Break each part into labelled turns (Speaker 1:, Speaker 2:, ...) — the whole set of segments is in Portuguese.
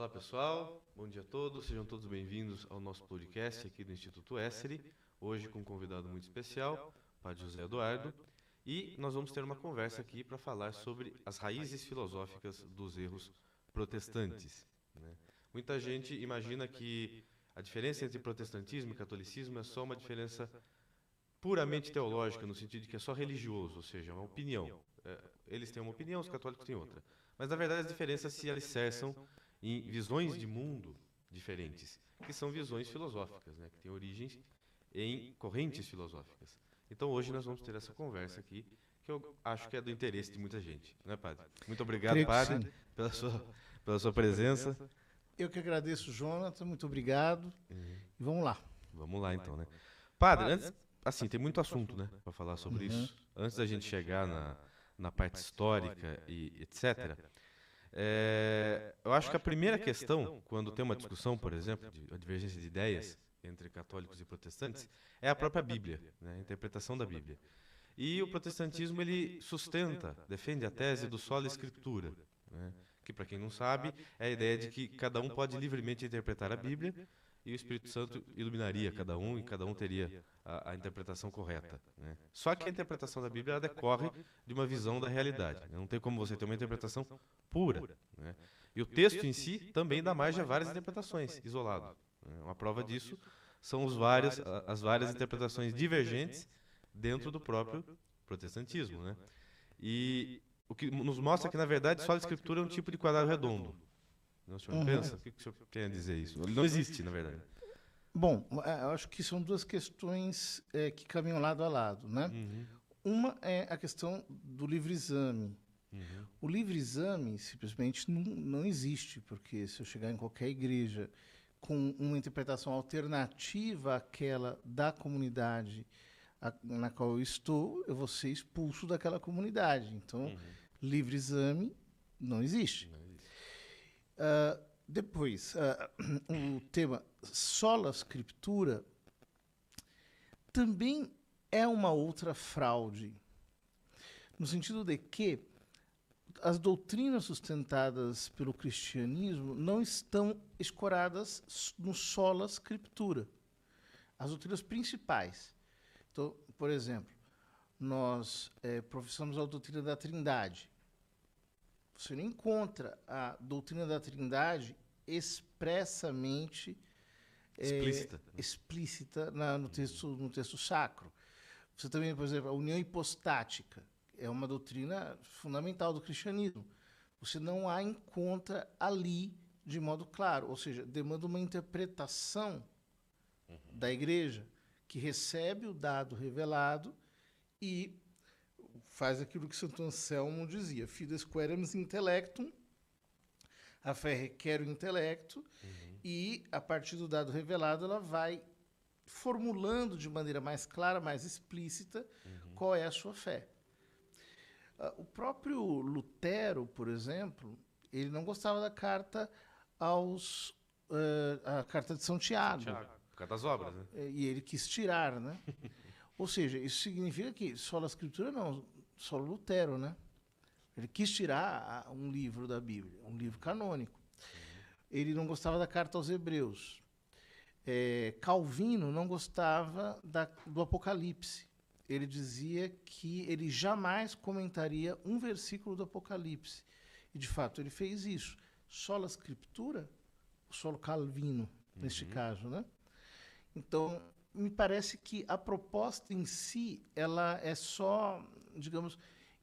Speaker 1: Olá pessoal, bom dia a todos, sejam todos bem-vindos ao nosso podcast aqui do Instituto Essere, hoje com um convidado muito especial, o Padre José Eduardo, e nós vamos ter uma conversa aqui para falar sobre as raízes filosóficas dos erros protestantes, né? Muita gente imagina que a diferença entre protestantismo e catolicismo é só uma diferença puramente teológica, no sentido de que é só religioso, ou seja, uma opinião. Eles têm uma opinião, os católicos têm outra. Mas, na verdade, as diferenças se alicerçam em visões de mundo diferentes, que são visões filosóficas, né, que têm origens em correntes filosóficas. Então, hoje nós vamos ter essa conversa aqui, que eu acho que é do interesse de muita gente, não é, padre? Muito obrigado,
Speaker 2: Creio que
Speaker 1: padre,
Speaker 2: sim.
Speaker 1: pela sua presença.
Speaker 2: Eu que agradeço, Jonathan, muito obrigado. E vamos lá.
Speaker 1: Vamos lá, então, né? Padre, antes, assim, tem muito assunto, né, para falar sobre
Speaker 2: Uhum.
Speaker 1: isso. Antes da gente chegar na parte histórica e etc., eu acho que a primeira questão, quando tem uma discussão, por exemplo, de a divergência de ideias entre católicos e protestantes, é a própria Bíblia, né, a interpretação da Bíblia. E o protestantismo, ele sustenta, defende a tese do sola escritura, né, que, para quem não sabe, é a ideia de que cada um pode livremente interpretar a Bíblia e o Espírito Santo iluminaria cada um e cada um teria a interpretação correta, né? Só que a interpretação da Bíblia ela decorre de uma visão da realidade, né? Não tem como você ter uma interpretação pura, né? E o texto em si também dá margem a várias interpretações, isolado, né? Uma prova disso são as várias interpretações divergentes dentro do próprio protestantismo, né? E o que nos mostra que, na verdade, só a Escritura é um tipo de quadrado redondo. Não, o senhor não
Speaker 2: Uhum.
Speaker 1: pensa? O que o senhor quer dizer isso? Ele não existe, na verdade.
Speaker 2: Bom, eu acho que são duas questões que caminham lado a lado, né?
Speaker 1: Uhum,
Speaker 2: Uma é a questão do livre-exame.
Speaker 1: uhum,
Speaker 2: O livre-exame simplesmente não existe, porque se eu chegar em qualquer igreja com uma interpretação alternativa àquela da comunidade na qual eu estou, eu vou ser expulso daquela comunidade. Então,
Speaker 1: uhum.
Speaker 2: livre-exame não existe.
Speaker 1: Não existe.
Speaker 2: Depois, o tema sola scriptura também é uma outra fraude, no sentido de que as doutrinas sustentadas pelo cristianismo não estão escoradas no sola scriptura. As doutrinas principais. Então, por exemplo, nós professamos a doutrina da Trindade. Você não encontra a doutrina da Trindade expressamente explícita no texto sacro. Você também, por exemplo, a união hipostática é uma doutrina fundamental do cristianismo. Você não a encontra ali de modo claro, ou seja, demanda uma interpretação da igreja que recebe o dado revelado e faz aquilo que Santo Anselmo dizia, fides quaerens intellectum, a fé requer o intelecto, e a partir do dado revelado ela vai formulando de maneira mais clara, mais explícita, qual é a sua fé. O próprio Lutero, por exemplo, ele não gostava da carta a carta de São Tiago.
Speaker 1: Por causa das obras, né?
Speaker 2: E ele quis tirar, né? Ou seja, isso significa que sola escritura não, só Lutero, né? Ele quis tirar um livro da Bíblia, um livro canônico. Ele não gostava da carta aos Hebreus. Calvino não gostava do Apocalipse. Ele dizia que ele jamais comentaria um versículo do Apocalipse. E, de fato, ele fez isso. Sola Scriptura, o solo Calvino, neste caso, né? Então, me parece que a proposta em si, ela é só, digamos,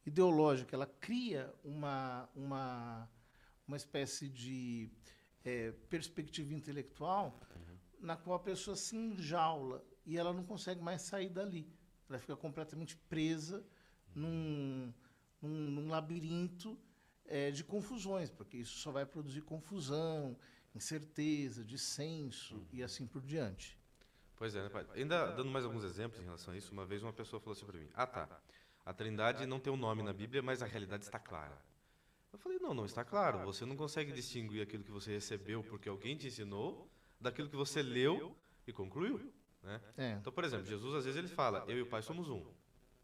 Speaker 2: ideológica. Ela cria uma espécie de perspectiva intelectual na qual a pessoa se enjaula e ela não consegue mais sair dali. Ela fica completamente presa num labirinto de confusões, porque isso só vai produzir confusão, incerteza, dissenso e assim por diante.
Speaker 1: Pois é, né, pai? Ainda dando mais alguns exemplos em relação a isso, uma vez uma pessoa falou assim para mim: Ah, tá. A Trindade não tem um nome na Bíblia, mas a realidade está clara. Eu falei: Não, não está claro. Você não consegue distinguir aquilo que você recebeu porque alguém te ensinou daquilo que você leu e concluiu, né?
Speaker 2: É.
Speaker 1: Então, por exemplo, Jesus às vezes ele fala: Eu e o Pai somos um.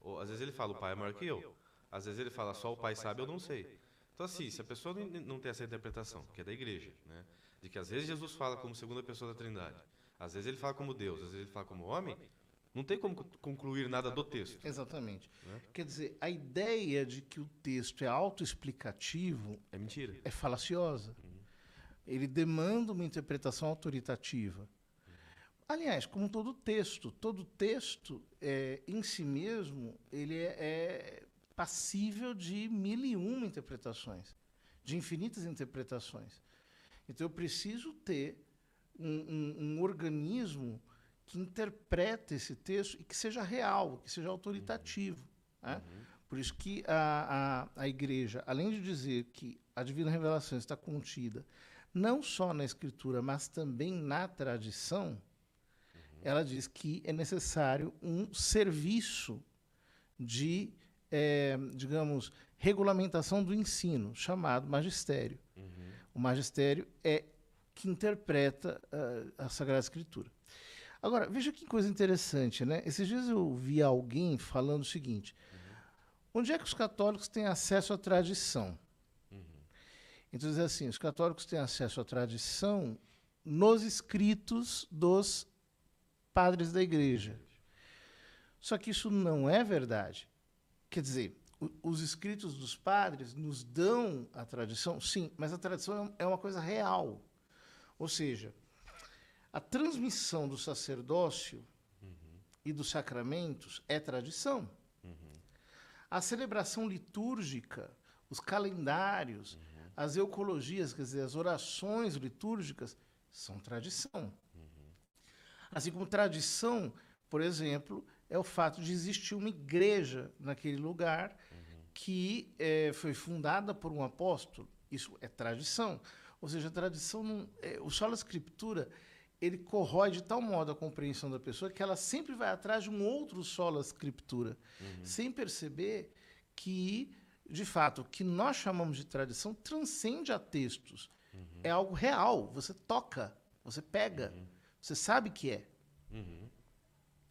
Speaker 1: Ou às vezes ele fala: O Pai é maior que eu. Às vezes ele fala: Só o Pai sabe, eu não sei. Então, assim, se a pessoa não tem essa interpretação, que é da igreja, né, de que às vezes Jesus fala como segunda pessoa da Trindade, às vezes ele fala como Deus, às vezes ele fala como homem, não tem como concluir nada do texto.
Speaker 2: Exatamente.
Speaker 1: Né?
Speaker 2: Quer dizer, a ideia de que o texto é autoexplicativo
Speaker 1: É mentira.
Speaker 2: é falaciosa. Ele demanda uma interpretação autoritativa. Aliás, como todo texto em si mesmo, ele é passível de mil e uma interpretações, de infinitas interpretações. Então, eu preciso ter um organismo que interprete esse texto e que seja real, que seja autoritativo. Né? Por isso que a igreja, além de dizer que a divina revelação está contida não só na Escritura, mas também na tradição, ela diz que é necessário um serviço de, digamos, regulamentação do ensino, chamado magistério. O magistério é que interpreta a Sagrada Escritura. Agora, veja que coisa interessante, né? Esses dias eu vi alguém falando o seguinte: onde é que os católicos têm acesso à tradição? Então, diz assim, os católicos têm acesso à tradição nos escritos dos padres da igreja. Só que isso não é verdade. Quer dizer, os escritos dos padres nos dão a tradição, sim, mas a tradição é uma coisa real. Ou seja, a transmissão do sacerdócio e dos sacramentos é tradição. A celebração litúrgica, os calendários, as eucologias, quer dizer, as orações litúrgicas, são tradição. Assim como tradição, por exemplo, é o fato de existir uma igreja naquele lugar que foi fundada por um apóstolo. Isso é tradição. Ou seja, a tradição não, o sola scriptura, ele corrói de tal modo a compreensão da pessoa que ela sempre vai atrás de um outro sola scriptura, sem perceber que, de fato, o que nós chamamos de tradição transcende a textos. É algo real. Você toca, você pega, você sabe que é.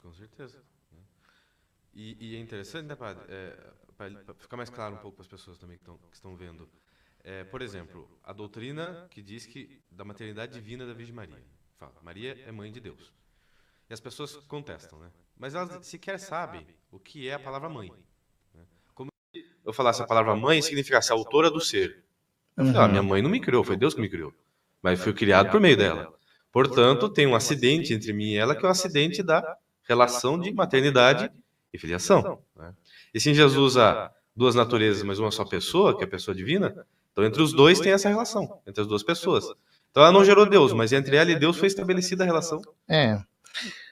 Speaker 1: Com certeza. E é interessante, né, padre? Para ficar mais claro um pouco para as pessoas também que estão vendo. Por exemplo, a doutrina que diz que da maternidade divina da Virgem Maria. Fala, Maria é mãe de Deus. E as pessoas contestam, né? Mas elas sequer sabem o que é a palavra mãe. Né? Como eu falasse a palavra mãe significasse a autora do ser. Eu falei, minha mãe não me criou, foi Deus que me criou. Mas fui criado por meio dela. Portanto, tem um acidente entre mim e ela, que é o acidente da relação de maternidade e filiação. Né? E se Jesus há duas naturezas, mas uma só pessoa, que é a pessoa divina, então entre os dois tem essa relação, entre as duas pessoas. Então ela não gerou Deus, mas entre ela e Deus foi estabelecida a relação.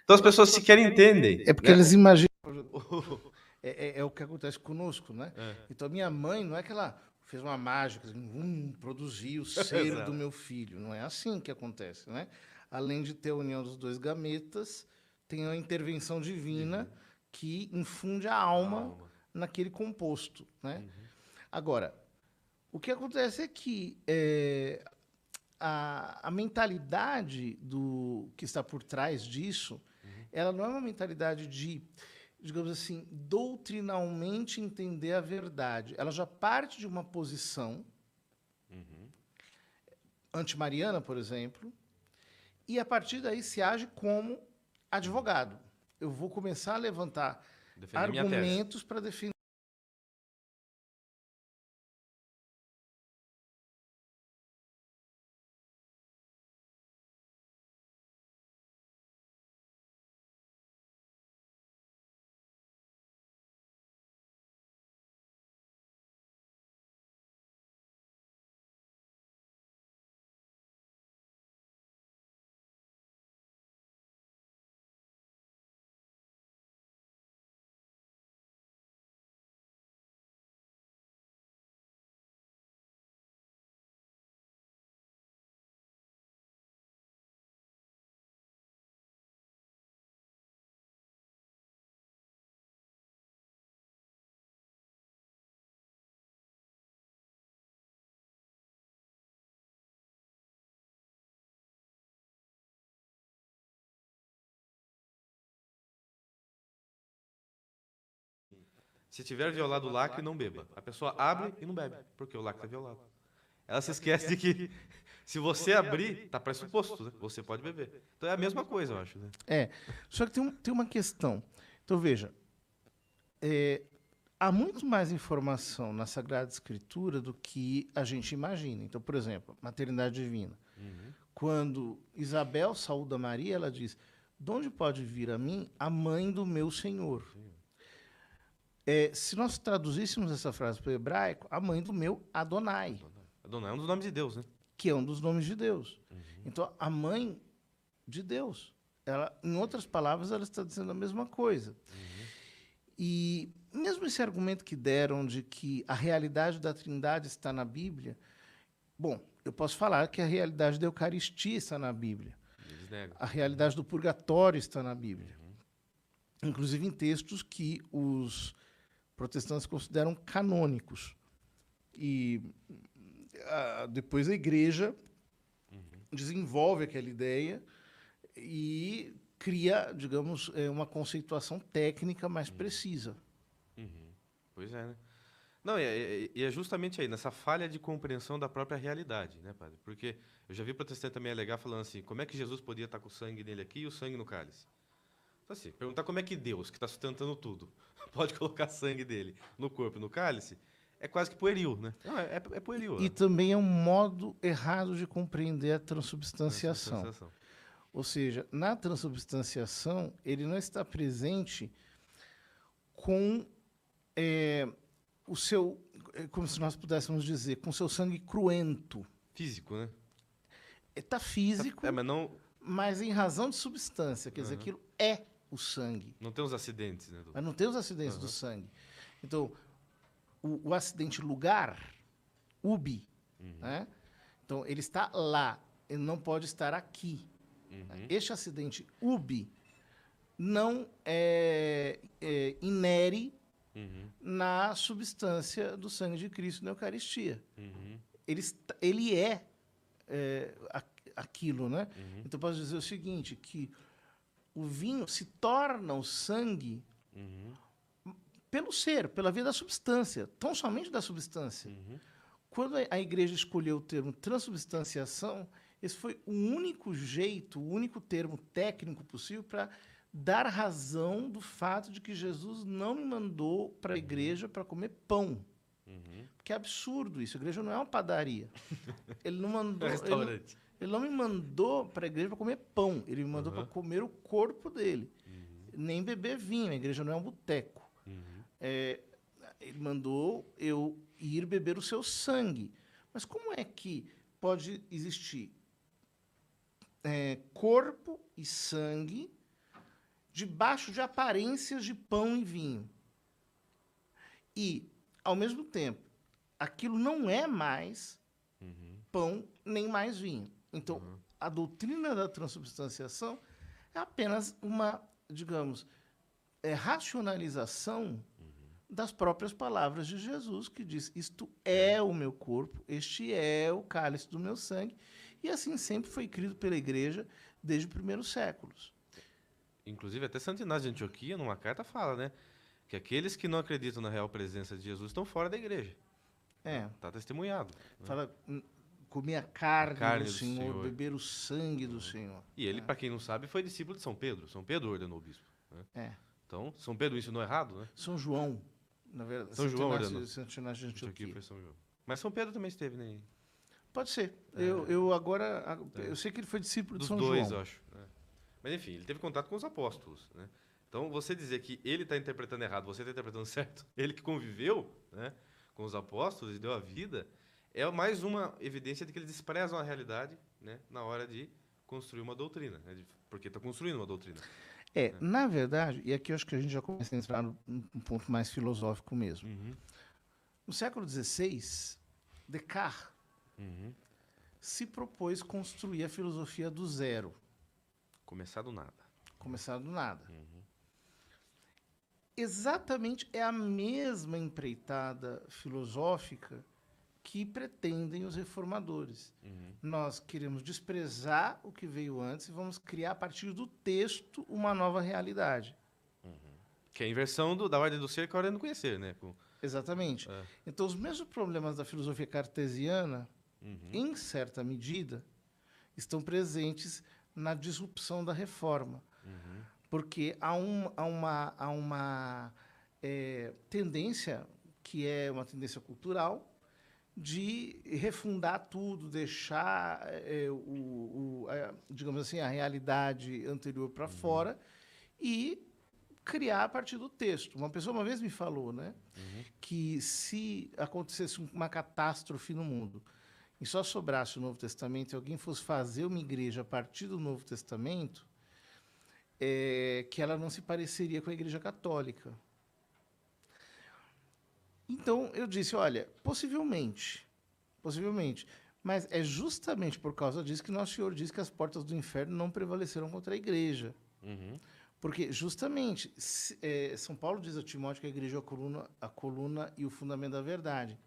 Speaker 1: Então as pessoas sequer entendem.
Speaker 2: É porque eles imaginam. É o que acontece conosco, né? Então, minha mãe, não é que ela fez uma mágica, produziu o ser do meu filho. Não é assim que acontece, né? Além de ter a união dos dois gametas, tem a intervenção divina que infunde a alma naquele composto, né? Agora, o que acontece é que a mentalidade do que está por trás disso, ela não é uma mentalidade de, digamos assim, doutrinalmente entender a verdade. Ela já parte de uma posição antimariana, por exemplo, e a partir daí se age como advogado. Eu vou começar a levantar argumentos para defender
Speaker 1: Se tiver violado o lacre, não beba. A pessoa abre e não bebe, porque o lacre está violado. Ela se esquece de que se você abrir, está pressuposto, né? Você pode beber. Então é a mesma coisa, eu acho, né?
Speaker 2: Só que tem uma questão. Então, veja, há muito mais informação na Sagrada Escritura do que a gente imagina. Então, por exemplo, maternidade divina. Quando Isabel saúda Maria, ela diz: de onde pode vir a mim a mãe do meu Senhor? Se nós traduzíssemos essa frase para o hebraico, a mãe do meu Adonai,
Speaker 1: Adonai é um dos nomes de Deus, né?
Speaker 2: que é um dos nomes de Deus. Então, a mãe de Deus. Ela, em outras palavras, ela está dizendo a mesma coisa. E mesmo esse argumento que deram de que a realidade da Trindade está na Bíblia, bom, eu posso falar que a realidade da Eucaristia está na Bíblia.
Speaker 1: Eles negam.
Speaker 2: A realidade do purgatório está na Bíblia. Inclusive em textos que os protestantes consideram canônicos. E depois a Igreja desenvolve aquela ideia e cria, digamos, uma conceituação técnica mais precisa.
Speaker 1: Pois é, né? Não, e é justamente aí, nessa falha de compreensão da própria realidade, né, padre? Porque eu já vi protestante também alegar falando assim, como é que Jesus podia estar com o sangue nele aqui e o sangue no cálice? Então, assim, perguntar como é que Deus, que está sustentando tudo, pode colocar sangue dele no corpo e no cálice, é quase que pueril, né? Não, é pueril.
Speaker 2: E também é um modo errado de compreender a transubstanciação. Ou seja, na transubstanciação, ele não está presente com o seu, como se nós pudéssemos dizer, com seu sangue cruento.
Speaker 1: Físico, né?
Speaker 2: Está físico,
Speaker 1: mas não...
Speaker 2: mas em razão de substância. Quer dizer, aquilo é o sangue.
Speaker 1: Não tem os acidentes, né?
Speaker 2: Mas não tem os acidentes do sangue. Então, o acidente lugar, ubi, né? Então, ele está lá, ele não pode estar aqui. Este acidente ubi não inere na substância do sangue de Cristo na Eucaristia. Ele é aquilo, né? Então, posso dizer o seguinte, que o vinho se torna o sangue pelo ser, pela via da substância, tão somente da substância. Quando a Igreja escolheu o termo transubstanciação, esse foi o único jeito, o único termo técnico possível para dar razão do fato de que Jesus não me mandou para a igreja para comer pão. Porque é absurdo isso. A igreja não é uma padaria. Ele não mandou. Ele não me mandou para a igreja para comer pão. Ele me mandou para comer o corpo dele. Nem beber vinho. A igreja não é um boteco. Ele mandou eu ir beber o seu sangue. Mas como é que pode existir corpo e sangue debaixo de aparências de pão e vinho? E, ao mesmo tempo, aquilo não é mais pão nem mais vinho. Então, a doutrina da transubstanciação é apenas uma, digamos, racionalização das próprias palavras de Jesus, que diz: isto é o meu corpo, este é o cálice do meu sangue. E assim sempre foi crido pela Igreja desde os primeiros séculos.
Speaker 1: Inclusive, até Santo Inácio de Antioquia, numa carta, fala, né, que aqueles que não acreditam na real presença de Jesus estão fora da igreja. Está testemunhado.
Speaker 2: Fala, comer a carne do Senhor, beber o sangue do Senhor.
Speaker 1: E ele, para quem não sabe, foi discípulo de São Pedro. São Pedro ordenou o bispo. Né? Então, São Pedro ensinou errado, né?
Speaker 2: São João, na verdade.
Speaker 1: São João ordenou.
Speaker 2: Santo Inácio de Antioquia.
Speaker 1: Foi São João. Mas São Pedro também esteve, né?
Speaker 2: Pode ser. Eu sei que ele foi discípulo de São João.
Speaker 1: Dos dois, eu acho. Mas, enfim, ele teve contato com os apóstolos, né? Então, você dizer que ele está interpretando errado, você está interpretando certo, ele que conviveu, né, com os apóstolos e deu a vida, é mais uma evidência de que eles desprezam a realidade, né, na hora de construir uma doutrina, né, porque está construindo uma doutrina.
Speaker 2: Na verdade, e aqui eu acho que a gente já começa a entrar num ponto mais filosófico mesmo. No século XVI, Descartes se propôs construir a filosofia do zero.
Speaker 1: Começar do nada.
Speaker 2: Exatamente é a mesma empreitada filosófica que pretendem os reformadores. Nós queremos desprezar o que veio antes e vamos criar, a partir do texto, uma nova realidade.
Speaker 1: Que é a inversão da ordem do ser com a ordem do conhecer, né?
Speaker 2: Exatamente. Então, os mesmos problemas da filosofia cartesiana, em certa medida, estão presentes na disrupção da reforma. Porque há uma tendência, que é uma tendência cultural, de refundar tudo, deixar, digamos assim, a realidade anterior para fora e criar a partir do texto. Uma pessoa uma vez me falou, né, que se acontecesse uma catástrofe no mundo e só sobrasse o Novo Testamento e alguém fosse fazer uma igreja a partir do Novo Testamento, que ela não se pareceria com a Igreja Católica. Então, eu disse, olha, possivelmente, mas é justamente por causa disso que Nosso Senhor diz que as portas do inferno não prevaleceram contra a igreja. Porque, justamente, São Paulo diz a Timóteo que a igreja é a coluna e o fundamento da verdade.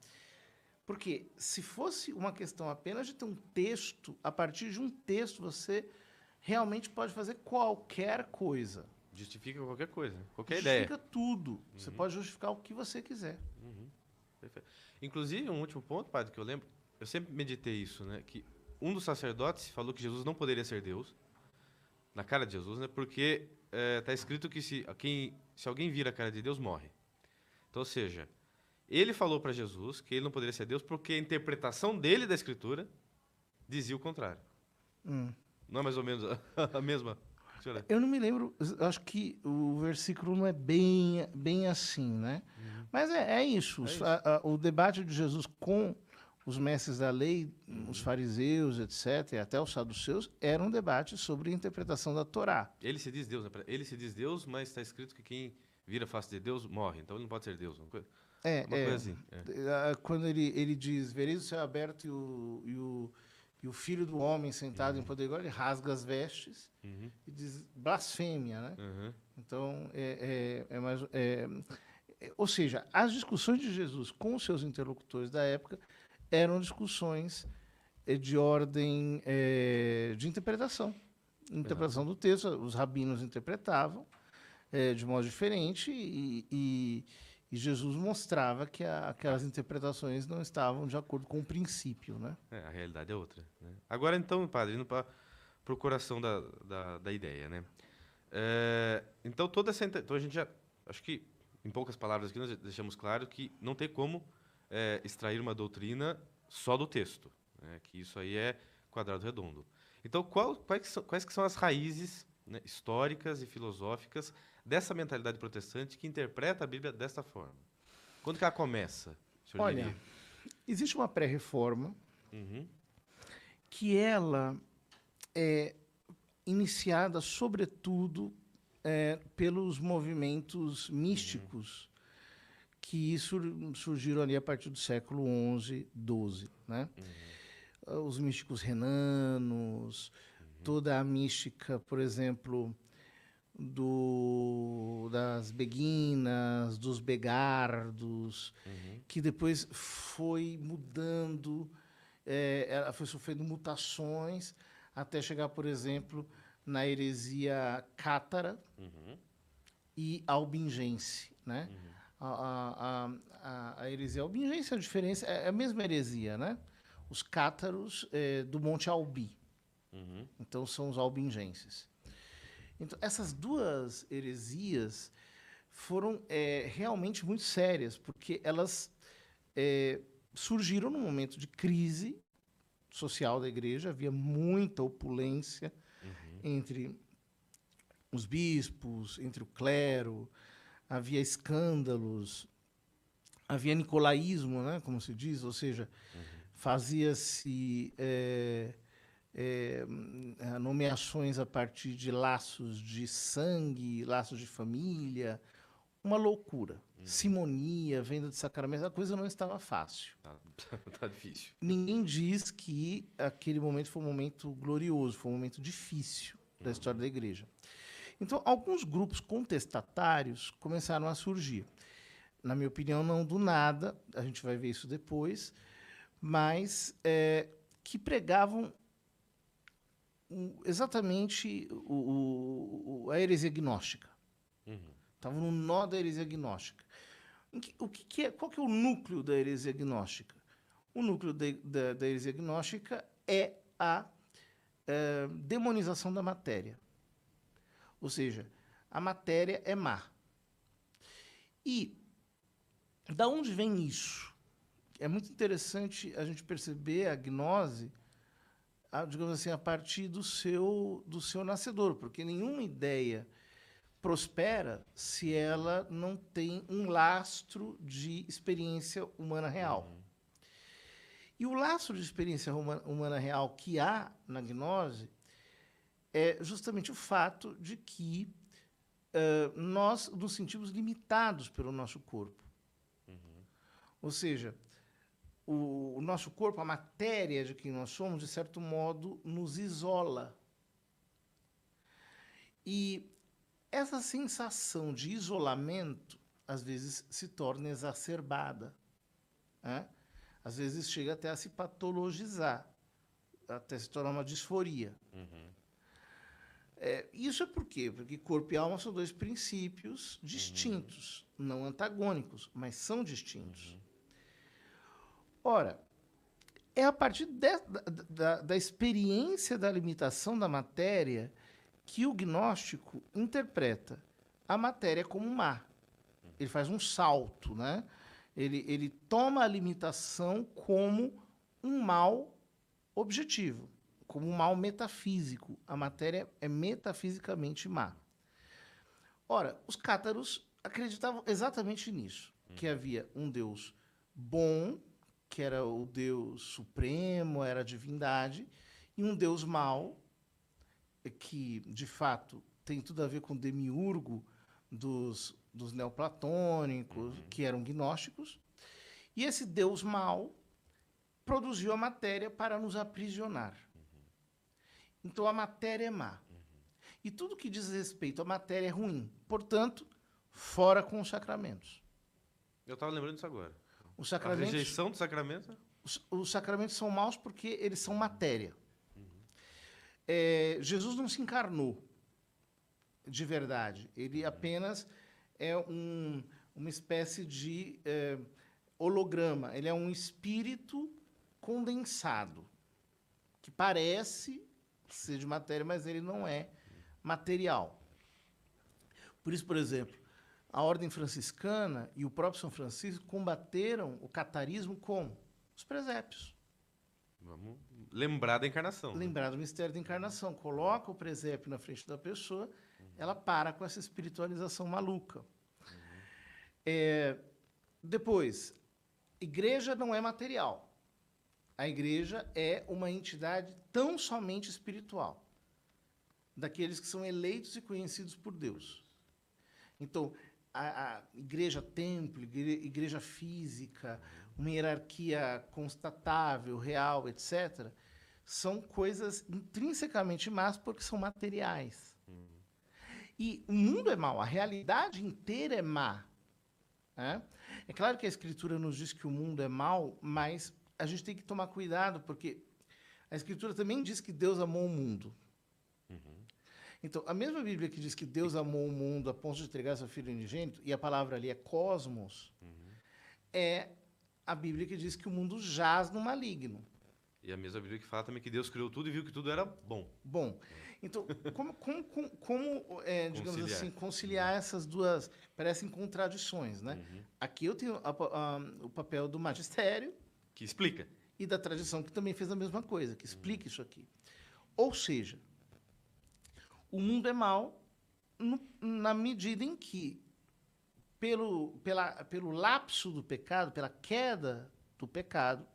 Speaker 2: Porque, se fosse uma questão apenas de ter um texto, a partir de um texto você realmente pode fazer qualquer coisa.
Speaker 1: Justifica qualquer coisa, qualquer ideia.
Speaker 2: Justifica tudo. Você pode justificar o que você quiser.
Speaker 1: Perfeito. Inclusive, um último ponto, padre, que eu lembro, eu sempre meditei isso, né? Que um dos sacerdotes falou que Jesus não poderia ser Deus, na cara de Jesus, né? Porque está escrito que se alguém vira a cara de Deus, morre. Então, ou seja, ele falou para Jesus que ele não poderia ser Deus porque a interpretação dele da Escritura dizia o contrário. Não é mais ou menos a mesma? Senhora?
Speaker 2: Eu não me lembro, acho que o versículo não é bem assim, né? Mas é isso. O debate de Jesus com os mestres da lei, os fariseus, etc., até os saduceus, era um debate sobre a interpretação da Torá.
Speaker 1: Ele se diz Deus, né? Ele se diz Deus, mas está escrito que quem vira a face de Deus morre. Então ele não pode ser Deus. Uma coisa assim.
Speaker 2: Quando ele diz, vereis o céu aberto e o Filho do Homem sentado em poder igual, ele rasga as vestes e diz blasfêmia, né? Então, ou seja, as discussões de Jesus com os seus interlocutores da época eram discussões de ordem de interpretação do texto. Os rabinos interpretavam de modo diferente e Jesus mostrava que aquelas interpretações não estavam de acordo com o princípio, né?
Speaker 1: A realidade é outra, né? Agora, então, padre, indo para o coração da ideia, né? Então, então, a gente já... Acho que, em poucas palavras aqui, nós deixamos claro que não tem como extrair uma doutrina só do texto, né? Que isso aí é quadrado redondo. Então, quais que são as raízes, né, históricas e filosóficas dessa mentalidade protestante que interpreta a Bíblia desta forma? Quando que ela começa?
Speaker 2: Olha, existe uma pré-reforma que ela é iniciada, sobretudo, pelos movimentos místicos que surgiram ali a partir do século XI, XII, né? Os místicos renanos, toda a mística, por exemplo, das beguinas, dos begardos, que depois foi mudando, ela foi sofrendo mutações até chegar, por exemplo, na heresia cátara e albingense, né? A heresia albingense, a diferença é a mesma heresia, né? Os cátaros do Monte Albi. Então, são os albingenses. Então, essas duas heresias foram realmente muito sérias, porque elas surgiram num momento de crise social da igreja, havia muita opulência entre os bispos, entre o clero, havia escândalos, havia nicolaísmo, né, como se diz, ou seja, fazia-se nomeações a partir de laços de sangue, laços de família, uma loucura. Simonia, venda de sacramentos, a coisa não estava fácil.
Speaker 1: Tá difícil.
Speaker 2: Ninguém diz que aquele momento foi um momento glorioso, foi um momento difícil da história da igreja. Então, alguns grupos contestatários começaram a surgir. Na minha opinião, não do nada, a gente vai ver isso depois, mas que pregavam exatamente a heresia gnóstica. Estavam no nó da heresia gnóstica. Qual que é o núcleo da heresia gnóstica? O núcleo da heresia gnóstica é a demonização da matéria. Ou seja, a matéria é má. E da onde vem isso? É muito interessante a gente perceber a gnose, digamos assim, a partir do seu nascedor, porque nenhuma ideia prospera se ela não tem um lastro de experiência humana real. E o lastro de experiência humana real que há na gnose é justamente o fato de que nós nos sentimos limitados pelo nosso corpo. Ou seja, o nosso corpo, a matéria de quem nós somos, de certo modo, nos isola. E essa sensação de isolamento, às vezes, se torna exacerbada. Né? Às vezes chega até a se patologizar, até se tornar uma disforia. Isso é por quê? Porque corpo e alma são dois princípios distintos, não antagônicos, mas são distintos. Ora, é a partir da experiência da limitação da matéria que o gnóstico interpreta a matéria como má. Ele faz um salto, né? Ele toma a limitação como um mal objetivo, como um mal metafísico. A matéria é metafisicamente má. Ora, os cátaros acreditavam exatamente nisso, que havia um Deus bom, que era o Deus supremo, era a divindade, e um Deus mau, que, de fato, tem tudo a ver com o demiurgo dos neoplatônicos, que eram gnósticos. E esse Deus mau produziu a matéria para nos aprisionar. Então, a matéria é má. E tudo que diz respeito à matéria é ruim. Portanto, fora com os sacramentos.
Speaker 1: Eu estava lembrando disso agora.
Speaker 2: Os sacramentos,
Speaker 1: a rejeição dos sacramentos?
Speaker 2: Os sacramentos são maus porque eles são matéria. Jesus não se encarnou de verdade. Ele apenas é uma espécie de holograma. Ele é um espírito condensado, que parece ser de matéria, mas ele não é material. Por isso, por exemplo, a Ordem Franciscana e o próprio São Francisco combateram o catarismo com os presépios.
Speaker 1: Vamos lembrar da encarnação.
Speaker 2: Lembrar do mistério da encarnação. Coloca o presépio na frente da pessoa, ela para com essa espiritualização maluca. Depois, igreja não é material. A igreja é uma entidade tão somente espiritual, daqueles que são eleitos e conhecidos por Deus. Então, a igreja templo, igreja física, uma hierarquia constatável, real, etc., são coisas intrinsecamente más porque são materiais. E o mundo é mau, a realidade inteira é má. É claro que a Escritura nos diz que o mundo é mau, mas a gente tem que tomar cuidado, porque a Escritura também diz que Deus amou o mundo. Então, a mesma Bíblia que diz que Deus amou o mundo a ponto de entregar seu Filho unigênito, e a palavra ali é cosmos, é a Bíblia que diz que o mundo jaz no maligno.
Speaker 1: E a mesma Bíblia que fala também que Deus criou tudo e viu que tudo era bom.
Speaker 2: Bom, então, como digamos assim, conciliar essas duas, parecem contradições, né? Aqui eu tenho o papel do magistério,
Speaker 1: que explica,
Speaker 2: e da tradição, que também fez a mesma coisa, que explica isso aqui. Ou seja, o mundo é mau na medida em que, pelo lapso do pecado, pela queda do pecado,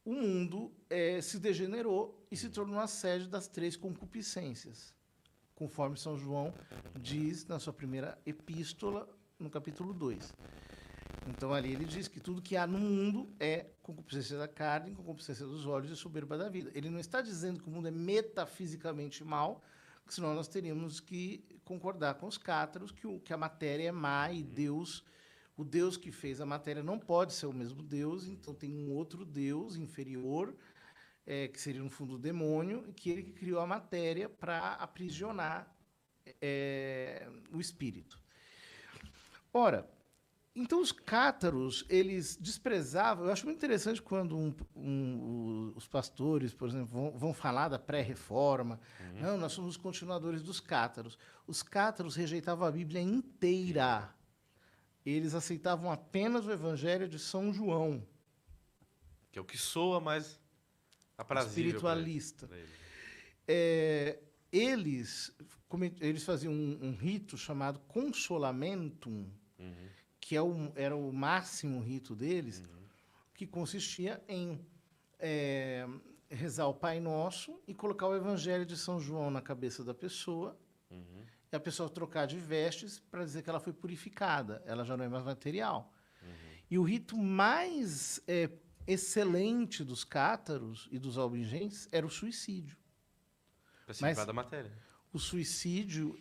Speaker 2: o mundo se degenerou e se tornou a sede das 3 concupiscências, conforme São João diz na sua primeira epístola, no capítulo 2. Então, ali ele diz que tudo que há no mundo é concupiscência da carne, concupiscência dos olhos e soberba da vida. Ele não está dizendo que o mundo é metafisicamente mau, porque senão nós teríamos que concordar com os cátaros que a matéria é má e Deus, o Deus que fez a matéria não pode ser o mesmo Deus, então tem um outro Deus inferior, que seria, no fundo, o demônio, que ele que criou a matéria para aprisionar o o espírito. Ora, então os cátaros, eles desprezavam. Eu acho muito interessante quando os pastores, por exemplo, vão falar da pré-reforma. Não, nós somos os continuadores dos cátaros. Os cátaros rejeitavam a Bíblia inteira. Eles aceitavam apenas o Evangelho de São João.
Speaker 1: Que é o que soa mais aprazível
Speaker 2: Espiritualista.
Speaker 1: pra ele.
Speaker 2: Eles faziam um rito chamado consolamentum, que era o máximo rito deles, que consistia em rezar o Pai Nosso e colocar o Evangelho de São João na cabeça da pessoa, e a pessoa trocar de vestes para dizer que ela foi purificada, ela já não é mais material. E o rito mais excelente dos cátaros e dos albigenses era o suicídio.
Speaker 1: Pra se livrar da matéria.
Speaker 2: O suicídio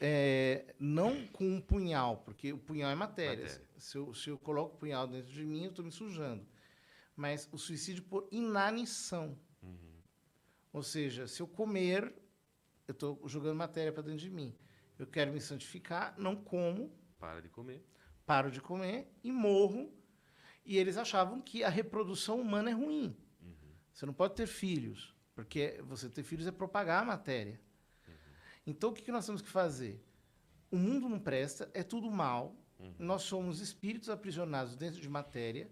Speaker 2: não com um punhal, porque o punhal é matéria. Se eu coloco o punhal dentro de mim, eu estou me sujando. Mas o suicídio por inanição. Ou seja, se eu comer, eu estou jogando matéria para dentro de mim. Eu quero me santificar, não como.
Speaker 1: Para de comer.
Speaker 2: Paro de comer e morro. E eles achavam que a reprodução humana é ruim. Você não pode ter filhos, porque você ter filhos é propagar a matéria. Então, o que nós temos que fazer? O mundo não presta, é tudo mal. Nós somos espíritos aprisionados dentro de matéria.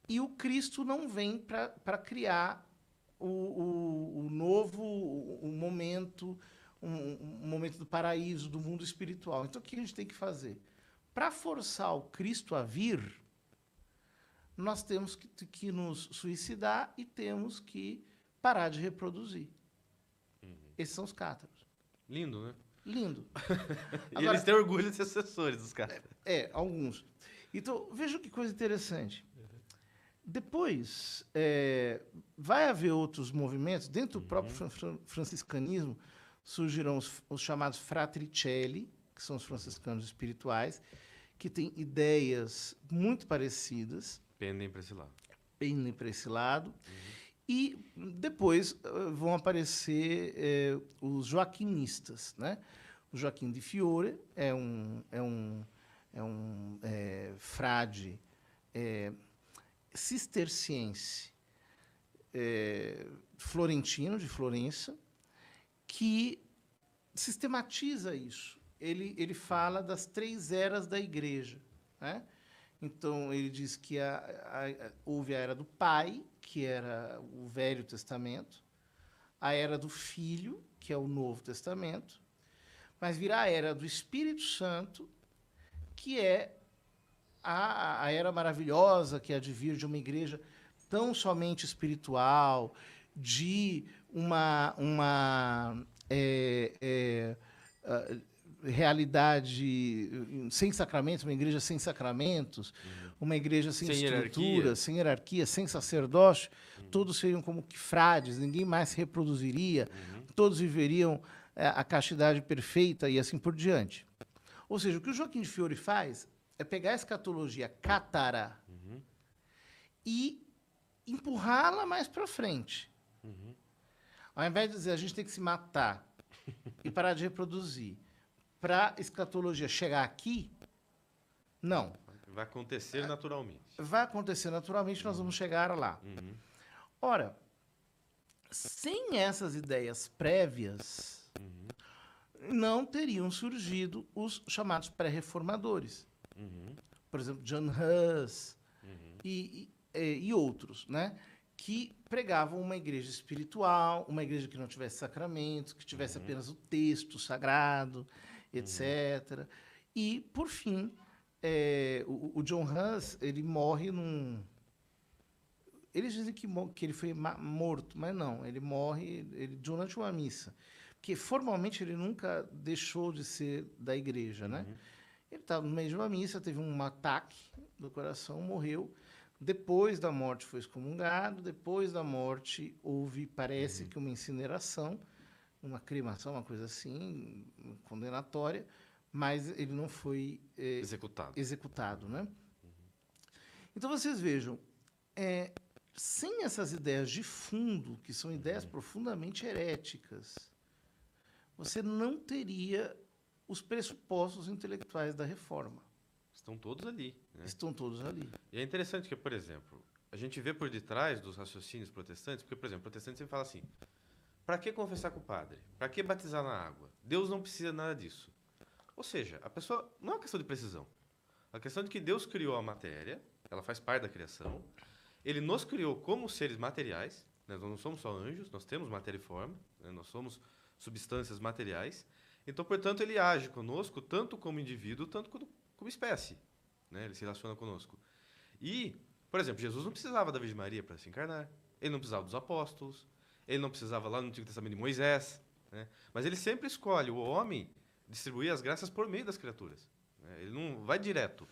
Speaker 2: E o Cristo não vem para criar o novo momento, um momento do paraíso, do mundo espiritual. Então, o que a gente tem que fazer? Para forçar o Cristo a vir, nós temos que nos suicidar e temos que parar de reproduzir. Esses são os cátaros.
Speaker 1: Lindo, né?
Speaker 2: Lindo.
Speaker 1: E agora, eles têm orgulho de ser assessores dos caras.
Speaker 2: Alguns. Então, veja que coisa interessante. Depois, vai haver outros movimentos. Dentro do próprio franciscanismo, surgirão os chamados fratricelli, que são os franciscanos espirituais, que têm ideias muito parecidas.
Speaker 1: Pendem para esse lado.
Speaker 2: Pendem para esse lado. E depois vão aparecer os joaquinistas, né? O Joaquim de Fiore é um frade cisterciense florentino, de Florença, que sistematiza isso. Ele fala das 3 eras da Igreja, né? Então, ele diz que houve a era do Pai, que era o Velho Testamento, a era do Filho, que é o Novo Testamento, mas virá a era do Espírito Santo, que é a era maravilhosa que há de vir de uma igreja tão somente espiritual, de uma realidade sem sacramentos, uma igreja sem sacramentos, uma igreja sem estrutura, sem hierarquia, sem sacerdócio, todos seriam como que frades, ninguém mais se reproduziria, todos viveriam a castidade perfeita e assim por diante. Ou seja, o que o Joaquim de Fiore faz é pegar a escatologia cátara e empurrá-la mais para frente. Ao invés de dizer a gente tem que se matar e parar de reproduzir, para a escatologia chegar aqui, não.
Speaker 1: Vai acontecer naturalmente.
Speaker 2: Vai acontecer naturalmente, nós vamos chegar lá. Ora, sem essas ideias prévias, não teriam surgido os chamados pré-reformadores. Por exemplo, John Hus e outros, né? Que pregavam uma igreja espiritual, uma igreja que não tivesse sacramentos, que tivesse apenas o texto sagrado, etc. E, por fim, o John Hus, ele morre Eles dizem que ele foi morto, mas não, ele morre durante uma missa. Porque, formalmente, ele nunca deixou de ser da igreja, né? Ele estava no meio de uma missa, teve um ataque do coração, morreu. Depois da morte foi excomungado, depois da morte houve, parece que uma incineração, uma cremação, uma coisa assim, condenatória, mas ele não foi executado, né? Então, vocês vejam, sem essas ideias de fundo, que são ideias profundamente heréticas, você não teria os pressupostos intelectuais da reforma.
Speaker 1: Estão todos ali, né?
Speaker 2: Estão todos ali.
Speaker 1: E é interessante que, por exemplo, a gente vê por detrás dos raciocínios protestantes, porque, por exemplo, o protestante sempre fala assim: para que confessar com o padre? Para que batizar na água? Deus não precisa nada disso. Ou seja, a pessoa não é uma questão de precisão. A questão de que Deus criou a matéria, ela faz parte da criação. Ele nos criou como seres materiais, né? Nós não somos só anjos, nós temos matéria e forma, né? Nós somos substâncias materiais. Então, portanto, ele age conosco tanto como indivíduo, tanto como espécie, né? Ele se relaciona conosco. E, por exemplo, Jesus não precisava da Virgem Maria para se encarnar. Ele não precisava dos apóstolos. Ele não precisava lá no Antigo Testamento de Moisés, né? Mas ele sempre escolhe o homem distribuir as graças por meio das criaturas, né? Ele não vai direto.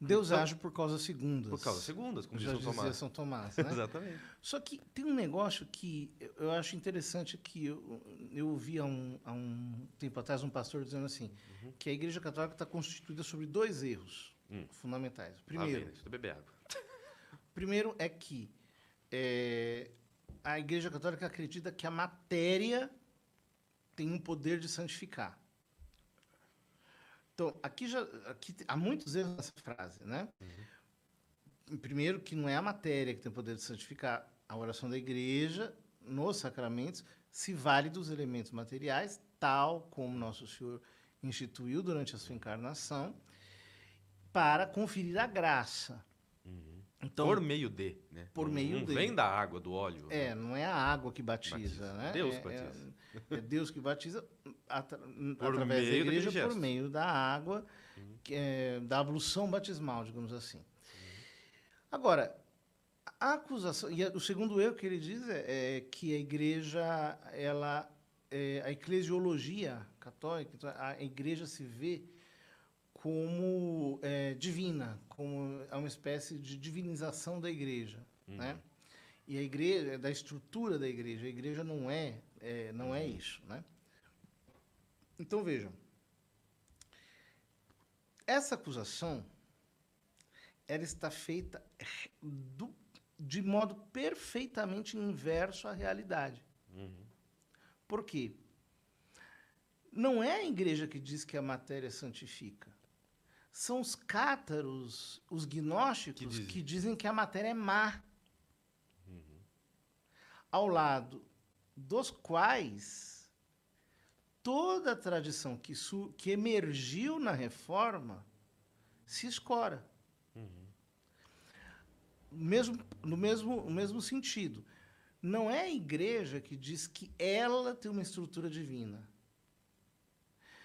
Speaker 2: Deus
Speaker 1: Então,
Speaker 2: age por causas segundas.
Speaker 1: por causas segundas, como diz
Speaker 2: Já
Speaker 1: São
Speaker 2: dizia
Speaker 1: Tomás.
Speaker 2: São Tomás, né?
Speaker 1: Exatamente.
Speaker 2: Só que tem um negócio que eu acho interessante, que eu ouvi há um tempo atrás um pastor dizendo assim, que a Igreja Católica está constituída sobre 2 erros fundamentais.
Speaker 1: Deixa eu beber água.
Speaker 2: Primeiro é que a Igreja Católica acredita que a matéria tem um poder de santificar. Então, aqui há muitos erros nessa frase, né? Primeiro, que não é a matéria que tem o poder de santificar. A oração da Igreja, nos sacramentos, se vale dos elementos materiais, tal como Nosso Senhor instituiu durante a sua encarnação, para conferir a graça. Então,
Speaker 1: Por meio de, né?
Speaker 2: Por meio
Speaker 1: não
Speaker 2: de.
Speaker 1: Vem da água, do óleo. Né?
Speaker 2: Não é a água que batiza, né?
Speaker 1: Deus batiza.
Speaker 2: É Deus que batiza através da
Speaker 1: meio
Speaker 2: Igreja,
Speaker 1: daquele
Speaker 2: por
Speaker 1: gesto.
Speaker 2: meio da água, da ablução batismal, digamos assim. Agora, a acusação, e o segundo erro que ele diz é que a Igreja, a eclesiologia católica, então a Igreja se vê como divina, como é uma espécie de divinização da Igreja, né? E a Igreja, da estrutura da Igreja, a Igreja não é isso, né? Então, vejam, essa acusação, ela está feita de modo perfeitamente inverso à realidade. Por quê? Não é a Igreja que diz que a matéria santifica. São os cátaros, os gnósticos, que dizem que a matéria é má. Ao lado dos quais toda a tradição que emergiu na Reforma se escora. No mesmo sentido. Não é a Igreja que diz que ela tem uma estrutura divina.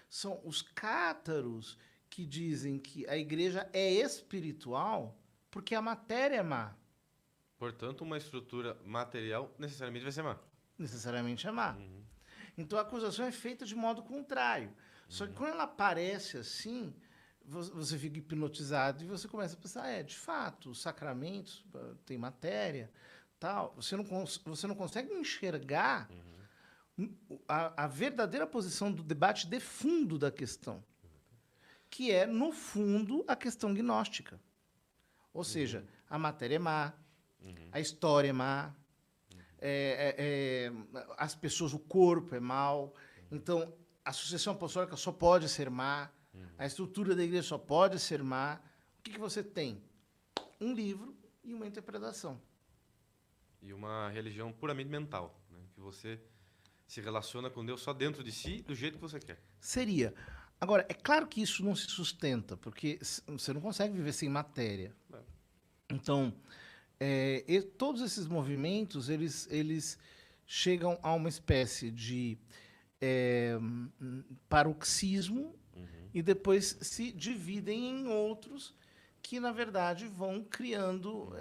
Speaker 2: São os cátaros que dizem que a Igreja é espiritual porque a matéria é má.
Speaker 1: Portanto, uma estrutura material necessariamente vai ser má.
Speaker 2: Necessariamente é má. Então, a acusação é feita de modo contrário. Só que quando ela aparece assim, você fica hipnotizado e você começa a pensar, de fato, os sacramentos têm matéria, tal. Você não consegue enxergar a verdadeira posição do debate de fundo da questão, que é, no fundo, a questão gnóstica. Ou seja, a matéria é má, a história é má, as pessoas, o corpo é mau. Então, a sucessão apostólica só pode ser má, a estrutura da igreja só pode ser má. O que você tem? Um livro e uma interpretação.
Speaker 1: E uma religião puramente mental, né? Que você se relaciona com Deus só dentro de si, do jeito que você quer.
Speaker 2: Seria. Agora, é claro que isso não se sustenta, porque você não consegue viver sem matéria. Então, todos esses movimentos, eles chegam a uma espécie de paroxismo e depois se dividem em outros que, na verdade, vão criando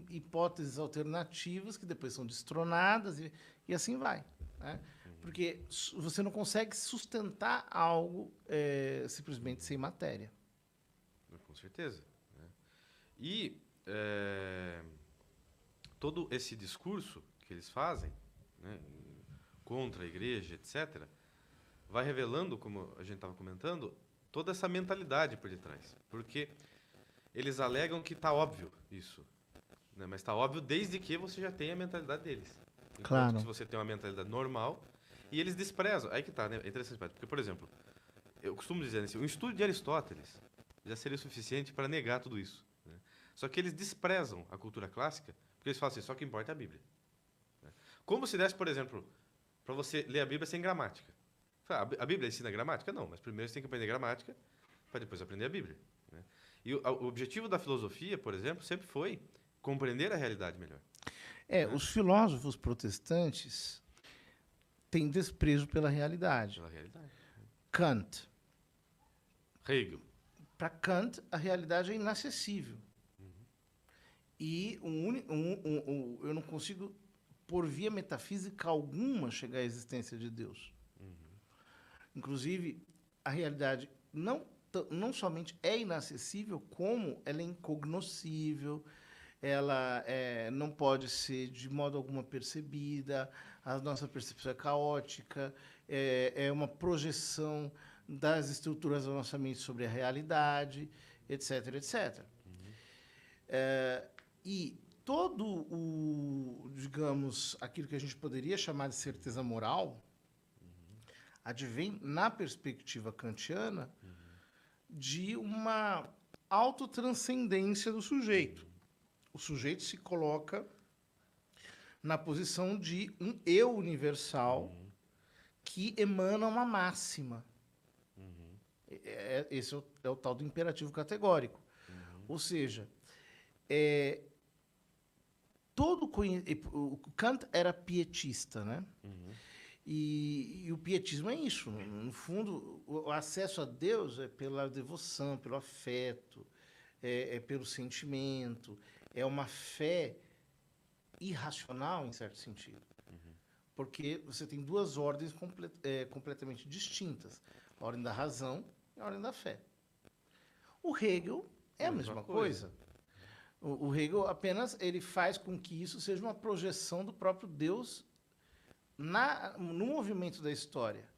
Speaker 2: hipóteses alternativas que depois são destronadas e assim vai, né? Porque você não consegue sustentar algo simplesmente sem matéria.
Speaker 1: Com certeza. Né? E todo esse discurso que eles fazem, né, contra a igreja, etc., vai revelando, como a gente estava comentando, toda essa mentalidade por detrás. Porque eles alegam que está óbvio isso, né? Mas está óbvio desde que você já tenha a mentalidade deles.
Speaker 2: Claro.
Speaker 1: Se você tem uma mentalidade normal, e eles desprezam. Aí que tá, né? É interessante, porque, por exemplo, eu costumo dizer assim, um estudo de Aristóteles já seria suficiente para negar tudo isso, né? Só que eles desprezam a cultura clássica, porque eles falam assim, só que importa é a Bíblia, né? Como se desse, por exemplo, para você ler a Bíblia sem gramática. A Bíblia ensina gramática? Não, mas primeiro você tem que aprender gramática para depois aprender a Bíblia, né? E o objetivo da filosofia, por exemplo, sempre foi compreender a realidade melhor, né?
Speaker 2: Os filósofos protestantes têm desprezo pela realidade.
Speaker 1: Pela realidade.
Speaker 2: Kant.
Speaker 1: Hegel.
Speaker 2: Para Kant, a realidade é inacessível. E eu não consigo, por via metafísica alguma, chegar à existência de Deus. Inclusive, a realidade não somente é inacessível, como ela é incognoscível, ela não pode ser de modo alguma percebida, a nossa percepção é caótica, é uma projeção das estruturas da nossa mente sobre a realidade, etc, etc. E todo digamos, aquilo que a gente poderia chamar de certeza moral, advém, na perspectiva kantiana, de uma autotranscendência do sujeito. O sujeito se coloca na posição de um eu universal que emana uma máxima. Esse é o tal do imperativo categórico. Ou seja, o Kant era pietista, né? E o pietismo é isso. No fundo, o acesso a Deus é pela devoção, pelo afeto, é pelo sentimento, é uma fé irracional, em certo sentido. Porque você tem duas ordens completamente distintas. A ordem da razão e a ordem da fé. O Hegel é a mesma coisa. O Hegel apenas ele faz com que isso seja uma projeção do próprio Deus no movimento da história.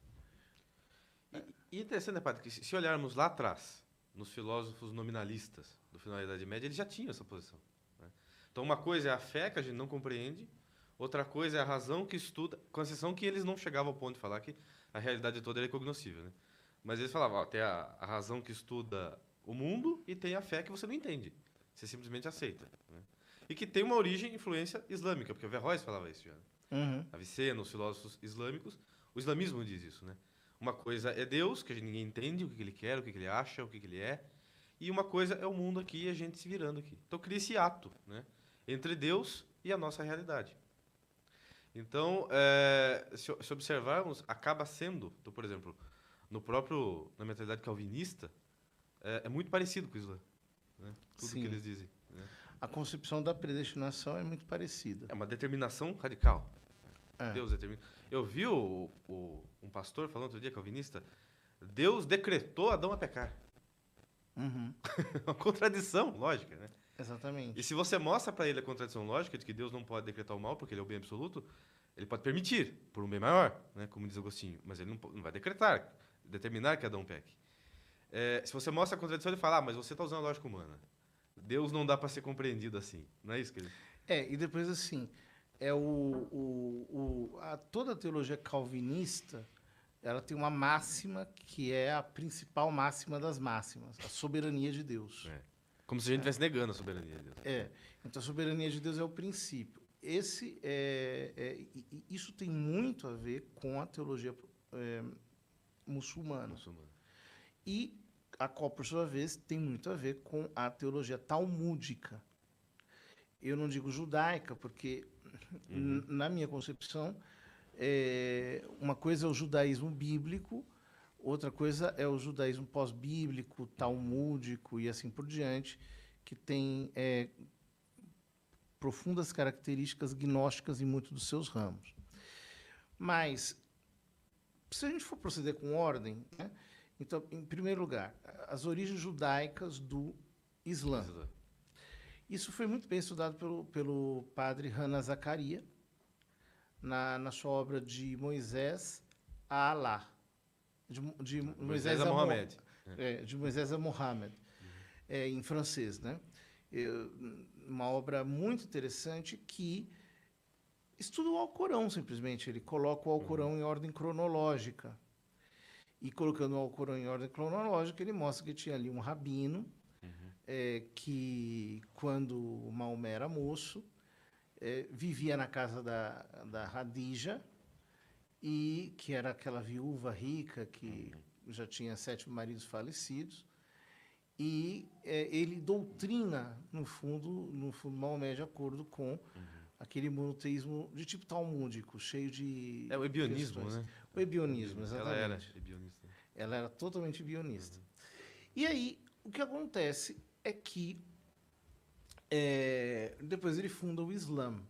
Speaker 1: E interessante, né, Padre, que se olharmos lá atrás, nos filósofos nominalistas do final da Idade Média, eles já tinham essa posição, né? Então, uma coisa é a fé, que a gente não compreende, outra coisa é a razão que estuda, com exceção que eles não chegavam ao ponto de falar que a realidade toda era incognoscível, né? Mas eles falavam, ó, tem a razão que estuda o mundo e tem a fé que você não entende, você simplesmente aceita, né? E que tem uma origem e influência islâmica, porque o Verroes falava isso já. Avicena, os filósofos islâmicos, o islamismo diz isso, né? Uma coisa é Deus, que a gente ninguém entende o que ele quer, o que ele acha, o que ele é, e uma coisa é o mundo aqui e a gente se virando aqui. Então cria esse ato, né, entre Deus e a nossa realidade. Então, se observarmos, acaba sendo, então, por exemplo, na mentalidade calvinista, é muito parecido com o Islã, né? Tudo que eles dizem, né?
Speaker 2: A concepção da predestinação é muito parecida.
Speaker 1: É uma determinação radical. Deus determina. Eu vi um pastor falando outro dia, calvinista, Deus decretou Adão a pecar. Uma contradição lógica, né?
Speaker 2: Exatamente.
Speaker 1: E se você mostra para ele a contradição lógica de que Deus não pode decretar o mal, porque ele é o bem absoluto, ele pode permitir, por um bem maior, né, como diz Agostinho, mas ele não vai determinar que Adão peque. Se você mostra a contradição, ele fala, mas você está usando a lógica humana. Deus não dá para ser compreendido assim. Não é isso que ele...
Speaker 2: E depois, assim, toda a teologia calvinista, ela tem uma máxima que é a principal máxima das máximas, a soberania de Deus.
Speaker 1: Como se a gente estivesse negando a soberania de Deus.
Speaker 2: Então, a soberania de Deus é o princípio. Isso tem muito a ver com a teologia muçulmana. E a qual, por sua vez, tem muito a ver com a teologia talmúdica. Eu não digo judaica, porque, na minha concepção, uma coisa é o judaísmo bíblico, outra coisa é o judaísmo pós-bíblico, talmúdico e assim por diante, que tem profundas características gnósticas em muitos dos seus ramos. Mas, se a gente for proceder com ordem, né? Então, em primeiro lugar, as origens judaicas do Islã. Isso foi muito bem estudado pelo padre Hannah Zacharia, na sua obra de Moisés a Alá. De Moisés a Mohamed. De Moisés a Mohamed, em francês, né? Uma obra muito interessante que estuda o Alcorão, simplesmente. Ele coloca o Alcorão em ordem cronológica. E colocando o Alcorão em ordem cronológica, ele mostra que tinha ali um rabino, que, quando Maomé era moço, vivia na casa da Hadija, e que era aquela viúva rica que já tinha 7 maridos falecidos, e ele doutrina, no fundo, Maomé, de acordo com aquele monoteísmo de tipo talmúdico, cheio de
Speaker 1: o ebionismo,
Speaker 2: questões.
Speaker 1: né?
Speaker 2: O ebionismo, exatamente.
Speaker 1: Ela era ebionista.
Speaker 2: Ela era totalmente bionista. E aí, o que acontece é que depois ele funda o Islã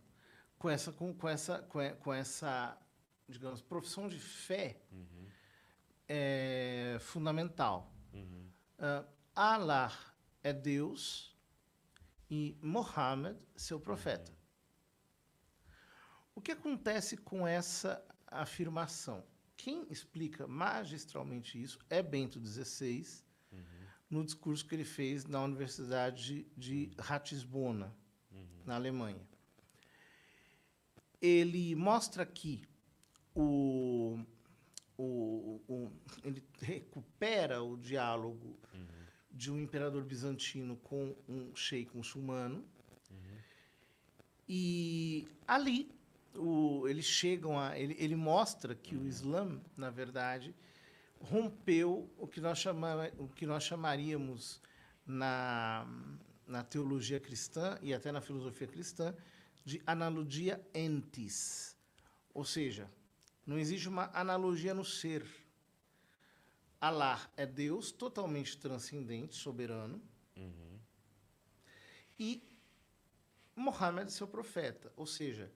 Speaker 2: com essa, digamos, profissão de fé fundamental. Allah é Deus e Muhammad, seu profeta. O que acontece com essa afirmação? Quem explica magistralmente isso é Bento XVI, no discurso que ele fez na Universidade de Ratisbona, na Alemanha. Ele mostra que ele recupera o diálogo de um imperador bizantino com um sheik muçulmano, e ali eles chegam ele mostra que o Islã, na verdade, rompeu o que nós chamaríamos na teologia cristã e até na filosofia cristã de analogia entis. Ou seja, não existe uma analogia no ser. Allah é Deus totalmente transcendente, soberano, e Muhammad é seu profeta. Ou seja,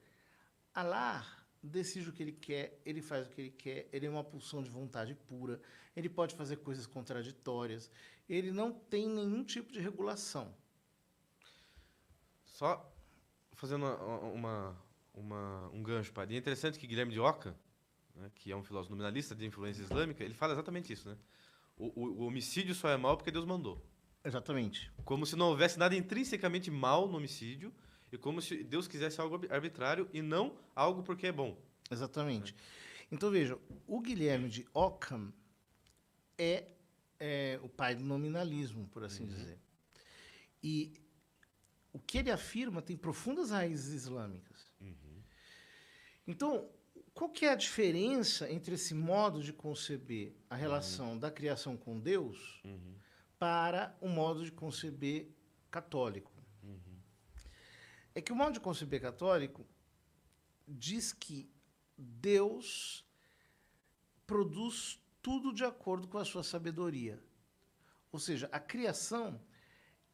Speaker 2: Allah decide o que ele quer, ele faz o que ele quer, ele é uma pulsão de vontade pura, ele pode fazer coisas contraditórias, ele não tem nenhum tipo de regulação.
Speaker 1: Só fazendo um gancho, padre. É interessante que Guilherme de Ockham, né, que é um filósofo nominalista de influência islâmica, ele fala exatamente isso, né? O homicídio só é mal porque Deus mandou.
Speaker 2: Exatamente.
Speaker 1: Como se não houvesse nada intrinsecamente mal no homicídio, e como se Deus quisesse algo arbitrário e não algo porque é bom.
Speaker 2: Exatamente. Então, veja, o Guilherme de Ockham é o pai do nominalismo, por assim dizer. E o que ele afirma tem profundas raízes islâmicas. Então, qual que é a diferença entre esse modo de conceber a relação da criação com Deus para o modo de conceber católico? É que o modo de conceber católico diz que Deus produz tudo de acordo com a sua sabedoria. Ou seja, a criação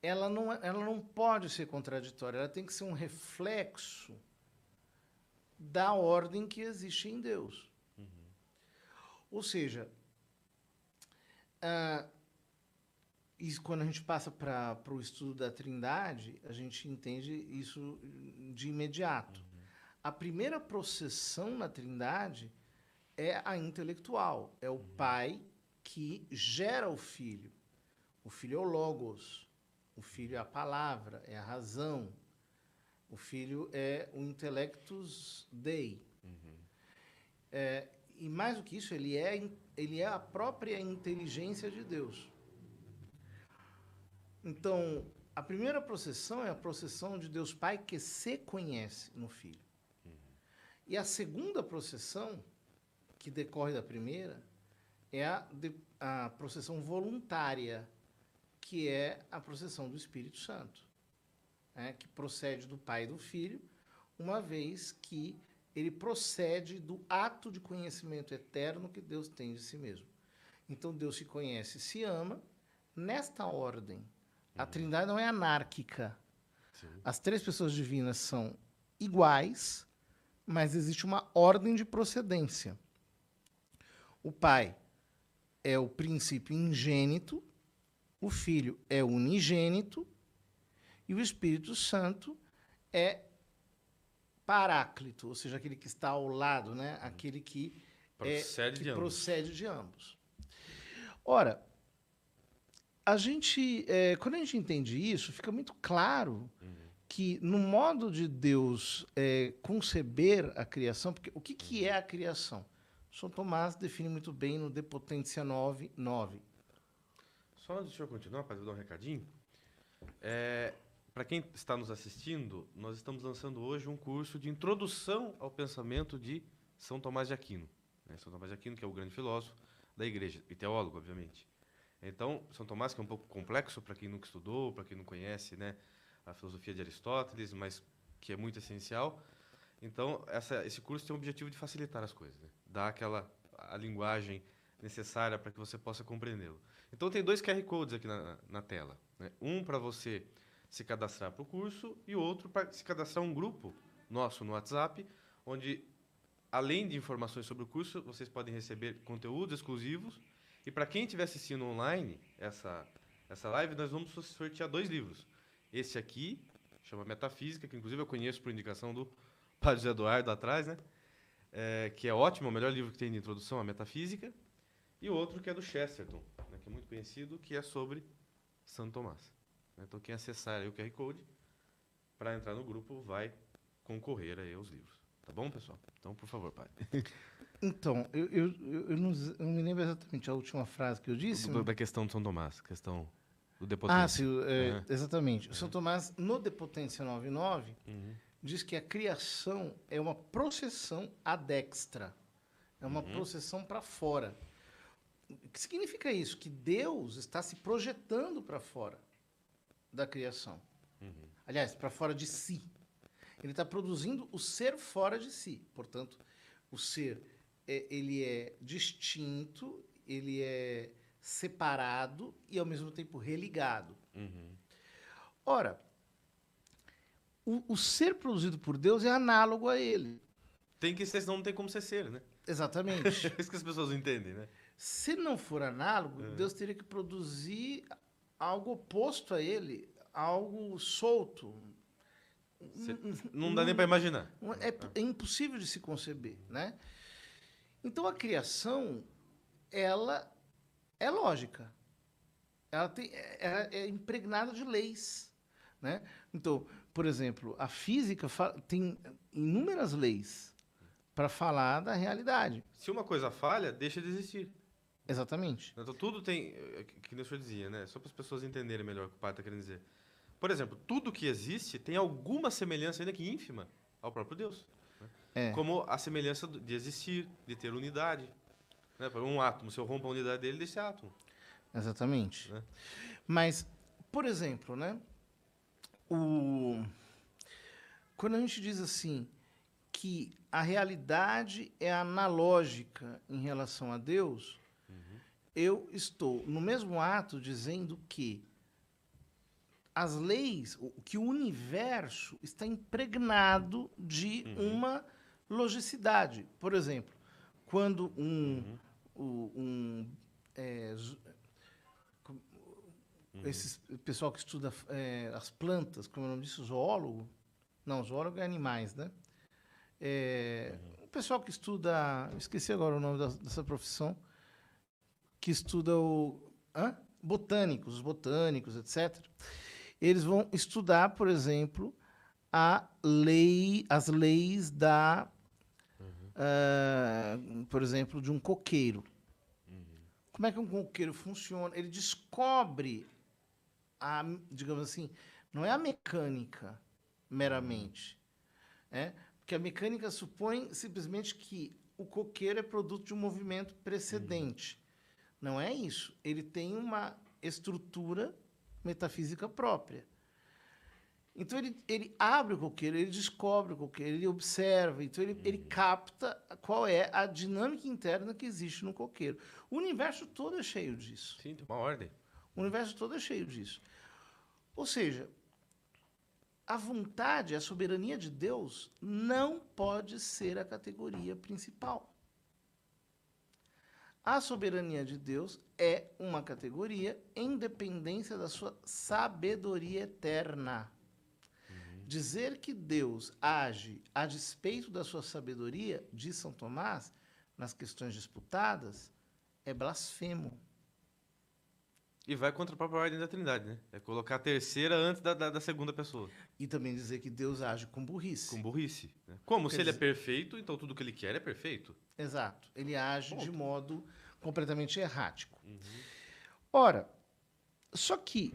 Speaker 2: ela não pode ser contraditória, ela tem que ser um reflexo da ordem que existe em Deus. Ou seja, isso, quando a gente passa para o estudo da Trindade, a gente entende isso de imediato. A primeira processão na Trindade é a intelectual, é o Pai que gera o Filho. O Filho é o Logos, o Filho é a palavra, é a razão. O Filho é o Intellectus Dei. E mais do que isso, ele é a própria inteligência de Deus. Então, a primeira processão é a processão de Deus Pai que se conhece no Filho. E a segunda processão, que decorre da primeira, é a processão voluntária, que é a processão do Espírito Santo, que procede do Pai e do Filho, uma vez que ele procede do ato de conhecimento eterno que Deus tem de si mesmo. Então, Deus se conhece e se ama nesta ordem. A Trindade não é anárquica.
Speaker 1: Sim.
Speaker 2: As 3 pessoas divinas são iguais, mas existe uma ordem de procedência. O Pai é o princípio ingênito, o Filho é o unigênito e o Espírito Santo é Paráclito, ou seja, aquele que está ao lado, né? Aquele que procede de ambos. Ora, quando a gente entende isso, fica muito claro que no modo de Deus conceber a criação, porque o que é a criação? São Tomás define muito bem no De Potentia 9:9.
Speaker 1: Só antes de eu continuar, para dar um recadinho, para quem está nos assistindo, nós estamos lançando hoje um curso de introdução ao pensamento de São Tomás de Aquino. Né? São Tomás de Aquino, que é o grande filósofo da igreja, e teólogo, obviamente. Então, São Tomás, que é um pouco complexo para quem nunca estudou, para quem não conhece, né, a filosofia de Aristóteles, mas que é muito essencial. Então, esse curso tem o objetivo de facilitar as coisas, né? Dar a linguagem necessária para que você possa compreendê-lo. Então, tem 2 QR Codes aqui na tela. Né? Um para você se cadastrar para o curso e outro para se cadastrar um grupo nosso no WhatsApp, onde, além de informações sobre o curso, vocês podem receber conteúdos exclusivos. E para quem estiver assistindo online essa live, nós vamos sortear 2 livros. Esse aqui, chama Metafísica, que inclusive eu conheço por indicação do Padre José Eduardo atrás, né? Que é ótimo, é o melhor livro que tem de introdução à metafísica. E outro que é do Chesterton, né, que é muito conhecido, que é sobre Santo Tomás. Então, quem acessar aí o QR Code para entrar no grupo vai concorrer aí aos livros. Tá bom, pessoal? Então, por favor, padre.
Speaker 2: Então, eu não me lembro exatamente a última frase que eu disse.
Speaker 1: Da questão de São Tomás, questão do De Potentia.
Speaker 2: Ah, sim, exatamente. São Tomás, no De Potentia 9:9, diz que a criação é uma processão adextra. É uma processão para fora. O que significa isso? Que Deus está se projetando para fora da criação. Aliás, para fora de si. Ele está produzindo o ser fora de si. Portanto, o ser ele é distinto, ele é separado e, ao mesmo tempo, religado. Ora, o ser produzido por Deus é análogo a ele.
Speaker 1: Tem que ser, senão não tem como ser, né?
Speaker 2: Exatamente.
Speaker 1: É isso que as pessoas não entendem, né?
Speaker 2: Se não for análogo, Deus teria que produzir algo oposto a ele, algo solto.
Speaker 1: Não dá nem para imaginar.
Speaker 2: É impossível de se conceber, né? Então, a criação, ela é lógica. Ela é impregnada de leis, né? Então, por exemplo, a física tem inúmeras leis para falar da realidade.
Speaker 1: Se uma coisa falha, deixa de existir.
Speaker 2: Exatamente.
Speaker 1: Então, tudo tem, que nem o senhor dizia, né? Só para as pessoas entenderem melhor o que o padre está querendo dizer. Por exemplo, tudo que existe tem alguma semelhança, ainda que ínfima, ao próprio Deus. Né? Como a semelhança de existir, de ter unidade. Né? Um átomo, se eu rompo a unidade dele, deixa átomo.
Speaker 2: Exatamente.
Speaker 1: Né?
Speaker 2: Mas, por exemplo, né? Quando a gente diz assim que a realidade é analógica em relação a Deus, eu estou, no mesmo ato, dizendo que as leis, que o universo está impregnado de uma logicidade. Por exemplo, quando esse pessoal que estuda as plantas, como é o nome disso, zoólogo? Não, zoólogo é animais, né? O pessoal que estuda, esqueci agora o nome dessa profissão, que estuda os botânicos, etc. Eles vão estudar, por exemplo, as leis por exemplo, de um coqueiro. Como é que um coqueiro funciona? Ele descobre digamos assim, não é a mecânica meramente, porque a mecânica supõe simplesmente que o coqueiro é produto de um movimento precedente. Não é isso. Ele tem uma estrutura metafísica própria. Então, ele abre o coqueiro, ele descobre o coqueiro, ele observa, então ele capta qual é a dinâmica interna que existe no coqueiro. O universo todo é cheio disso.
Speaker 1: Sim, tem uma ordem.
Speaker 2: O universo todo é cheio disso. Ou seja, a vontade, a soberania de Deus não pode ser a categoria principal. A soberania de Deus é uma categoria em dependência da sua sabedoria eterna. Dizer que Deus age a despeito da sua sabedoria, diz São Tomás, nas questões disputadas, é blasfemo.
Speaker 1: E vai contra a própria ordem da Trindade, né? É colocar a terceira antes da segunda pessoa.
Speaker 2: E também dizer que Deus age com burrice.
Speaker 1: Com burrice. Né? Como
Speaker 2: Quer
Speaker 1: se ele é
Speaker 2: dizer-
Speaker 1: perfeito, então tudo que ele quer é perfeito.
Speaker 2: Exato. Ele age de
Speaker 1: Ponto.
Speaker 2: modo completamente errático.
Speaker 1: Uhum.
Speaker 2: Ora, só que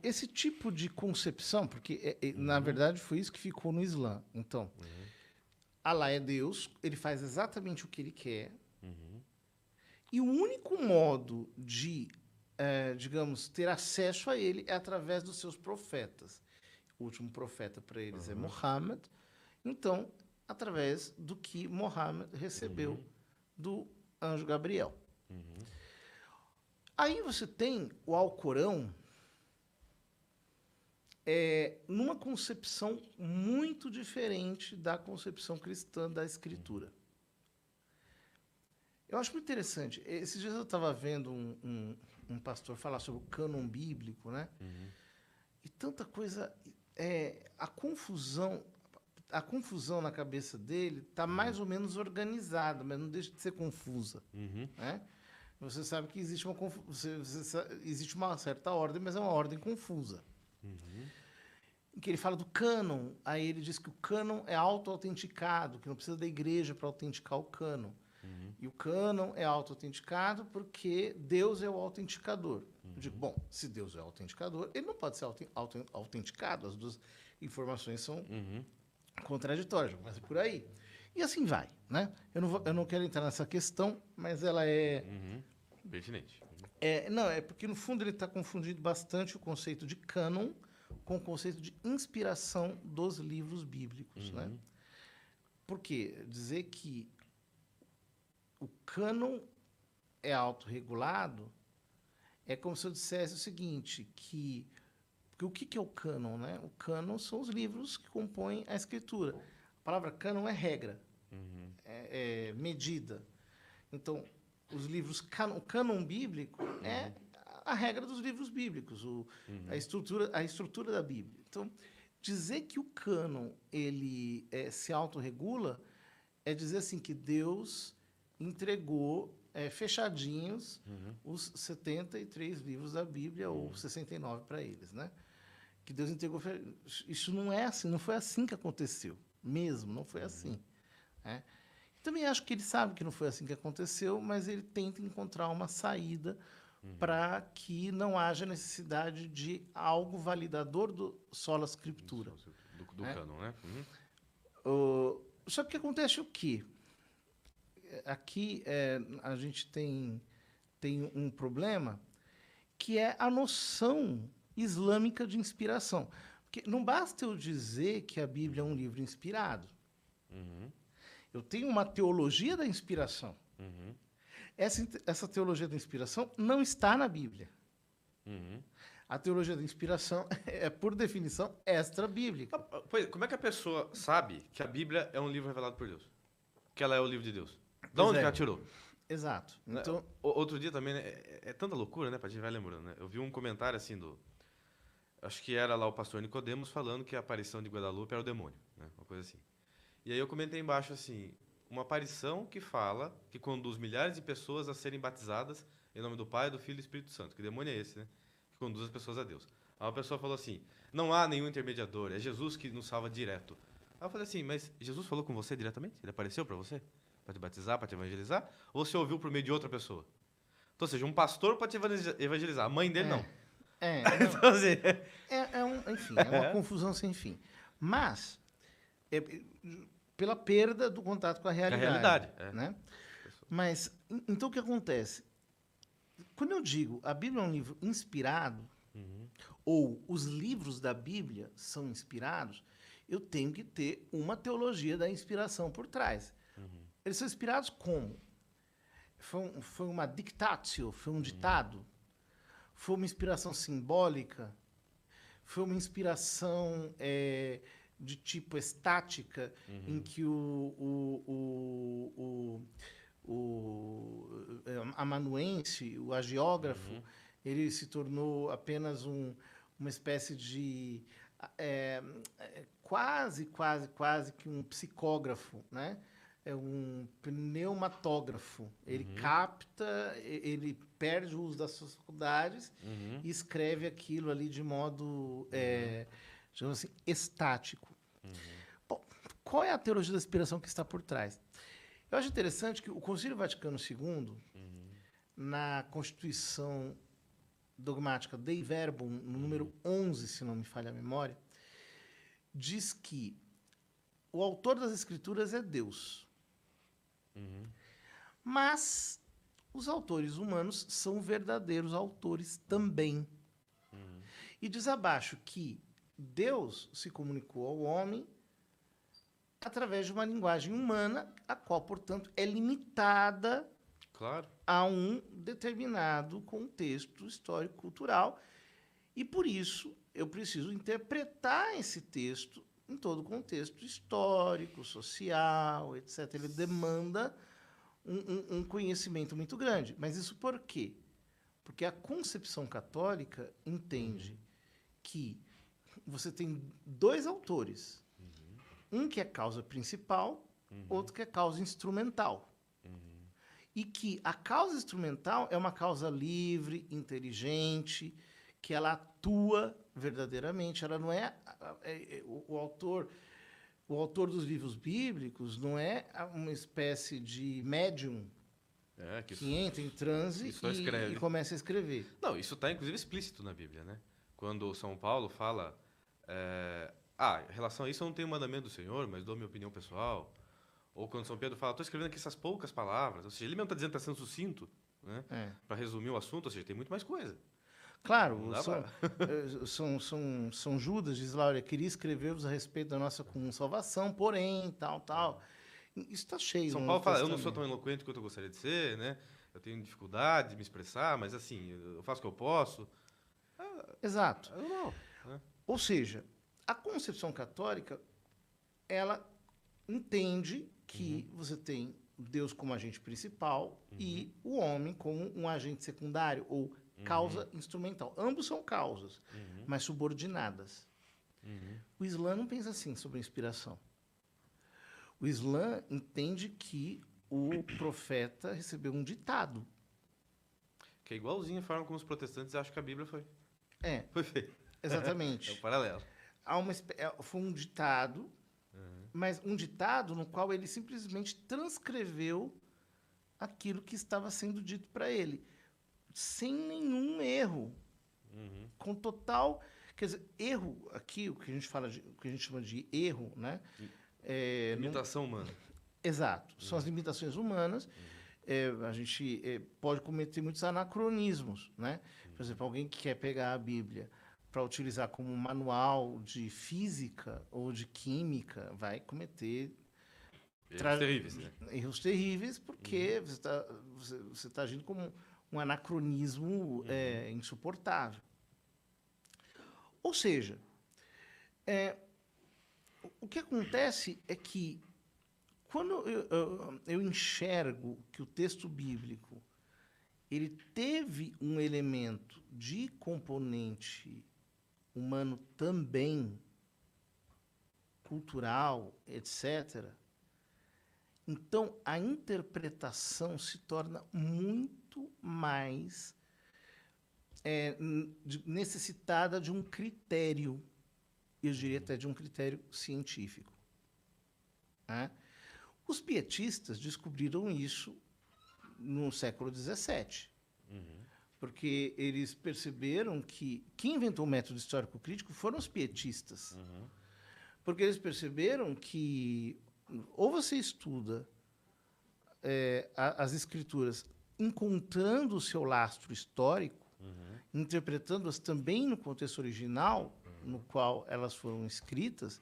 Speaker 2: esse tipo de concepção, porque na verdade foi isso que ficou no Islã. Então, Allah é Deus, ele faz exatamente o que ele quer.
Speaker 1: Uhum.
Speaker 2: E o único modo de, digamos, ter acesso a ele é através dos seus profetas. O último profeta para eles é Muhammad. Então, através do que Muhammad recebeu do anjo Gabriel. Aí você tem o Alcorão numa concepção muito diferente da concepção cristã da Escritura. Eu acho muito interessante. Esses dias eu estava vendo um pastor falar sobre o cânon bíblico, né? E tanta coisa... a confusão na cabeça dele está mais ou menos organizada, mas não deixa de ser confusa. Né? Você sabe que existe existe uma certa ordem, mas é uma ordem confusa. Em que ele fala do cânon, aí ele diz que o cânon é auto-autenticado, que não precisa da igreja para autenticar o cânon. E o cânon é auto-autenticado porque Deus é o autenticador. Eu digo, bom, se Deus é o autenticador, ele não pode ser autenticado. As duas informações são contraditórias, mas é por aí. E assim vai, né? Eu não quero entrar nessa questão, mas ela é...
Speaker 1: Pertinente.
Speaker 2: Não, é porque, no fundo, ele está confundindo bastante o conceito de cânon com o conceito de inspiração dos livros bíblicos, né? Por quê? Dizer que o cânon é autorregulado é como se eu dissesse o seguinte, porque o que é o cânon, né? O cânon são os livros que compõem a escritura. A palavra cânon é regra, é medida. Então, os livros, o cânon bíblico é a regra dos livros bíblicos, a estrutura da Bíblia. Então, dizer que o cânon ele se autorregula é dizer assim que Deus entregou fechadinhos os 73 livros da Bíblia, ou 69 para eles, né? Que Deus entregou... Isso não é assim, não foi assim que aconteceu. Mesmo, não foi assim. Né? Também acho que ele sabe que não foi assim que aconteceu, mas ele tenta encontrar uma saída para que não haja necessidade de algo validador do sola scriptura.
Speaker 1: Do cânon, né?
Speaker 2: Só que acontece o quê? Aqui a gente tem um problema que é a noção islâmica de inspiração. Porque não basta eu dizer que a Bíblia é um livro inspirado. Eu tenho uma teologia da inspiração. Essa teologia da inspiração não está na Bíblia. A teologia da inspiração é, por definição, extra-bíblica.
Speaker 1: Como é que a pessoa sabe que a Bíblia é um livro revelado por Deus? Que ela é o livro de Deus? De onde que ela tirou?
Speaker 2: Exato. Então,
Speaker 1: Outro dia também, né, é tanta loucura, né, pra gente vai lembrando, né? Eu vi um comentário assim acho que era lá o pastor Nicodemos falando que a aparição de Guadalupe era o demônio, né? Uma coisa assim. E aí eu comentei embaixo assim, uma aparição que fala, que conduz milhares de pessoas a serem batizadas em nome do Pai, do Filho e do Espírito Santo. Que demônio é esse, né? Que conduz as pessoas a Deus. Aí uma pessoa falou assim, não há nenhum intermediador, é Jesus que nos salva direto. Aí eu falei assim, mas Jesus falou com você diretamente? Ele apareceu para você? Para te batizar, para te evangelizar? Ou você ouviu por meio de outra pessoa? Então, ou seja, um pastor para te evangelizar, a mãe dele não. Então, assim,
Speaker 2: enfim, é uma confusão sem fim. Mas, pela perda do contato com a realidade. Né? Mas, então o que acontece? Quando eu digo a Bíblia é um livro inspirado, ou os livros da Bíblia são inspirados, eu tenho que ter uma teologia da inspiração por trás. Eles são inspirados como? Foi uma dictatio, foi um ditado? Foi uma inspiração simbólica? Foi uma inspiração de tipo estática, em que o amanuense, o agiógrafo, ele se tornou apenas uma espécie de quase que um psicógrafo, né? é um pneumatógrafo. Ele capta, ele perde o uso das suas faculdades e escreve aquilo ali de modo, digamos assim, estático. Bom, qual é a teologia da inspiração que está por trás? Eu acho interessante que o Concílio Vaticano II, na Constituição Dogmática Dei Verbum, no número 11, se não me falha a memória, diz que o autor das Escrituras é Deus. Mas os autores humanos são verdadeiros autores também. E diz abaixo que Deus se comunicou ao homem através de uma linguagem humana, a qual, portanto, é limitada a um determinado contexto histórico-cultural. E, por isso, eu preciso interpretar esse texto em todo o contexto histórico, social, etc. Ele demanda um conhecimento muito grande. Mas isso por quê? Porque a concepção católica entende que você tem dois autores. Um que é causa principal, outro que é causa instrumental. E que a causa instrumental é uma causa livre, inteligente, que ela atua verdadeiramente. Ela não é o autor dos livros bíblicos não é uma espécie de médium que entra em transe e começa a escrever.
Speaker 1: Não, isso está inclusive explícito na Bíblia, né? Quando São Paulo fala, em relação a isso eu não tenho mandamento do Senhor, mas dou minha opinião pessoal. Ou quando São Pedro fala, estou escrevendo aqui essas poucas palavras. Ou seja, ele mesmo está dizendo que está sendo sucinto, né? Para resumir o assunto, ou seja, tem muito mais coisa.
Speaker 2: Claro, São Judas diz lá, olha, queria escrever-vos a respeito da nossa comum salvação, porém, tal. Isso está cheio.
Speaker 1: São Paulo fala, eu não sou tão eloquente quanto eu gostaria de ser, né? Eu tenho dificuldade de me expressar, mas assim, eu faço o que eu posso.
Speaker 2: Exato.
Speaker 1: É normal, né?
Speaker 2: Ou seja, a concepção católica, ela entende que você tem Deus como agente principal e o homem como um agente secundário, ou causa instrumental. Ambos são causas, mas subordinadas. O Islã não pensa assim sobre a inspiração. O Islã entende que o profeta recebeu um ditado.
Speaker 1: Que é igualzinho a forma como os protestantes acham que a Bíblia foi feita.
Speaker 2: Exatamente.
Speaker 1: É um paralelo.
Speaker 2: Foi um ditado, mas um ditado no qual ele simplesmente transcreveu aquilo que estava sendo dito para ele, sem nenhum erro, com total, quer dizer, erro aqui, o que a gente chama de erro, né?
Speaker 1: Limitação humana.
Speaker 2: Exato, são as limitações humanas. A gente pode cometer muitos anacronismos, né? Por exemplo, alguém que quer pegar a Bíblia para utilizar como manual de física ou de química vai cometer
Speaker 1: erros terríveis, né?
Speaker 2: Erros terríveis, porque você tá agindo como um anacronismo insuportável. Ou seja, o que acontece é que quando eu enxergo que o texto bíblico ele teve um elemento de componente humano também, cultural, etc., então a interpretação se torna muito mais necessitada de um critério, eu diria até de um critério científico. Né? Os pietistas descobriram isso no século XVII, porque eles perceberam que quem inventou o método histórico-crítico foram os pietistas, porque eles perceberam que ou você estuda as escrituras encontrando o seu lastro histórico, interpretando-as também no contexto original no qual elas foram escritas,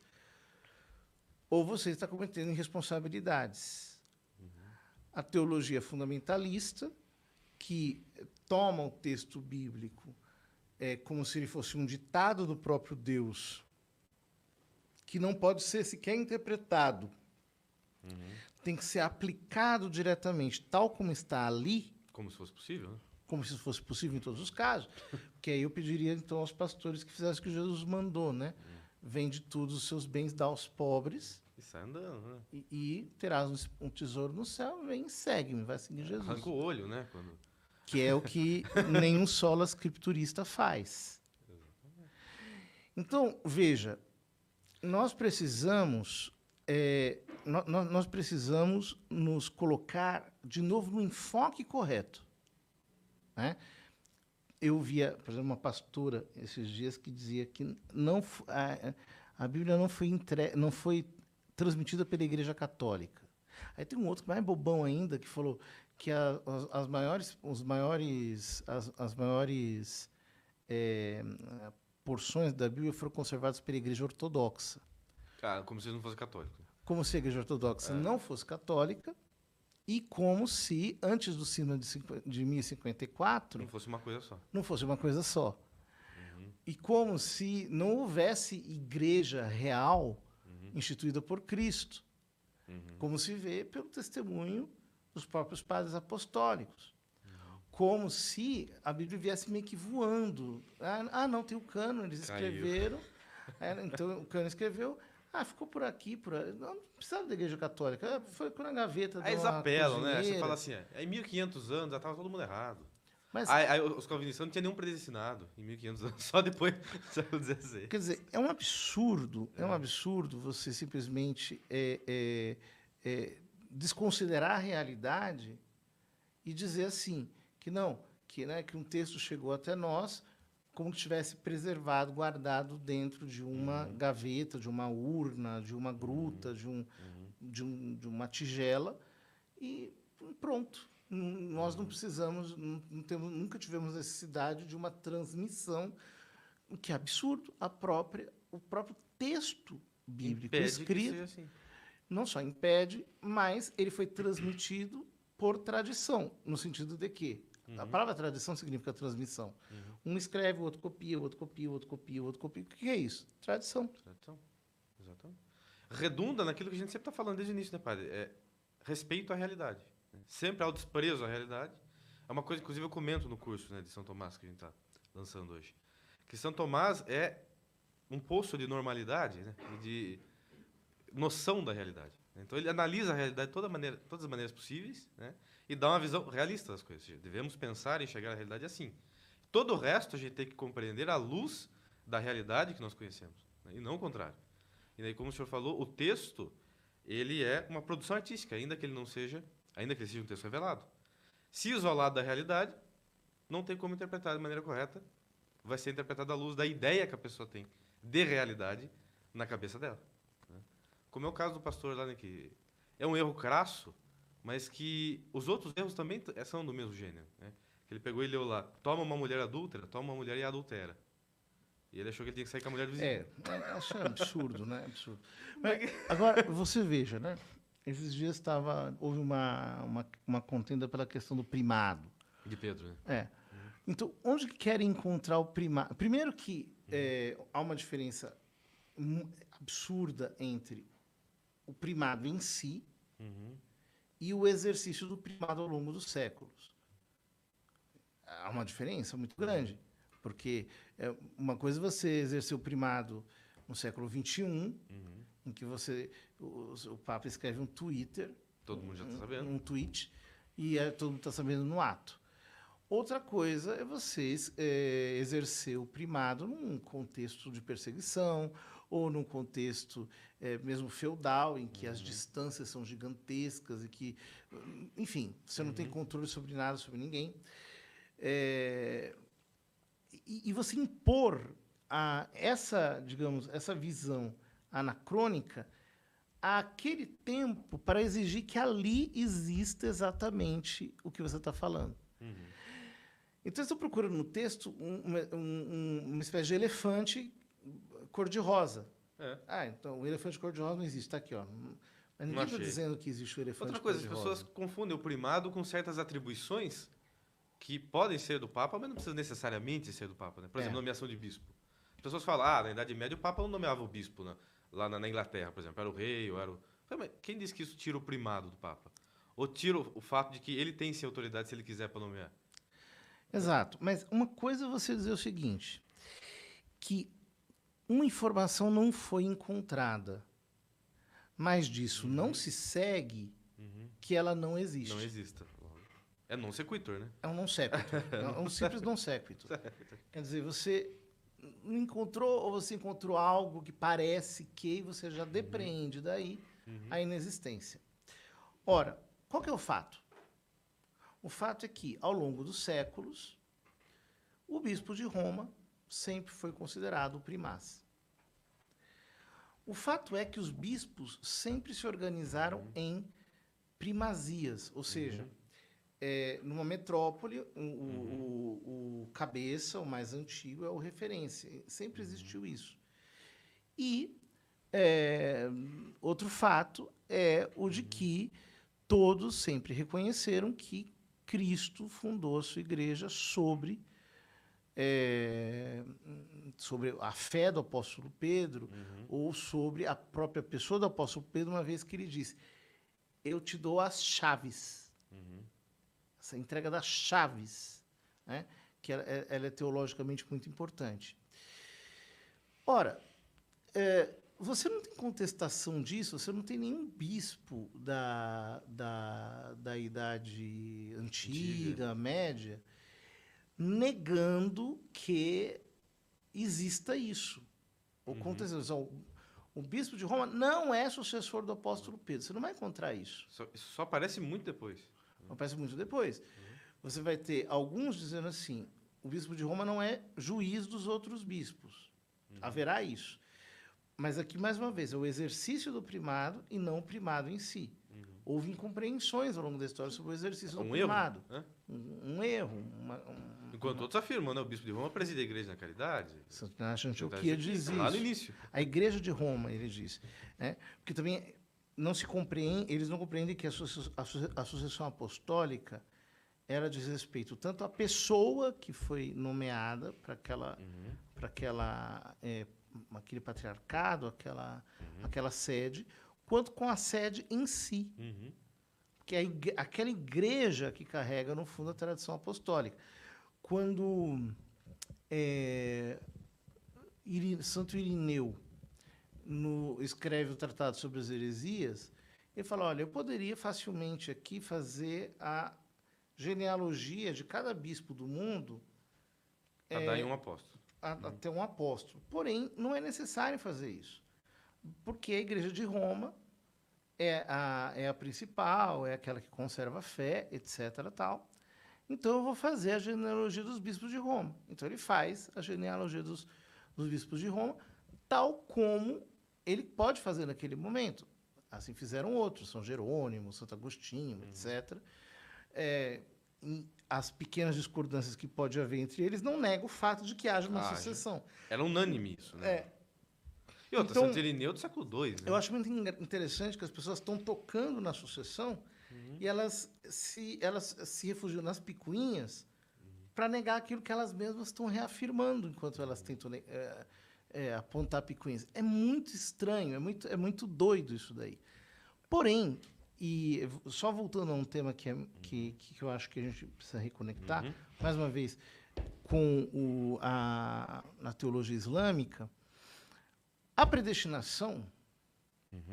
Speaker 2: ou você está cometendo irresponsabilidades. A teologia fundamentalista, que toma o texto bíblico como se ele fosse um ditado do próprio Deus, que não pode ser sequer interpretado, tem que ser aplicado diretamente, tal como está ali.
Speaker 1: Como se fosse possível, né?
Speaker 2: Como se fosse possível em todos os casos. Porque aí eu pediria, então, aos pastores que fizessem o que Jesus mandou, né? Vende todos os seus bens, dá aos pobres.
Speaker 1: E sai andando, né?
Speaker 2: E terás um tesouro no céu, vem e segue-me, vai seguir Jesus.
Speaker 1: Arranca o olho, né? Quando...
Speaker 2: Que é o que nenhum sola escriturista faz. Então, veja, nós precisamos, nós precisamos nos colocar de novo no enfoque correto, né? Eu via, por exemplo, uma pastora esses dias que dizia que a Bíblia não foi transmitida pela Igreja Católica. Aí tem um outro mais bobão ainda que falou que as maiores porções da Bíblia foram conservadas pela Igreja Ortodoxa.
Speaker 1: Cara, como se não fosse católico.
Speaker 2: Como se a Igreja Ortodoxa não fosse católica e como se, antes do Sínodo de 1054...
Speaker 1: Não fosse uma coisa só.
Speaker 2: Não fosse uma coisa só. E como se não houvesse igreja real instituída por Cristo. Como se vê pelo testemunho dos próprios padres apostólicos. Como se a Bíblia viesse meio que voando. Não, tem o cânon, eles escreveram. Então, o cânon escreveu. Ficou por aqui, por aí. Não precisava da Igreja Católica. Foi na gaveta da
Speaker 1: Aí eles apelam, né? Você fala assim, em 1500 anos já estava todo mundo errado.
Speaker 2: Mas,
Speaker 1: aí os calvinistas não tinham nenhum predestinado em 1500 anos, só depois do século XVI.
Speaker 2: Quer dizer, é um absurdo você simplesmente desconsiderar a realidade e dizer assim, que um texto chegou até nós como que tivesse preservado, guardado dentro de uma gaveta, de uma urna, de uma gruta, de uma tigela, e pronto. Nós não precisamos, nunca tivemos necessidade de uma transmissão, o que é absurdo. O próprio texto bíblico escrito assim. Não só impede, mas ele foi transmitido por tradição, no sentido de que a palavra tradição significa transmissão. Um escreve, o outro copia, o outro copia, o outro copia, o outro copia. O que é isso? Tradição.
Speaker 1: Exatamente. Redunda naquilo que a gente sempre está falando desde o início, né, padre? Respeito à realidade. Sempre há o desprezo à realidade. É uma coisa, inclusive, eu comento no curso, né, de São Tomás que a gente está lançando hoje. Que São Tomás é um poço de normalidade, né, e de noção da realidade. Então, ele analisa a realidade de todas as maneiras possíveis, né, e dá uma visão realista das coisas. Devemos pensar e enxergar a realidade assim. Todo o resto a gente tem que compreender à luz da realidade que nós conhecemos, né, e não o contrário. E daí, como o senhor falou, o texto ele é uma produção artística, ainda que ele seja um texto revelado. Se isolado da realidade, não tem como interpretar de maneira correta, vai ser interpretado à luz da ideia que a pessoa tem de realidade na cabeça dela, né? Como é o caso do pastor lá, né, que é um erro crasso, mas que os outros erros também são do mesmo gênero, né? Que ele pegou e leu lá, toma uma mulher adúltera, toma uma mulher e adultera. E ele achou que ele tinha que sair com a mulher do vizinho.
Speaker 2: Acho absurdo, né? Absurdo. Mas, agora, você veja, né? Esses dias houve uma contenda pela questão do primado.
Speaker 1: De Pedro, né?
Speaker 2: Então, onde que querem encontrar o primado? Primeiro que há uma diferença absurda entre o primado em si e o exercício do primado ao longo dos séculos. Há uma diferença muito grande, porque uma coisa é você exercer o primado no século XXI, em que o Papa escreve um Twitter,
Speaker 1: todo mundo já está sabendo,
Speaker 2: um tweet, e todo mundo está sabendo no ato. Outra coisa é você exercer o primado num contexto de perseguição ou num contexto mesmo feudal, em que as distâncias são gigantescas e que, enfim, você não tem controle sobre nada, sobre ninguém. E você impor essa visão anacrônica àquele tempo para exigir que ali exista exatamente o que você está falando. Então, eu estou procurando no texto uma espécie de elefante cor-de-rosa. Então, o elefante cor-de-rosa não existe. Está aqui, ó. Mas ninguém está dizendo que existe o elefante cor-de-rosa.
Speaker 1: Outra coisa, as pessoas confundem o primado com certas atribuições que podem ser do Papa, mas não precisa necessariamente ser do Papa, né? Por exemplo, nomeação de bispo. As pessoas falam, na Idade Média o Papa não nomeava o bispo, né? Lá na Inglaterra, por exemplo, era o rei, ou era o... Mas quem diz que isso tira o primado do Papa? Ou tira o fato de que ele tem sim autoridade se ele quiser para nomear?
Speaker 2: Exato, mas uma coisa é você dizer o seguinte, que uma informação não foi encontrada. mais disso não se segue, que ela não existe.
Speaker 1: Não exista. É non sequitur, né?
Speaker 2: É um non sequitur. É um simples non sequitur. Quer dizer, você não encontrou ou você encontrou algo que parece que você já depreende daí a inexistência. Ora, qual que é o fato? O fato é que, ao longo dos séculos, o bispo de Roma sempre foi considerado o primaz. O fato é que os bispos sempre se organizaram em primazias, ou seja, numa metrópole, o cabeça, o mais antigo, é o referência. Sempre existiu isso. E outro fato é o de que todos sempre reconheceram que Cristo fundou a sua igreja sobre a fé do apóstolo Pedro, ou sobre a própria pessoa do apóstolo Pedro, uma vez que ele disse: eu te dou as chaves. Essa entrega das chaves, né? Que ela é teologicamente muito importante. Ora, você não tem contestação disso, você não tem nenhum bispo da Idade Antiga, Média, negando que exista isso. Ou contestação. O bispo de Roma não é sucessor do apóstolo Pedro. Você não vai encontrar isso.
Speaker 1: Isso só aparece muito depois.
Speaker 2: Aparece muito depois. Você vai ter alguns dizendo assim: o bispo de Roma não é juiz dos outros bispos. Haverá isso. Mas aqui, mais uma vez, é o exercício do primado e não o primado em si. Houve incompreensões ao longo da história sobre o exercício do primado.
Speaker 1: Erro, né?
Speaker 2: Um erro.
Speaker 1: Enquanto outros afirmam, né? O bispo de Roma preside a igreja na caridade.
Speaker 2: Santo Inácio de Antioquia diz isso.
Speaker 1: Lá no início.
Speaker 2: A igreja de Roma, ele diz. Né? Porque também não se compreende, eles não compreendem que a sucessão apostólica ela diz respeito tanto à pessoa que foi nomeada para aquele patriarcado, aquela sede, quanto com a sede em si. Que é aquela igreja que carrega, no fundo, a tradição apostólica. Quando Santo Irineu escreve o Tratado sobre as Heresias, ele fala: olha, eu poderia facilmente aqui fazer a genealogia de cada bispo do mundo
Speaker 1: Para dar em um apóstolo.
Speaker 2: Até um apóstolo. Porém, não é necessário fazer isso, porque a Igreja de Roma é a principal, é aquela que conserva a fé, etc. Tal. Então, eu vou fazer a genealogia dos bispos de Roma. Então, ele faz a genealogia dos bispos de Roma, tal como ele pode fazer naquele momento. Assim fizeram outros, São Jerônimo, Santo Agostinho, etc. As pequenas discordâncias que pode haver entre eles não negam o fato de que haja uma sucessão.
Speaker 1: Era unânime isso, né? E outra, Santo Irineu do século II. Né?
Speaker 2: Eu acho muito interessante que as pessoas estão tocando na sucessão e elas se refugiam nas picuinhas para negar aquilo que elas mesmas estão reafirmando enquanto elas tentam apontar picuinhas. É muito estranho, é muito doido isso daí. Porém, e só voltando a um tema que eu acho que a gente precisa reconectar, mais uma vez, com na teologia islâmica, a predestinação,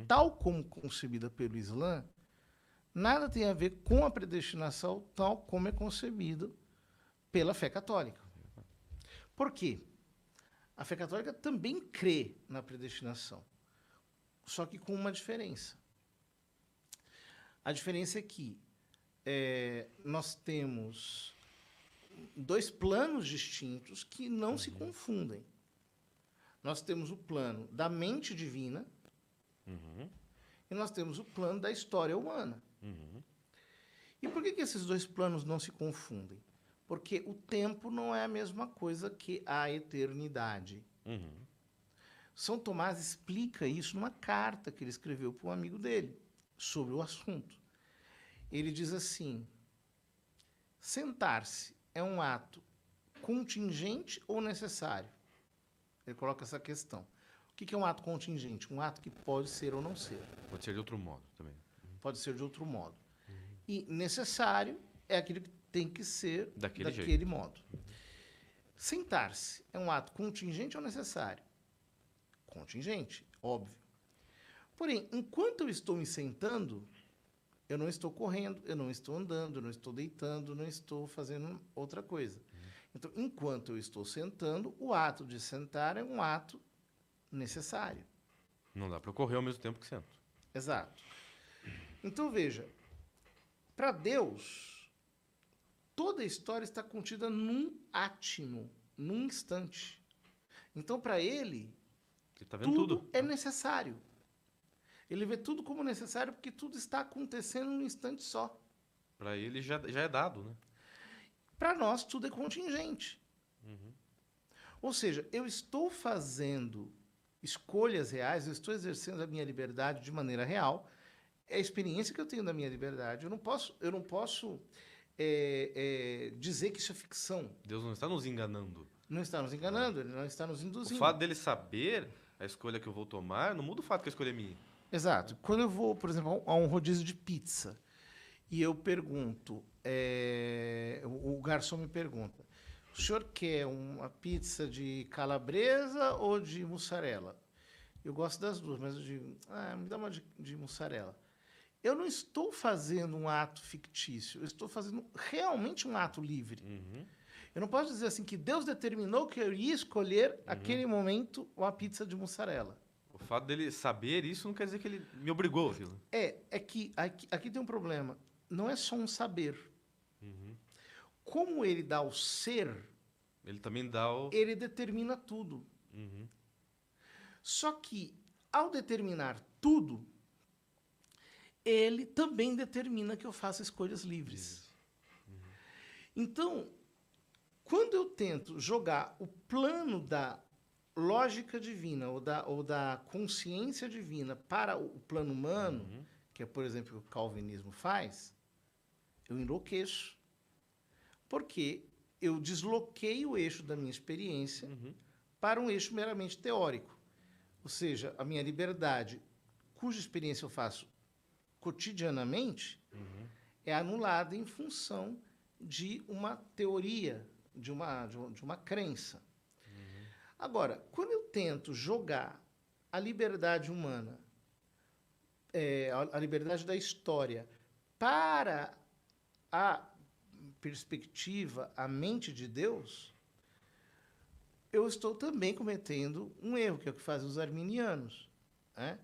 Speaker 2: tal como concebida pelo Islã, nada tem a ver com a predestinação tal como é concebida pela fé católica. Por quê? A fé católica também crê na predestinação, só que com uma diferença. A diferença é que nós temos dois planos distintos que não se confundem. Nós temos o plano da mente divina e nós temos o plano da história humana. E por que esses dois planos não se confundem? Porque o tempo não é a mesma coisa que a eternidade. São Tomás explica isso numa carta que ele escreveu para um amigo dele sobre o assunto. Ele diz assim: sentar-se é um ato contingente ou necessário? Ele coloca essa questão. O que é um ato contingente? Um ato que pode ser ou não ser.
Speaker 1: Pode ser de outro modo também.
Speaker 2: Pode ser de outro modo. E necessário é aquilo que tem que ser daquele modo. Sentar-se é um ato contingente ou necessário? Contingente, óbvio. Porém, enquanto eu estou me sentando, eu não estou correndo, eu não estou andando, eu não estou deitando, não estou fazendo outra coisa. Então, enquanto eu estou sentando, o ato de sentar é um ato necessário.
Speaker 1: Não dá para correr ao mesmo tempo que sento.
Speaker 2: Exato. Então, veja, para Deus, toda a história está contida num átimo, num instante. Então, para ele,
Speaker 1: Ele tá vendo
Speaker 2: tudo
Speaker 1: tudo.
Speaker 2: é necessário. Ele vê tudo como necessário porque tudo está acontecendo num instante só.
Speaker 1: Para ele já é dado, né?
Speaker 2: Para nós, tudo é contingente.
Speaker 1: Uhum.
Speaker 2: Ou seja, eu estou fazendo escolhas reais, eu estou exercendo a minha liberdade de maneira real. É a experiência que eu tenho da minha liberdade. Eu não posso dizer que isso é ficção.
Speaker 1: Deus não está nos enganando.
Speaker 2: Não está nos enganando, ele não está nos
Speaker 1: O
Speaker 2: induzindo.
Speaker 1: fato dele saber a escolha que eu vou tomar não muda o fato que a escolha é minha.
Speaker 2: Exato. Quando eu vou, por exemplo, a um rodízio de pizza e eu pergunto, o garçom me pergunta, o senhor quer uma pizza de calabresa ou de mussarela? Eu gosto das duas, mas eu digo, me dá uma de mussarela. Eu não estou fazendo um ato fictício, eu estou fazendo realmente um ato livre.
Speaker 1: Uhum.
Speaker 2: Eu não posso dizer assim que Deus determinou que eu ia escolher, aquele momento, uma pizza de mussarela.
Speaker 1: O fato dele saber isso não quer dizer que ele me obrigou aquilo.
Speaker 2: É que aqui tem um problema. Não é só um saber. Como ele dá o ser,
Speaker 1: Ele também dá o...
Speaker 2: ele determina tudo.
Speaker 1: Uhum.
Speaker 2: Só que, ao determinar tudo, ele também determina que eu faça escolhas livres. Então, quando eu tento jogar o plano da lógica divina ou da consciência divina para o plano humano, que é, por exemplo, o que o calvinismo faz, eu enlouqueço. Porque eu desloquei o eixo da minha experiência para um eixo meramente teórico. Ou seja, a minha liberdade, cuja experiência eu faço cotidianamente, é anulada em função de uma teoria, de uma crença. Agora, quando eu tento jogar a liberdade humana, a liberdade da história, para a perspectiva, a mente de Deus, eu estou também cometendo um erro, que é o que fazem os arminianos, né?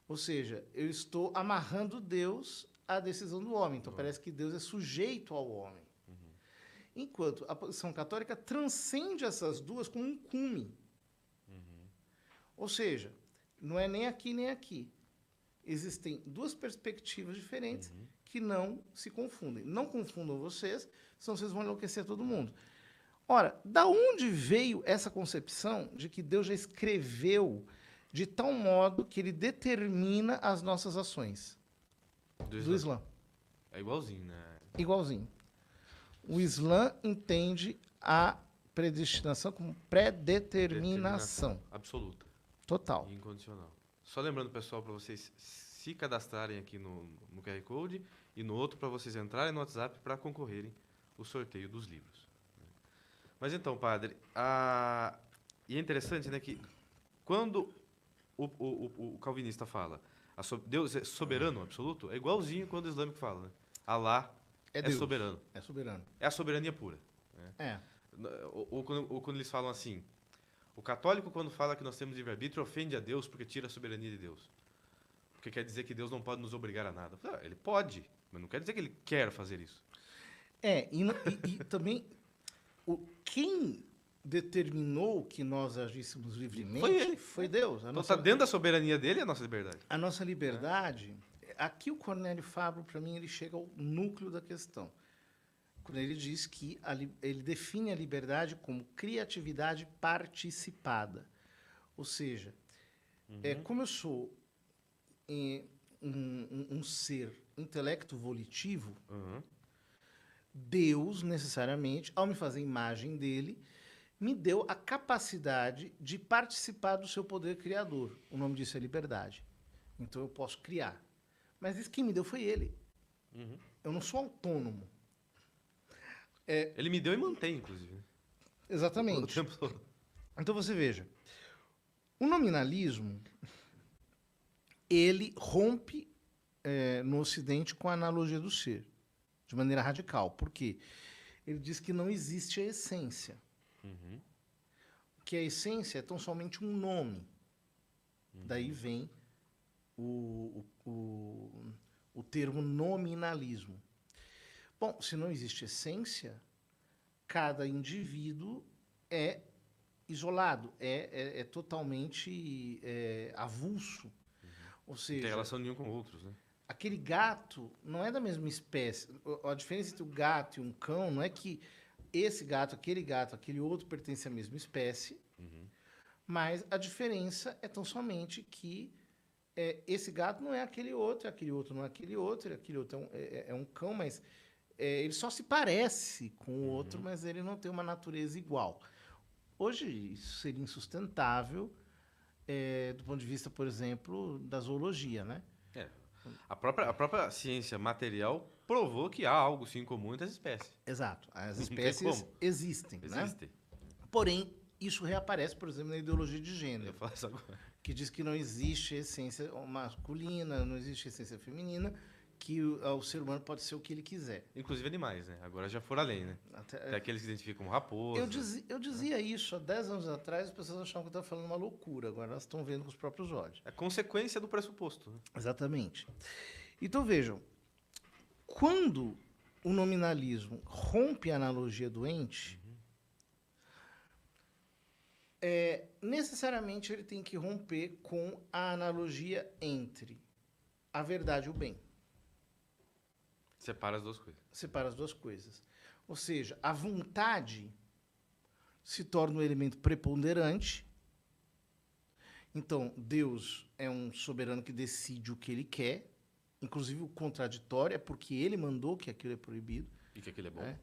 Speaker 2: Ou seja, eu estou amarrando Deus à decisão do homem. Então, parece que Deus é sujeito ao homem. Enquanto a posição católica transcende essas duas como um cume. Ou seja, não é nem aqui nem aqui. Existem duas perspectivas diferentes que não se confundem. Não confundam vocês, senão vocês vão enlouquecer todo mundo. Ora, da onde veio essa concepção de que Deus já escreveu de tal modo que ele determina as nossas ações? Do Islã.
Speaker 1: É igualzinho, né?
Speaker 2: Igualzinho. O Islã entende a predestinação como predeterminação.
Speaker 1: Absoluta.
Speaker 2: Total.
Speaker 1: E incondicional. Só lembrando, pessoal, para vocês se cadastrarem aqui no QR Code e no outro para vocês entrarem no WhatsApp para concorrerem ao sorteio dos livros. Mas então, padre, e é interessante, né, que quando o calvinista fala Deus é soberano absoluto, é igualzinho quando o islâmico fala, né? Alá é soberano.
Speaker 2: É soberano.
Speaker 1: É a soberania pura. Né? Ou quando eles falam assim, o católico, quando fala que nós temos livre-arbítrio, ofende a Deus porque tira a soberania de Deus. Porque quer dizer que Deus não pode nos obrigar a nada. Ele pode, mas não quer dizer que ele quer fazer isso.
Speaker 2: E também, quem determinou que nós agíssemos livremente
Speaker 1: Foi ele.
Speaker 2: foi Deus.
Speaker 1: Então está dentro da soberania dele a nossa liberdade.
Speaker 2: A nossa liberdade... Aqui o Cornélio Fabro, para mim, ele chega ao núcleo da questão. Quando ele diz que ele define a liberdade como criatividade participada. Ou seja, como eu sou um ser intelecto volitivo, Deus, necessariamente, ao me fazer imagem dele, me deu a capacidade de participar do seu poder criador. O nome disso é liberdade. Então eu posso criar. Mas isso quem me deu foi ele. Eu não sou autônomo.
Speaker 1: Ele me deu e mantém, inclusive.
Speaker 2: Exatamente.
Speaker 1: O tempo todo.
Speaker 2: Então você veja, o nominalismo, ele rompe no Ocidente com a analogia do ser, de maneira radical. Por quê? Ele diz que não existe a essência.
Speaker 1: Uhum.
Speaker 2: Que a essência é tão somente um nome. Daí vem o termo nominalismo. Bom, se não existe essência, cada indivíduo é isolado, é totalmente avulso. Ou
Speaker 1: Não
Speaker 2: seja,
Speaker 1: tem relação nenhuma com outros, né?
Speaker 2: aquele gato não é da mesma espécie. A diferença entre o gato e um cão não é que esse gato, aquele outro pertence à mesma espécie, mas a diferença é tão somente que esse gato não é aquele outro não é aquele outro é um cão, mas ele só se parece com o outro, mas ele não tem uma natureza igual. Hoje, isso seria insustentável do ponto de vista, por exemplo, da zoologia, né?
Speaker 1: É. A própria ciência material provou que há algo sim comum entre as espécies.
Speaker 2: Exato. As
Speaker 1: Não tem
Speaker 2: espécies
Speaker 1: como.
Speaker 2: existem, né?
Speaker 1: Existe.
Speaker 2: Porém, isso reaparece, por exemplo, na ideologia de
Speaker 1: Eu
Speaker 2: gênero,
Speaker 1: falo isso agora.
Speaker 2: que diz que não existe essência masculina, não existe essência feminina, que o ser humano pode ser o que ele quiser.
Speaker 1: Inclusive animais, né? Agora já foram além, né? Tem aqueles que se identificam como raposa.
Speaker 2: Eu dizia isso há 10 anos atrás, as pessoas achavam que eu estava falando uma loucura, agora elas estão vendo com os próprios olhos.
Speaker 1: É consequência do pressuposto. Né?
Speaker 2: Exatamente. Então vejam, quando o nominalismo rompe a analogia doente, necessariamente ele tem que romper com a analogia entre a verdade e o bem.
Speaker 1: Separa as duas coisas.
Speaker 2: Separa as duas coisas. Ou seja, a vontade se torna um elemento preponderante. Então, Deus é um soberano que decide o que ele quer, inclusive o contraditório é porque ele mandou que aquilo é proibido.
Speaker 1: E que aquilo é bom.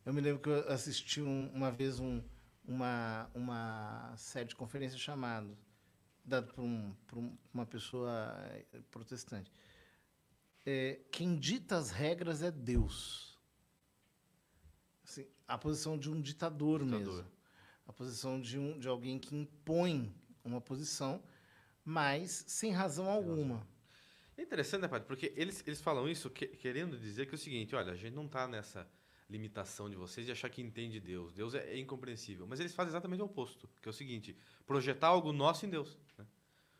Speaker 2: Eu me lembro que eu assisti uma vez uma série de conferências chamada, dada por uma pessoa protestante. Quem dita as regras é Deus. Assim, a posição de um ditador mesmo. A posição de alguém que impõe uma posição, mas sem razão alguma.
Speaker 1: É interessante, né, padre? Porque eles falam isso querendo dizer que é o seguinte, olha, a gente não está nessa limitação de vocês de achar que entende Deus. Deus é incompreensível. Mas eles fazem exatamente o oposto, que é o seguinte, projetar algo nosso em Deus. Né?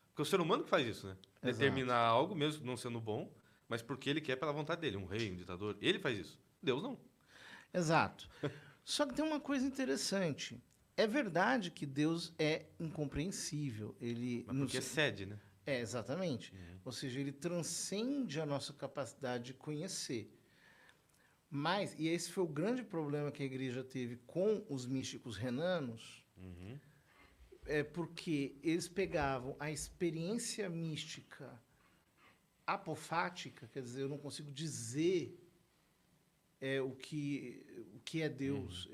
Speaker 1: Porque é o ser humano que faz isso, né?
Speaker 2: Exato.
Speaker 1: Determinar algo, mesmo não sendo bom, mas porque ele quer pela vontade dele. Um rei, um ditador, ele faz isso. Deus não.
Speaker 2: Exato. Só que tem uma coisa interessante. É verdade que Deus é incompreensível.
Speaker 1: Mas porque excede, né?
Speaker 2: Exatamente. Ou seja, ele transcende a nossa capacidade de conhecer. Mas, e esse foi o grande problema que a igreja teve com os místicos renanos, porque eles pegavam a experiência mística apofática, quer dizer, eu não consigo dizer o que é Deus.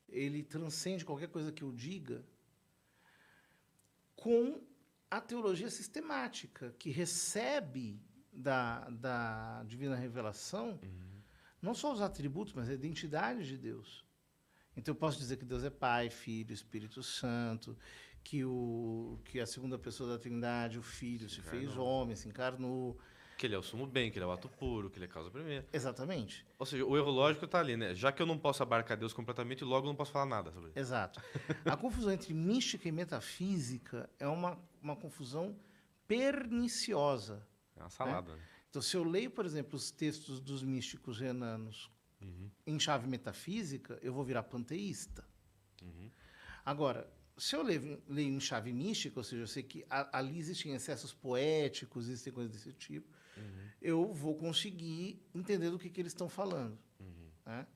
Speaker 2: Ele transcende qualquer coisa que eu diga, com a teologia sistemática, que recebe da divina revelação não só os atributos, mas a identidade de Deus. Então eu posso dizer que Deus é Pai, Filho, Espírito Santo, que a segunda pessoa da Trindade, o Filho, se fez homem, se encarnou.
Speaker 1: Que ele é o sumo bem, que ele é o ato puro, que ele é a causa primeira.
Speaker 2: Exatamente.
Speaker 1: Ou seja, o erro lógico está ali, né? Já que eu não posso abarcar Deus completamente, logo eu não posso falar nada sobre ele.
Speaker 2: Exato. A confusão entre mística e metafísica é uma confusão perniciosa.
Speaker 1: É uma salada. Né?
Speaker 2: Então, se eu leio, por exemplo, os textos dos místicos renanos em chave metafísica, eu vou virar panteísta. Agora, se eu leio em chave mística, ou seja, eu sei que ali existem excessos poéticos, existem coisas desse tipo, eu vou conseguir entender do que eles estão falando. Né?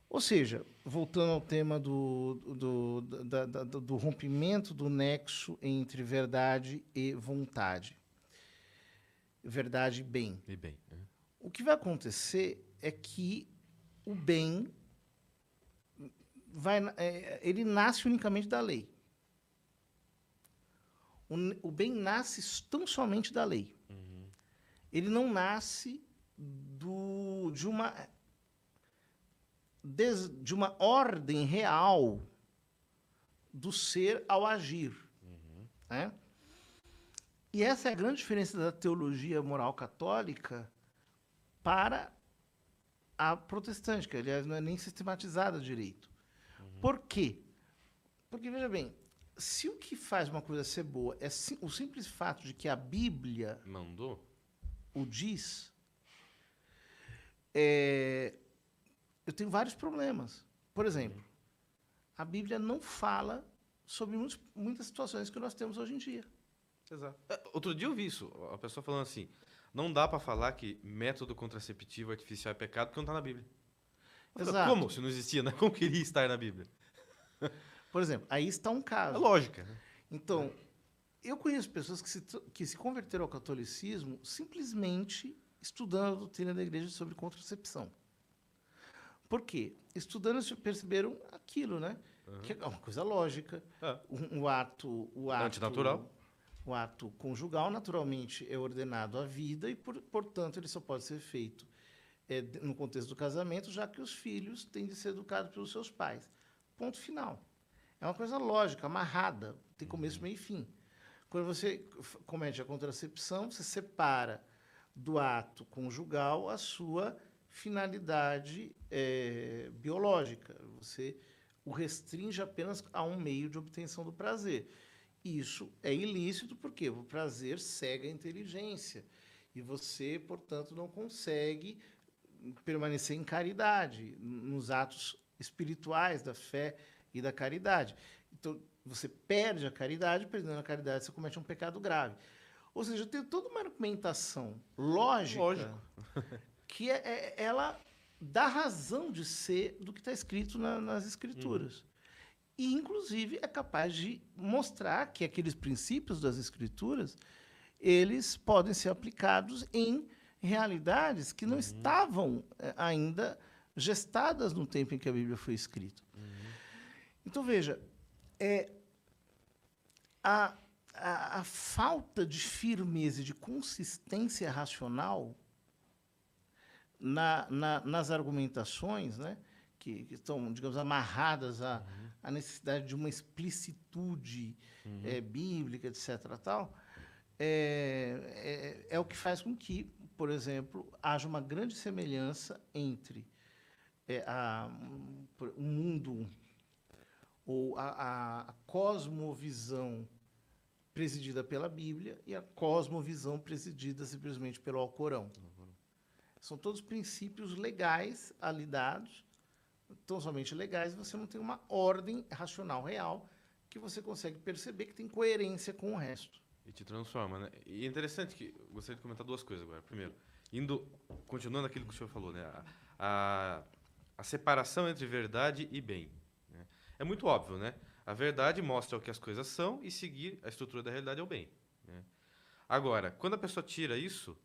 Speaker 2: Ou seja, voltando ao tema do rompimento do nexo entre verdade e vontade. Verdade e bem.
Speaker 1: E bem.
Speaker 2: O que vai acontecer é que o bem ele nasce unicamente da lei. O bem nasce tão somente da lei. Ele não nasce de uma ordem real do ser ao agir. Né? E essa é a grande diferença da teologia moral católica para a protestante, que, aliás, não é nem sistematizada direito. Por quê? Porque, veja bem, se o que faz uma coisa ser boa é o simples fato de que a Bíblia
Speaker 1: Mandou?
Speaker 2: o diz, eu tenho vários problemas. Por exemplo, a Bíblia não fala sobre muitas situações que nós temos hoje em dia.
Speaker 1: Exato. Outro dia eu vi isso, a pessoa falando assim, não dá pra falar que método contraceptivo artificial é pecado porque não tá na Bíblia. Eu falei,
Speaker 2: Exato.
Speaker 1: como? Se não existia, né? Como queria estar na Bíblia?
Speaker 2: Por exemplo, aí está um
Speaker 1: É
Speaker 2: caso.
Speaker 1: lógica, né?
Speaker 2: Então, eu conheço pessoas que se converteram ao catolicismo simplesmente estudando a doutrina da igreja sobre contracepção. Por quê? Estudando, eles perceberam aquilo, né? Que é uma coisa lógica.
Speaker 1: É.
Speaker 2: O
Speaker 1: Antinatural.
Speaker 2: o ato conjugal, naturalmente, é ordenado à vida e, portanto, ele só pode ser feito no contexto do casamento, já que os filhos têm de ser educados pelos seus pais. Ponto final. É uma coisa lógica, amarrada, tem começo, meio e fim. Quando você comete a contracepção, você separa do ato conjugal a sua finalidade biológica. Você o restringe apenas a um meio de obtenção do prazer. Isso é ilícito porque o prazer cega a inteligência. E você, portanto, não consegue permanecer em caridade, nos atos espirituais da fé e da caridade. Então, você perde a caridade, perdendo a caridade, você comete um pecado grave. Ou seja, tem toda uma argumentação lógica
Speaker 1: Lógico.
Speaker 2: que ela dá razão de ser do que está escrito nas Escrituras. E, inclusive, é capaz de mostrar que aqueles princípios das Escrituras eles podem ser aplicados em realidades que não estavam ainda gestadas no tempo em que a Bíblia foi escrita. Então, veja, a falta de firmeza e de consistência racional nas argumentações, né, que estão, digamos, amarradas à necessidade de uma explicitude bíblica, etc., tal, é o que faz com que, por exemplo, haja uma grande semelhança entre o mundo ou a cosmovisão presidida pela Bíblia e a cosmovisão presidida simplesmente pelo Alcorão. São todos princípios legais ali dados, tão somente legais, e você não tem uma ordem racional real que você consegue perceber que tem coerência com o resto.
Speaker 1: E te transforma, né? E é interessante que eu gostaria de comentar duas coisas agora. Primeiro, continuando aquilo que o senhor falou, né? A separação entre verdade e bem, né? É muito óbvio, né? A verdade mostra o que as coisas são e seguir a estrutura da realidade é o bem, né? Agora, quando a pessoa tira isso,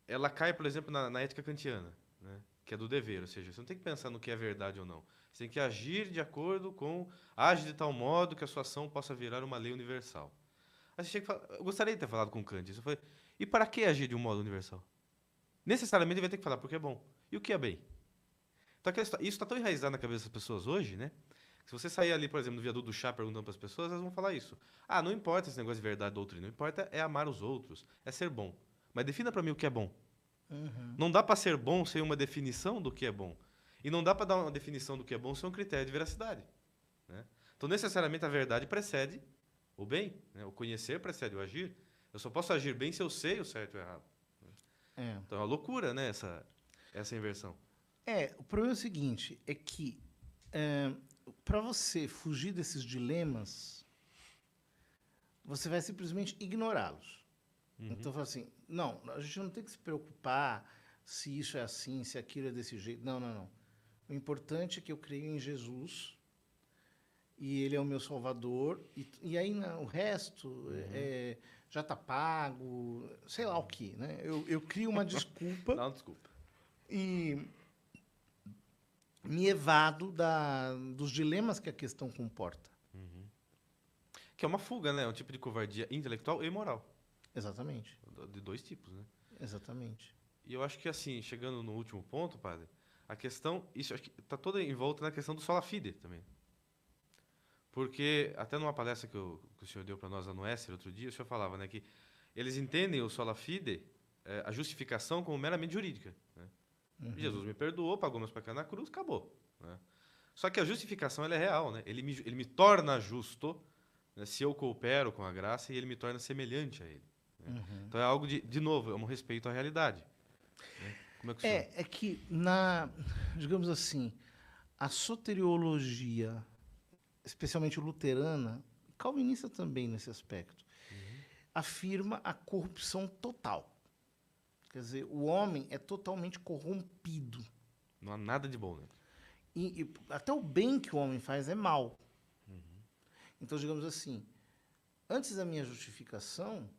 Speaker 1: ela cai, por exemplo, na ética kantiana, né? Que é do dever, ou seja, você não tem que pensar no que é verdade ou não. Você tem que agir de acordo com... Age de tal modo que a sua ação possa virar uma lei universal. Aí você chega e fala, eu gostaria de ter falado com Kant isso. Eu falei, e para que agir de um modo universal? Necessariamente ele vai ter que falar porque é bom. E o que é bem? Então, isso está tão enraizado na cabeça das pessoas hoje, né? Se você sair ali, por exemplo, no viaduto do chá perguntando para as pessoas, elas vão falar isso. Ah, não importa esse negócio de verdade ou doutrina. Não importa é amar os outros, é ser bom. Mas defina para mim o que é bom. Não dá para ser bom sem uma definição do que é bom. E não dá para dar uma definição do que é bom sem um critério de veracidade, né? Então, necessariamente, a verdade precede o bem, né? O conhecer precede o agir. Eu só posso agir bem se eu sei o certo e o errado. Então, é uma loucura, né, essa inversão.
Speaker 2: O problema é o seguinte, é que para você fugir desses dilemas, você vai simplesmente ignorá-los. Então, fala assim, não, a gente não tem que se preocupar se isso é assim, se aquilo é desse jeito. Não, não, não. O importante é que eu creio em Jesus e ele é o meu salvador. E aí o resto já está pago, sei lá o quê, né? Eu crio uma desculpa.
Speaker 1: Não, desculpa.
Speaker 2: E me evado dos dilemas que a questão comporta.
Speaker 1: Que é uma fuga, né? É um tipo de covardia intelectual e moral.
Speaker 2: Exatamente.
Speaker 1: De dois tipos, né?
Speaker 2: Exatamente.
Speaker 1: E eu acho que, assim, chegando no último ponto, padre, a questão, isso acho que está toda em volta na questão do sola fide também. Porque, até numa palestra que o senhor deu para nós lá no Éster, outro dia, o senhor falava, né, que eles entendem o sola fide, a justificação, como meramente jurídica. Né? Jesus me perdoou, pagou meus pecados na cruz, acabou. Né? Só que a justificação ela é real. Né? Ele me torna justo, né, se eu coopero com a graça, e ele me torna semelhante a ele. Né? Então é algo, de novo, é um respeito à realidade. Né? Como é que o senhor...
Speaker 2: É que, digamos assim, a soteriologia, especialmente luterana, calvinista também nesse aspecto, afirma a corrupção total. Quer dizer, o homem é totalmente corrompido.
Speaker 1: Não há nada de bom, né?
Speaker 2: E até o bem que o homem faz é mal. Então, digamos assim, antes da minha justificação,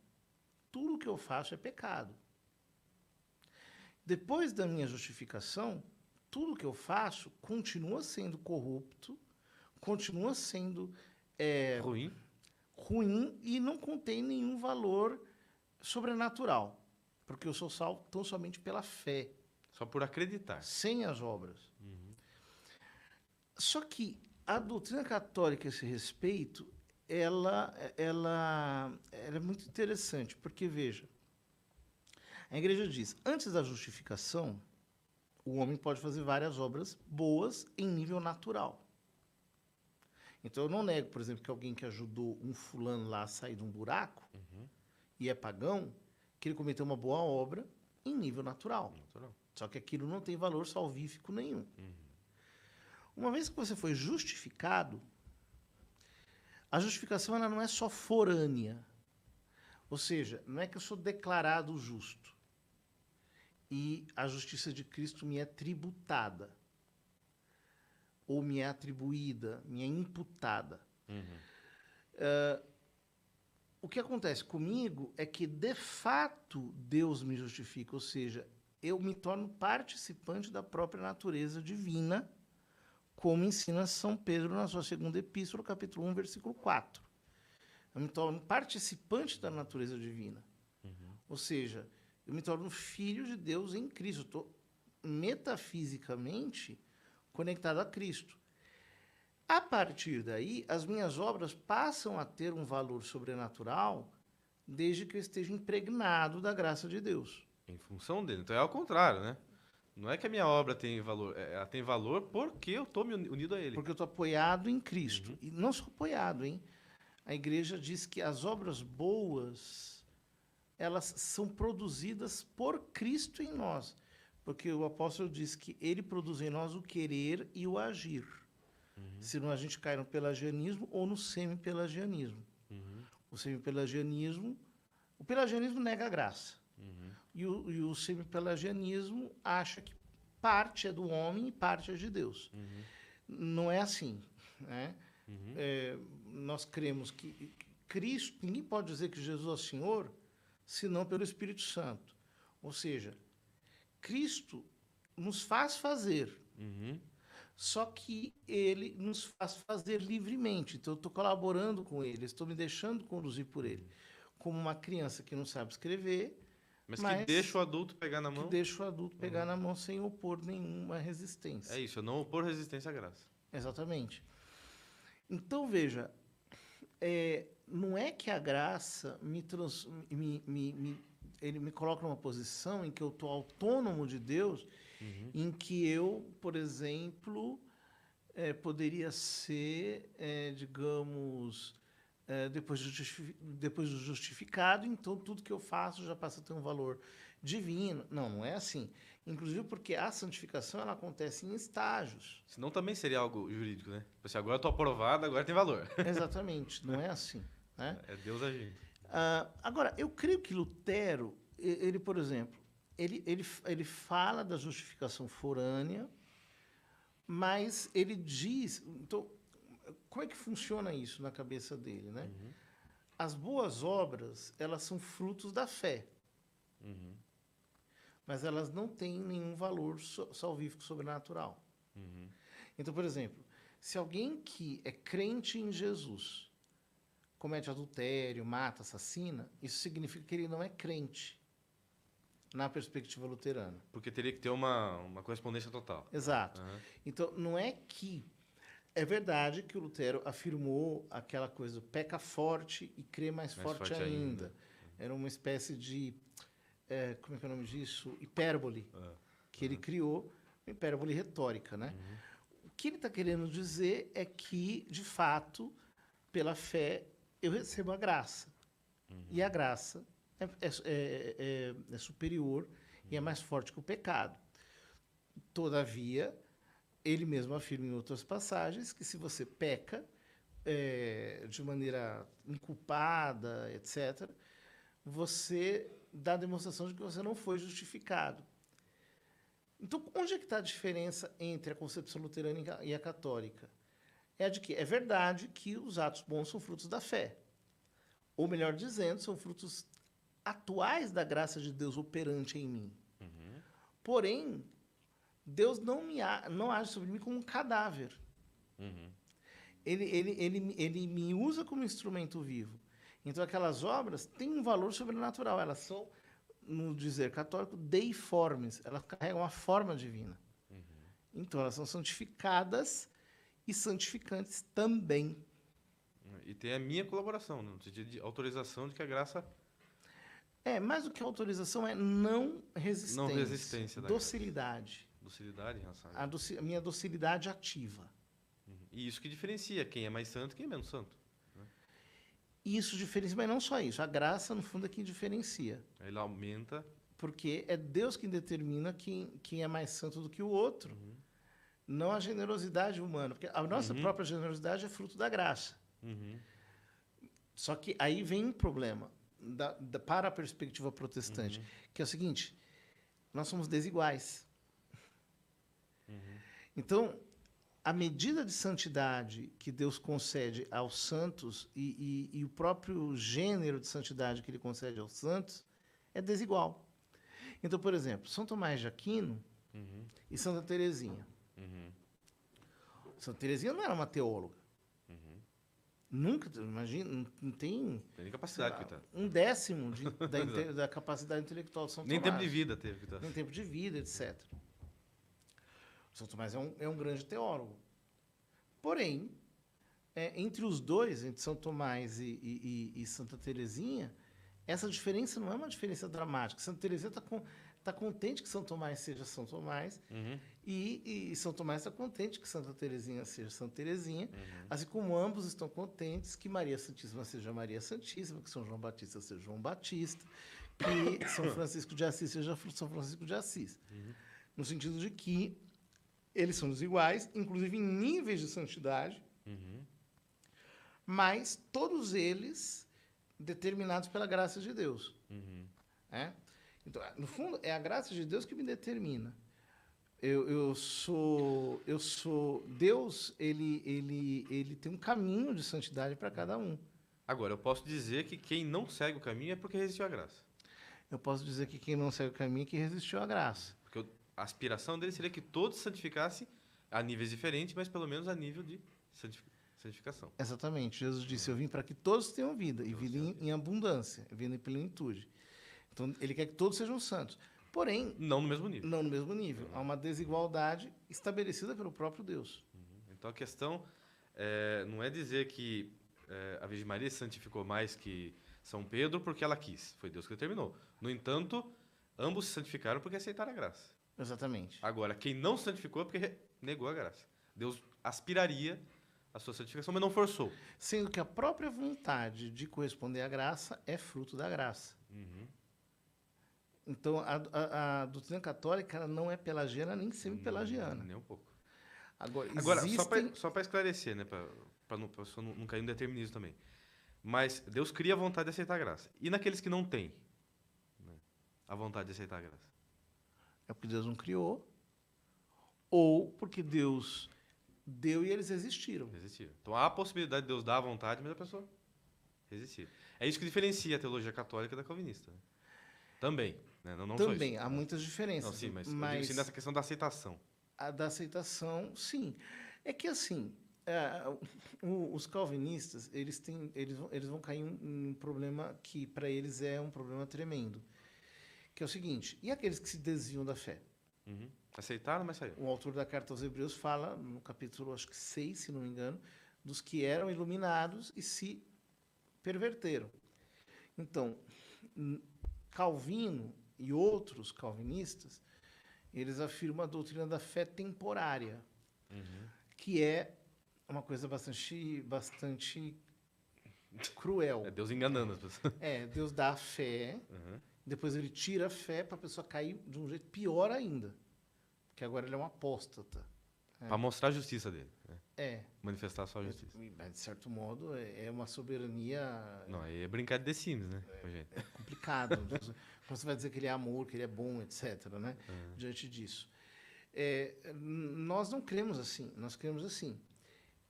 Speaker 2: tudo que eu faço é pecado. Depois da minha justificação, tudo que eu faço continua sendo corrupto, continua sendo ruim e não contém nenhum valor sobrenatural, porque eu sou salvo tão somente pela fé.
Speaker 1: Só por acreditar.
Speaker 2: Sem as obras. Só que a doutrina católica a esse respeito, ela é muito interessante, porque, veja, a igreja diz, antes da justificação, o homem pode fazer várias obras boas em nível natural. Então, eu não nego, por exemplo, que alguém que ajudou um fulano lá a sair de um buraco, e é pagão, que ele cometeu uma boa obra em nível natural. Só que aquilo não tem valor salvífico nenhum. Uma vez que você foi justificado, a justificação ela não é só forânea. Ou seja, não é que eu sou declarado justo e a justiça de Cristo me é tributada, ou me é atribuída, me é imputada. O que acontece comigo é que, de fato, Deus me justifica, ou seja, eu me torno participante da própria natureza divina, como ensina São Pedro na sua segunda epístola, capítulo 1, versículo 4. Eu me torno participante da natureza divina. Ou seja, eu me torno filho de Deus em Cristo. Eu estou metafisicamente conectado a Cristo. A partir daí, as minhas obras passam a ter um valor sobrenatural desde que eu esteja impregnado da graça de Deus.
Speaker 1: Em função dele. Então é ao contrário, né? Não é que a minha obra tem valor, ela tem valor porque eu estou me unido a ele.
Speaker 2: Porque eu estou apoiado em Cristo. E não só apoiado, hein? A igreja diz que as obras boas, elas são produzidas por Cristo em nós. Porque o apóstolo diz que ele produz em nós o querer e o agir. Senão a gente cai no pelagianismo ou no semi-pelagianismo. O semi-pelagianismo nega a graça. E o semi-pelagianismo acha que parte é do homem e parte é de Deus. Não é assim. Né? Nós cremos que Cristo, ninguém pode dizer que Jesus é o Senhor, senão pelo Espírito Santo. Ou seja, Cristo nos faz fazer. Só que ele nos faz fazer livremente. Então, eu estou colaborando com ele, estou me deixando conduzir por ele. Como uma criança que não sabe escrever,
Speaker 1: mas que deixa o adulto pegar na mão.
Speaker 2: Que deixa o adulto pegar na mão sem opor nenhuma resistência.
Speaker 1: É isso, eu não opor resistência à graça.
Speaker 2: Exatamente. Então, veja, não é que a graça ele me coloca numa posição em que eu estou autônomo de Deus, em que eu, por exemplo, poderia ser, digamos, depois do justificado, então tudo que eu faço já passa a ter um valor divino. Não é assim. Inclusive porque a santificação ela acontece em estágios.
Speaker 1: Senão também seria algo jurídico, né? Tipo assim, agora eu estou aprovado, agora tem valor.
Speaker 2: Exatamente, não é assim. Né?
Speaker 1: É Deus agindo.
Speaker 2: Agora, eu creio que Lutero, ele por exemplo, ele fala da justificação forânea, mas ele diz... Então, como é que funciona isso na cabeça dele? Né? As boas obras, elas são frutos da fé. Mas elas não têm nenhum valor salvífico sobrenatural. Então, por exemplo, se alguém que é crente em Jesus comete adultério, mata, assassina, isso significa que ele não é crente na perspectiva luterana.
Speaker 1: Porque teria que ter uma correspondência total.
Speaker 2: Exato. Então, não é que É verdade que o Lutero afirmou aquela coisa, peca forte e crê mais forte ainda. Era uma espécie de, como é que é o nome disso? Hipérbole que ele criou, uma hipérbole retórica, né? O que ele está querendo dizer é que, de fato, pela fé, eu recebo a graça. E a graça é superior e é mais forte que o pecado. Todavia, ele mesmo afirma em outras passagens que se você peca de maneira inculpada, etc., você dá a demonstração de que você não foi justificado. Então, onde é que está a diferença entre a concepção luterana e a católica? É a de que é verdade que os atos bons são frutos da fé. Ou melhor dizendo, são frutos atuais da graça de Deus operante em mim. Porém, Deus não age sobre mim como um cadáver. Ele me usa como instrumento vivo. Então, aquelas obras têm um valor sobrenatural. Elas são, no dizer católico, deiformes. Elas carregam a forma divina. Então, elas são santificadas e santificantes também.
Speaker 1: E tem a minha colaboração, no sentido de autorização de que a graça...
Speaker 2: Mais do que autorização, é não resistência.
Speaker 1: Não resistência da
Speaker 2: docilidade.
Speaker 1: Graça. Docilidade em relação
Speaker 2: a minha docilidade ativa.
Speaker 1: E isso que diferencia quem é mais santo e quem é menos santo.
Speaker 2: Isso diferencia, mas não só isso. A graça, no fundo, é quem diferencia.
Speaker 1: Ele aumenta...
Speaker 2: Porque é Deus quem determina quem é mais santo do que o outro. Não a generosidade humana. Porque a nossa própria generosidade é fruto da graça. Só que aí vem um problema para a perspectiva protestante, que é o seguinte: nós somos desiguais. Então, a medida de santidade que Deus concede aos santos e o próprio gênero de santidade que ele concede aos santos é desigual. Então, por exemplo, São Tomás de Aquino e Santa Teresinha. Santa Teresinha não era uma teóloga. Nunca, imagina, não tem
Speaker 1: nem capacidade,
Speaker 2: lá, um décimo da capacidade intelectual de São Tomás.
Speaker 1: Nem tempo de vida teve.
Speaker 2: Nem tempo de vida, etc. São Tomás é um grande teólogo. Porém, entre os dois, entre São Tomás e Santa Teresinha, essa diferença não é uma diferença dramática. Santa Teresinha está contente que São Tomás seja São Tomás e São Tomás está contente que Santa Teresinha seja Santa Teresinha, assim como ambos estão contentes que Maria Santíssima seja Maria Santíssima, que São João Batista seja João Batista, que São Francisco de Assis seja São Francisco de Assis. No sentido de que eles são desiguais, inclusive em níveis de santidade, mas todos eles determinados pela graça de Deus. Então, no fundo, é a graça de Deus que me determina. Eu sou Deus, ele tem um caminho de santidade para cada um.
Speaker 1: Agora, eu posso dizer que quem não segue o caminho é porque resistiu à graça.
Speaker 2: Eu posso dizer que quem não segue o caminho é que resistiu à graça.
Speaker 1: Porque a aspiração dele seria que todos se santificassem a níveis diferentes, mas pelo menos a nível de santificação.
Speaker 2: Exatamente. Jesus disse: eu vim para que todos tenham vida, e vida em abundância, vida em plenitude. Então, ele quer que todos sejam santos. Porém...
Speaker 1: Não no mesmo nível.
Speaker 2: Não no mesmo nível. Há uma desigualdade estabelecida pelo próprio Deus.
Speaker 1: Então, a questão não é dizer que a Virgem Maria se santificou mais que São Pedro porque ela quis. Foi Deus que determinou. No entanto, ambos se santificaram porque aceitaram a graça.
Speaker 2: Exatamente.
Speaker 1: Agora, quem não se santificou é porque negou a graça. Deus aspiraria a sua santificação, mas não forçou.
Speaker 2: Sendo que a própria vontade de corresponder à graça é fruto da graça. Então, a doutrina católica ela não é pelagiana nem semi-pelagiana.
Speaker 1: Nem um pouco.
Speaker 2: Agora
Speaker 1: só para esclarecer, né, para a pessoa não cair no determinismo também. Mas Deus cria a vontade de aceitar a graça. E naqueles que não têm, né, a vontade de aceitar a graça?
Speaker 2: É porque Deus não criou, ou porque Deus deu e eles resistiram.
Speaker 1: Resistiram. Então há a possibilidade de Deus dar a vontade, mas a pessoa resistir. É isso que diferencia a teologia católica da calvinista. Né? Também. Né? Não
Speaker 2: Também,
Speaker 1: só isso.
Speaker 2: há muitas diferenças.
Speaker 1: Não, sim, mas eu digo assim, nessa questão da aceitação.
Speaker 2: A da aceitação, sim. É que, assim, os calvinistas, eles vão cair em um problema que, para eles, é um problema tremendo. Que é o seguinte: e aqueles que se desviam da fé?
Speaker 1: Uhum. Aceitaram, mas saiu.
Speaker 2: O autor da Carta aos Hebreus fala, no capítulo, acho que 6, se não me engano, dos que eram iluminados e se perverteram. Então, Calvino e outros calvinistas, eles afirmam a doutrina da fé temporária, que é uma coisa bastante cruel.
Speaker 1: É Deus enganando as pessoas.
Speaker 2: Deus dá a fé, depois ele tira a fé para a pessoa cair de um jeito pior ainda, porque agora ele é um apóstata.
Speaker 1: Para mostrar a justiça dele. Manifestar a sua justiça.
Speaker 2: Mas, de certo modo, é uma soberania...
Speaker 1: Não, aí é brincar de The Sims, né?
Speaker 2: É complicado. Quando você vai dizer que ele é amor, que ele é bom, etc., né? Diante disso. Nós não cremos assim. Nós cremos assim,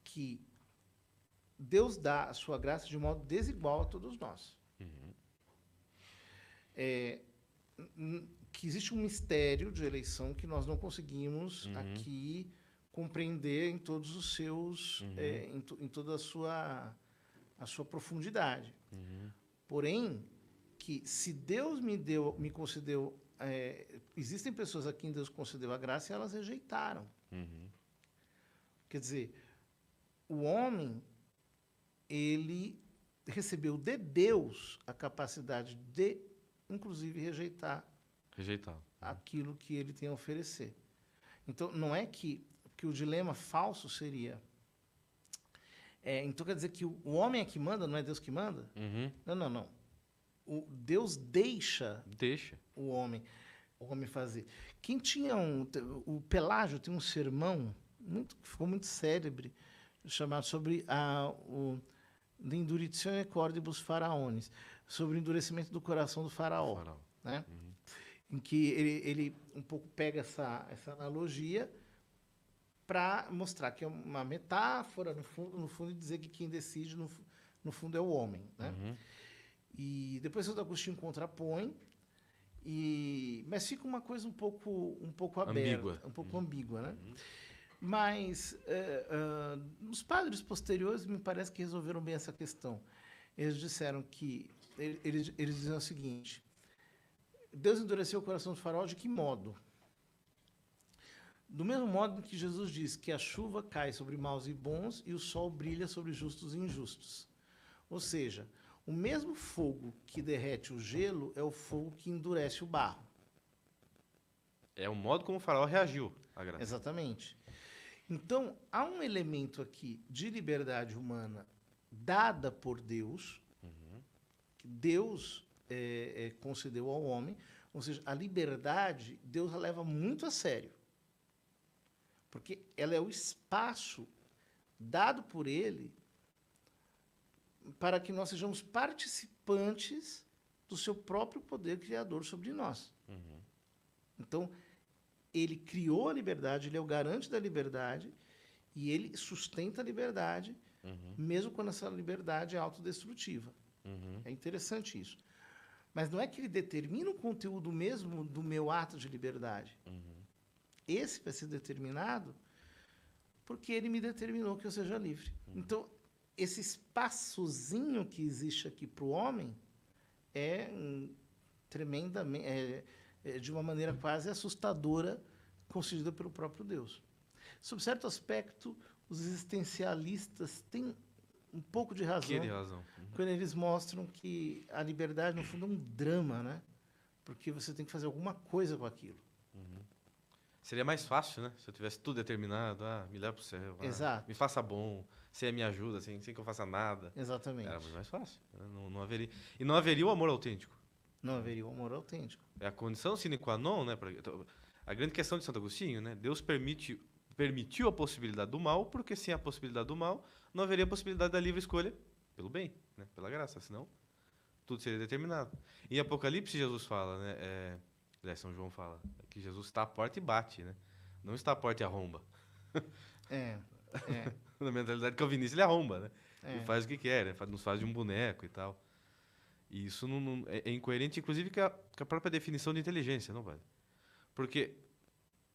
Speaker 2: que Deus dá a sua graça de modo desigual a todos nós. Que existe um mistério de eleição que nós não conseguimos aqui compreender em todos os seus, em toda a sua profundidade. Porém, que se Deus me concedeu, existem pessoas a quem Deus concedeu a graça e elas rejeitaram. Quer dizer, o homem, ele recebeu de Deus a capacidade de, inclusive, rejeitar aquilo que ele tem a oferecer. Então, não é que o dilema falso seria... então, quer dizer que o homem é que manda, não é Deus que manda? Não. Deus deixa o homem fazer. Quem tinha o Pelágio tem um sermão que ficou muito célebre, chamado sobre o Induritione cordibus faraones, sobre o endurecimento do coração do faraó. Né? Em que ele um pouco pega essa analogia para mostrar que é uma metáfora, no fundo, dizer que quem decide, no fundo, é o homem. Né? E depois Santo Agostinho contrapõe, mas fica uma coisa um pouco aberta, um pouco ambígua. Né? Mas os padres posteriores me parece que resolveram bem essa questão. Eles disseram que... Eles diziam o seguinte: Deus endureceu o coração do faraó de que modo? Do mesmo modo que Jesus diz que a chuva cai sobre maus e bons e o sol brilha sobre justos e injustos. Ou seja, o mesmo fogo que derrete o gelo é o fogo que endurece o barro.
Speaker 1: É o modo como o faraó reagiu à graça.
Speaker 2: Exatamente. Então, há um elemento aqui de liberdade humana dada por Deus, que Deus concedeu ao homem, ou seja, a liberdade, Deus a leva muito a sério. Porque ela é o espaço dado por Ele para que nós sejamos participantes do seu próprio poder criador sobre nós. Então, Ele criou a liberdade, Ele é o garante da liberdade e Ele sustenta a liberdade, mesmo quando essa liberdade é autodestrutiva. É interessante isso. Mas não é que Ele determina o conteúdo mesmo do meu ato de liberdade. Esse vai ser determinado porque Ele me determinou que eu seja livre. Então, esse espaçozinho que existe aqui para o homem é tremendamente, de uma maneira quase assustadora, concedida pelo próprio Deus. Sob certo aspecto, os existencialistas têm um pouco de razão, quando eles mostram que a liberdade, no fundo, é um drama, né? Porque você tem que fazer alguma coisa com aquilo.
Speaker 1: Seria mais fácil, né? Se eu tivesse tudo determinado, me leva para o céu,
Speaker 2: Exato.
Speaker 1: Me faça bom, sem me ajuda, sem que eu faça nada.
Speaker 2: Exatamente.
Speaker 1: Era muito mais fácil. Não haveria. E não haveria o amor autêntico.
Speaker 2: Não haveria o amor autêntico.
Speaker 1: É a condição sine qua non, né? A grande questão de Santo Agostinho, né? Deus permitiu a possibilidade do mal, porque sem a possibilidade do mal, não haveria a possibilidade da livre escolha pelo bem, né? Pela graça, senão tudo seria determinado. Em Apocalipse, Jesus fala, né? São João fala que Jesus está à porta e bate, né? Não está à porta e arromba. Na mentalidade calvinista, ele arromba, né? Ele faz o que quer, né? Nos faz de um boneco e tal. E isso é incoerente, inclusive, com a própria definição de inteligência, não vale? Porque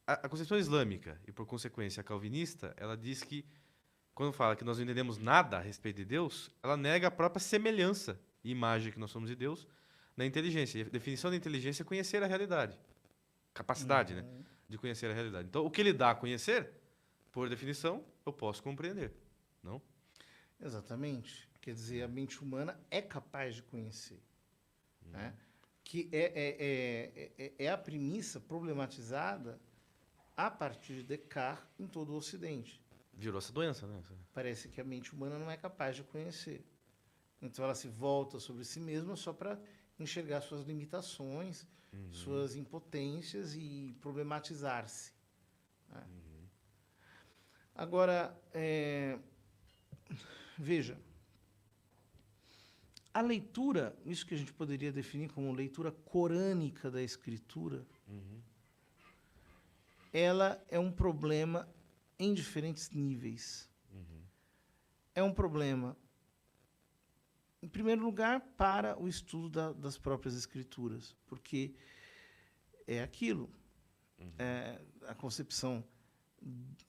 Speaker 1: a concepção islâmica, e por consequência a calvinista, ela diz que, quando fala que nós não entendemos nada a respeito de Deus, ela nega a própria semelhança e imagem que nós somos de Deus na inteligência. E a definição da inteligência é conhecer a realidade. Capacidade, né? de conhecer a realidade. Então, o que ele dá a conhecer, por definição, eu posso compreender, não?
Speaker 2: Exatamente. Quer dizer, a mente humana é capaz de conhecer. Né? Que é a premissa problematizada a partir de Descartes em todo o Ocidente.
Speaker 1: Virou essa doença, né?
Speaker 2: Parece que a mente humana não é capaz de conhecer. Então ela se volta sobre si mesma só para enxergar suas limitações, suas impotências e problematizar-se. Né? Agora, veja, a leitura, isso que a gente poderia definir como leitura corânica da Escritura, ela é um problema em diferentes níveis. É um problema, em primeiro lugar, para o estudo das próprias Escrituras, porque é aquilo. A concepção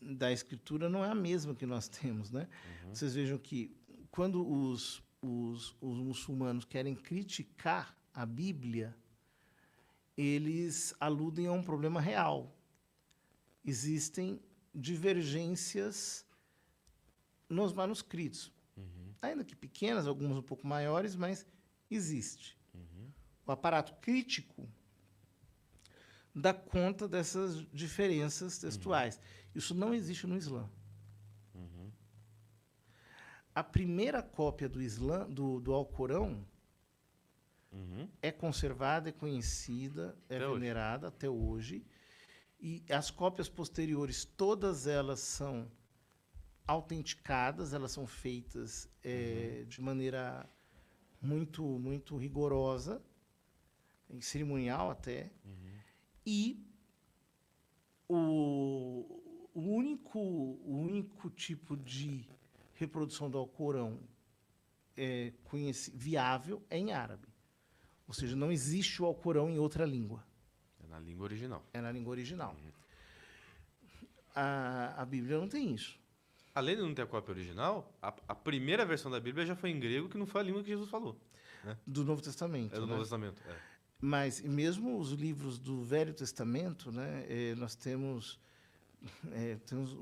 Speaker 2: da Escritura não é a mesma que nós temos. Né? Vocês vejam que, quando os muçulmanos querem criticar a Bíblia, eles aludem a um problema real. Existem divergências nos manuscritos. Ainda que pequenas, algumas um pouco maiores, mas existe. O aparato crítico dá conta dessas diferenças textuais. Isso não existe no Islã. A primeira cópia do Islã, do Alcorão, é conservada, é conhecida, é venerada até hoje. E as cópias posteriores, todas elas são autenticadas, elas são feitas de maneira muito, muito rigorosa, cerimonial até. E o único tipo de reprodução do Alcorão viável é em árabe. Ou seja, não existe o Alcorão em outra língua.
Speaker 1: É na língua original.
Speaker 2: É na língua original. A Bíblia não tem isso.
Speaker 1: Além de não ter a cópia original, a primeira versão da Bíblia já foi em grego, que não foi a língua que Jesus falou. Né?
Speaker 2: Do Novo Testamento.
Speaker 1: É do
Speaker 2: né?
Speaker 1: Novo Testamento.
Speaker 2: Mas mesmo os livros do Velho Testamento, né, nós temos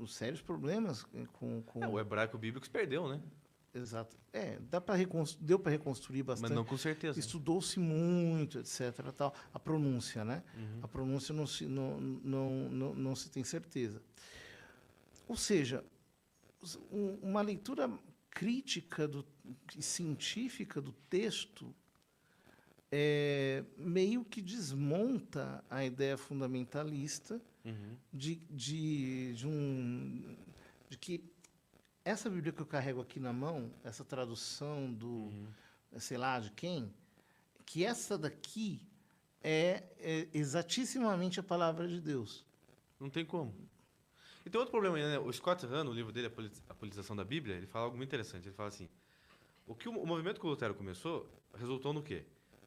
Speaker 2: os sérios problemas com...
Speaker 1: O hebraico bíblico se perdeu, né?
Speaker 2: Exato. Deu para reconstruir bastante.
Speaker 1: Mas não com certeza.
Speaker 2: Estudou-se muito, etc. Tal. A pronúncia, né? A pronúncia não se tem certeza. Ou seja, uma leitura crítica e científica do texto meio que desmonta a ideia fundamentalista de que essa Bíblia que eu carrego aqui na mão, essa tradução do, sei lá, de quem, que essa daqui é exatissimamente a palavra de Deus.
Speaker 1: Não tem como. E tem outro problema ainda, né? O Scott Hahn, no livro dele, A Politização da Bíblia, ele fala algo muito interessante. Ele fala assim, o movimento que o Lutero começou resultou no quê?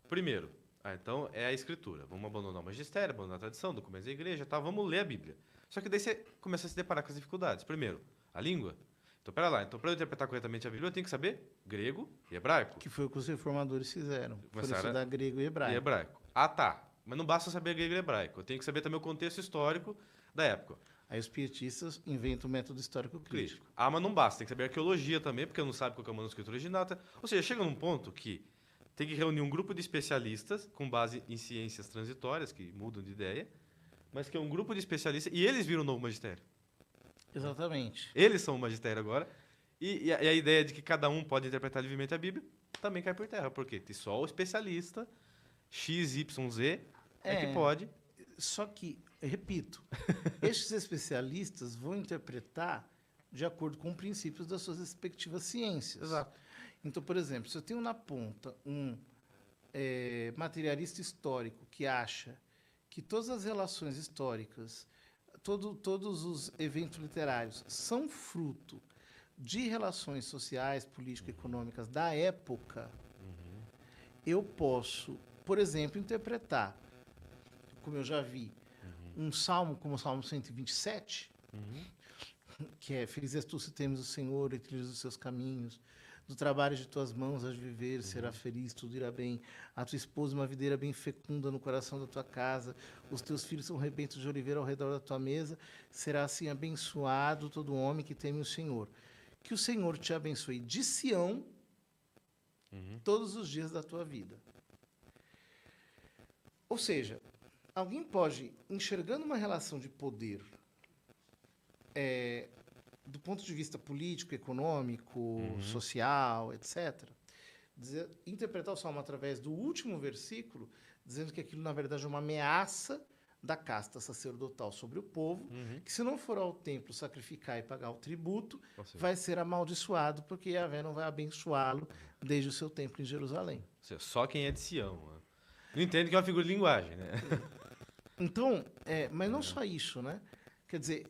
Speaker 1: Primeiro, então é a Escritura. Vamos abandonar o magistério, abandonar a tradição, documentos da igreja, tá? Vamos ler a Bíblia. Só que daí você começa a se deparar com as dificuldades. Primeiro, a língua. Então, pera lá. Então, para eu interpretar corretamente a Bíblia, eu tenho que saber grego e hebraico.
Speaker 2: Que foi o que os reformadores fizeram.
Speaker 1: Começaram
Speaker 2: Foram estudar grego e hebraico.
Speaker 1: E hebraico. Ah, tá. Mas não basta saber grego e hebraico. Eu tenho que saber também o contexto histórico da época.
Speaker 2: Aí os pietistas inventam o método histórico crítico.
Speaker 1: Ah, mas não basta. Tem que saber arqueologia também, porque não sabe qual é o manuscrito original. Tá? Ou seja, chega num ponto que tem que reunir um grupo de especialistas com base em ciências transitórias, que mudam de ideia, mas que é um grupo de especialistas, e eles viram o novo magistério.
Speaker 2: Exatamente.
Speaker 1: Eles são o magistério agora. E a ideia de que cada um pode interpretar livremente a Bíblia também cai por terra. Por quê? Tem só o especialista XYZ que pode.
Speaker 2: Só que, repito, estes especialistas vão interpretar de acordo com princípios das suas respectivas ciências.
Speaker 1: Exato.
Speaker 2: Então, por exemplo, se eu tenho na ponta um materialista histórico que acha que todas as relações históricas, todos os eventos literários são fruto de relações sociais, políticas, econômicas da época, eu posso, por exemplo, interpretar, como eu já vi, um salmo como o Salmo 127, que é Feliz és tu se temes o Senhor e trilhas os seus caminhos, do trabalho de tuas mãos has de viver, será feliz, tudo irá bem. A tua esposa uma videira bem fecunda no coração da tua casa, os teus filhos são rebentos de oliveira ao redor da tua mesa, será assim abençoado todo homem que teme o Senhor. Que o Senhor te abençoe de Sião todos os dias da tua vida. Ou seja, alguém pode, enxergando uma relação de poder, do ponto de vista político, econômico, social, etc., interpretar o Salmo através do último versículo, dizendo que aquilo, na verdade, é uma ameaça da casta sacerdotal sobre o povo, que se não for ao templo sacrificar e pagar o tributo, vai ser amaldiçoado, porque Yahvé não vai abençoá-lo desde o seu templo em Jerusalém.
Speaker 1: Ou seja, só quem é de Sião. Né? Não entende que é uma figura de linguagem, né?
Speaker 2: Então, mas não só isso, né? Quer dizer,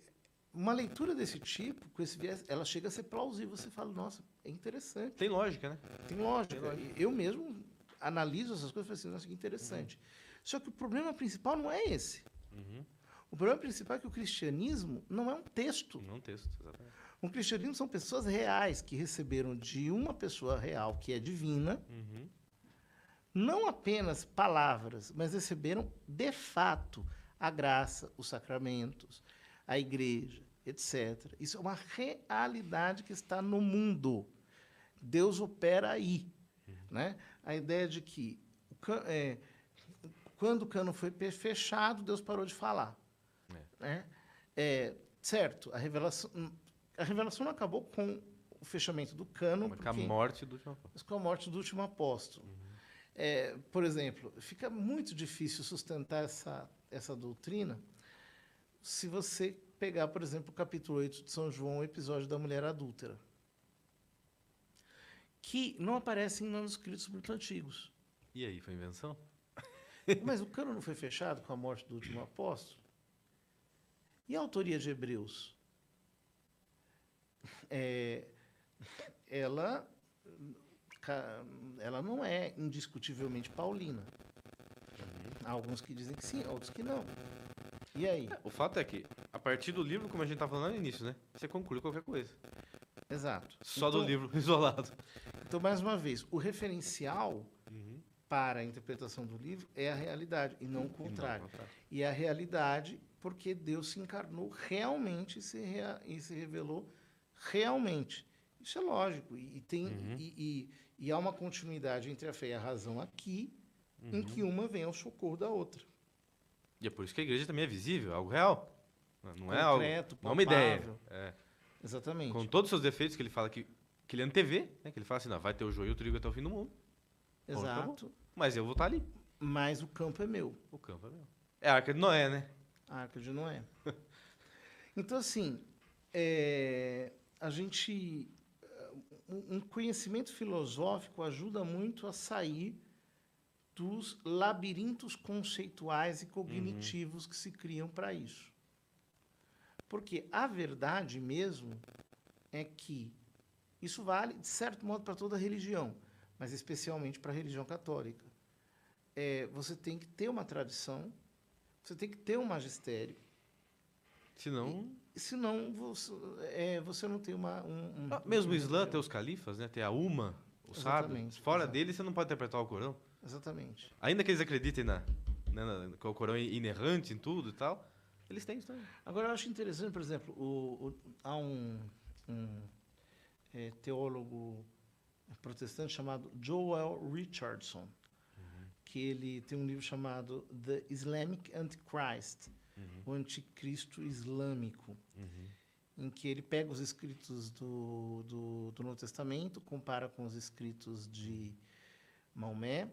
Speaker 2: uma leitura desse tipo, com esse viés, ela chega a ser plausível. Você fala, nossa, é interessante.
Speaker 1: Tem lógica, né?
Speaker 2: Tem lógica. Eu mesmo analiso essas coisas e falo assim, nossa, que interessante. Só que o problema principal não é esse. O problema principal é que o cristianismo não é um texto.
Speaker 1: Não é um texto, exatamente.
Speaker 2: O cristianismo são pessoas reais que receberam de uma pessoa real, que é divina, não apenas palavras, mas receberam de fato a graça, os sacramentos, a igreja, etc. Isso é uma realidade que está no mundo. Deus opera aí. Né? A ideia de que quando o cano foi fechado, Deus parou de falar. Né? Certo, a revelação não acabou com o fechamento do cano.
Speaker 1: Com a morte do último apóstolo.
Speaker 2: Com a morte do último apóstolo. Por exemplo, fica muito difícil sustentar essa doutrina se você pegar, por exemplo, o capítulo 8 de São João, o episódio da mulher adúltera, que não aparece em manuscritos muito antigos.
Speaker 1: E aí, foi invenção?
Speaker 2: Mas o cano não foi fechado com a morte do último apóstolo? E a autoria de Hebreus? Ela não é indiscutivelmente paulina. Há alguns que dizem que sim, outros que não. E aí?
Speaker 1: O fato é que, a partir do livro, como a gente estava falando no início, né? Você conclui qualquer coisa.
Speaker 2: Exato.
Speaker 1: Só do livro isolado.
Speaker 2: Então, mais uma vez, o referencial para a interpretação do livro é a realidade, e não o contrário. E é a realidade porque Deus se encarnou realmente e se revelou realmente. Isso é lógico. E há uma continuidade entre a fé e a razão aqui, em que uma vem ao socorro da outra.
Speaker 1: E é por isso que a igreja também é visível, é algo real. Não é
Speaker 2: concreto,
Speaker 1: algo. Não é uma ideia.
Speaker 2: Exatamente.
Speaker 1: Com todos os seus defeitos que ele fala que ele antevê, né? Que ele fala assim, não, vai ter o joio e o trigo até o fim do mundo.
Speaker 2: Exato.
Speaker 1: Mas eu vou estar ali.
Speaker 2: Mas o campo é meu.
Speaker 1: O campo é meu. É a Arca de Noé, né?
Speaker 2: A Arca de Noé. Então, assim, a gente... Um conhecimento filosófico ajuda muito a sair dos labirintos conceituais e cognitivos que se criam para isso. Porque a verdade mesmo é que isso vale, de certo modo, para toda religião, mas especialmente para a religião católica. Você tem que ter uma tradição, você tem que ter um magistério. Senão você não tem
Speaker 1: mesmo o Islã tem os califas, né? Tem a Uma, o sábio. Fora dele, você não pode interpretar o Corão.
Speaker 2: Exatamente.
Speaker 1: Ainda que eles acreditem que o Corão é inerrante em tudo e tal, eles têm isso também.
Speaker 2: Agora, eu acho interessante, por exemplo, há um teólogo protestante chamado Joel Richardson, que ele tem um livro chamado The Islamic Antichrist, o Anticristo Islâmico, em que ele pega os escritos do Novo Testamento, compara com os escritos de Maomé,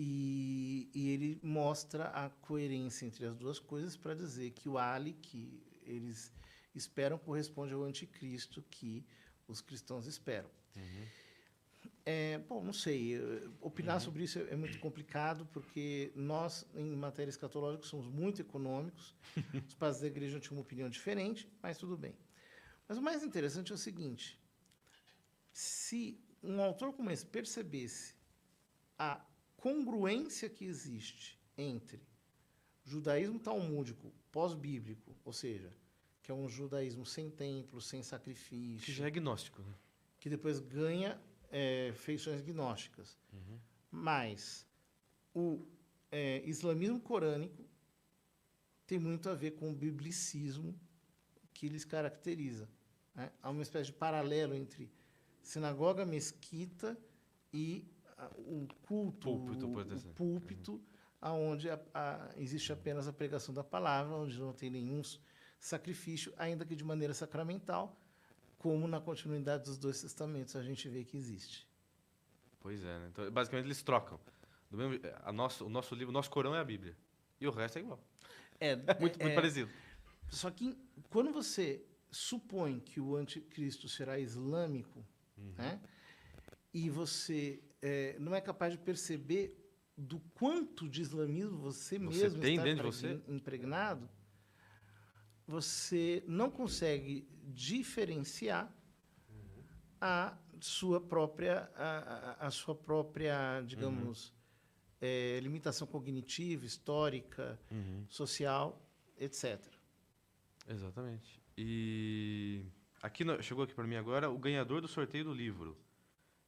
Speaker 2: e ele mostra a coerência entre as duas coisas para dizer que o Ali, que eles esperam, corresponde ao anticristo que os cristãos esperam. Bom, não sei. Opinar sobre isso é muito complicado, porque nós, em matéria escatológica, somos muito econômicos. Os padres da igreja tinham uma opinião diferente, mas tudo bem. Mas o mais interessante é o seguinte: se um autor como esse percebesse a congruência que existe entre judaísmo talmúdico pós-bíblico, ou seja, que é um judaísmo sem templo, sem sacrifício...
Speaker 1: Que já é agnóstico, né?
Speaker 2: que depois ganha feições gnósticas. Mas o islamismo corânico tem muito a ver com o biblicismo que lhes caracteriza, né? Há uma espécie de paralelo entre sinagoga, mesquita e o culto, o púlpito, onde existe apenas a pregação da palavra, onde não tem nenhum sacrifício, ainda que de maneira sacramental, como na continuidade dos dois testamentos a gente vê que existe.
Speaker 1: Pois é, né? Então, basicamente eles trocam. O nosso livro, o nosso Corão é a Bíblia. E o resto é igual. Muito parecido.
Speaker 2: Só que quando você supõe que o anticristo será islâmico, né, e você não é capaz de perceber do quanto de islamismo você mesmo está impregnado, você não consegue diferenciar a sua própria, digamos, limitação cognitiva, histórica, social, etc.
Speaker 1: Exatamente. E chegou aqui para mim agora o ganhador do sorteio do livro.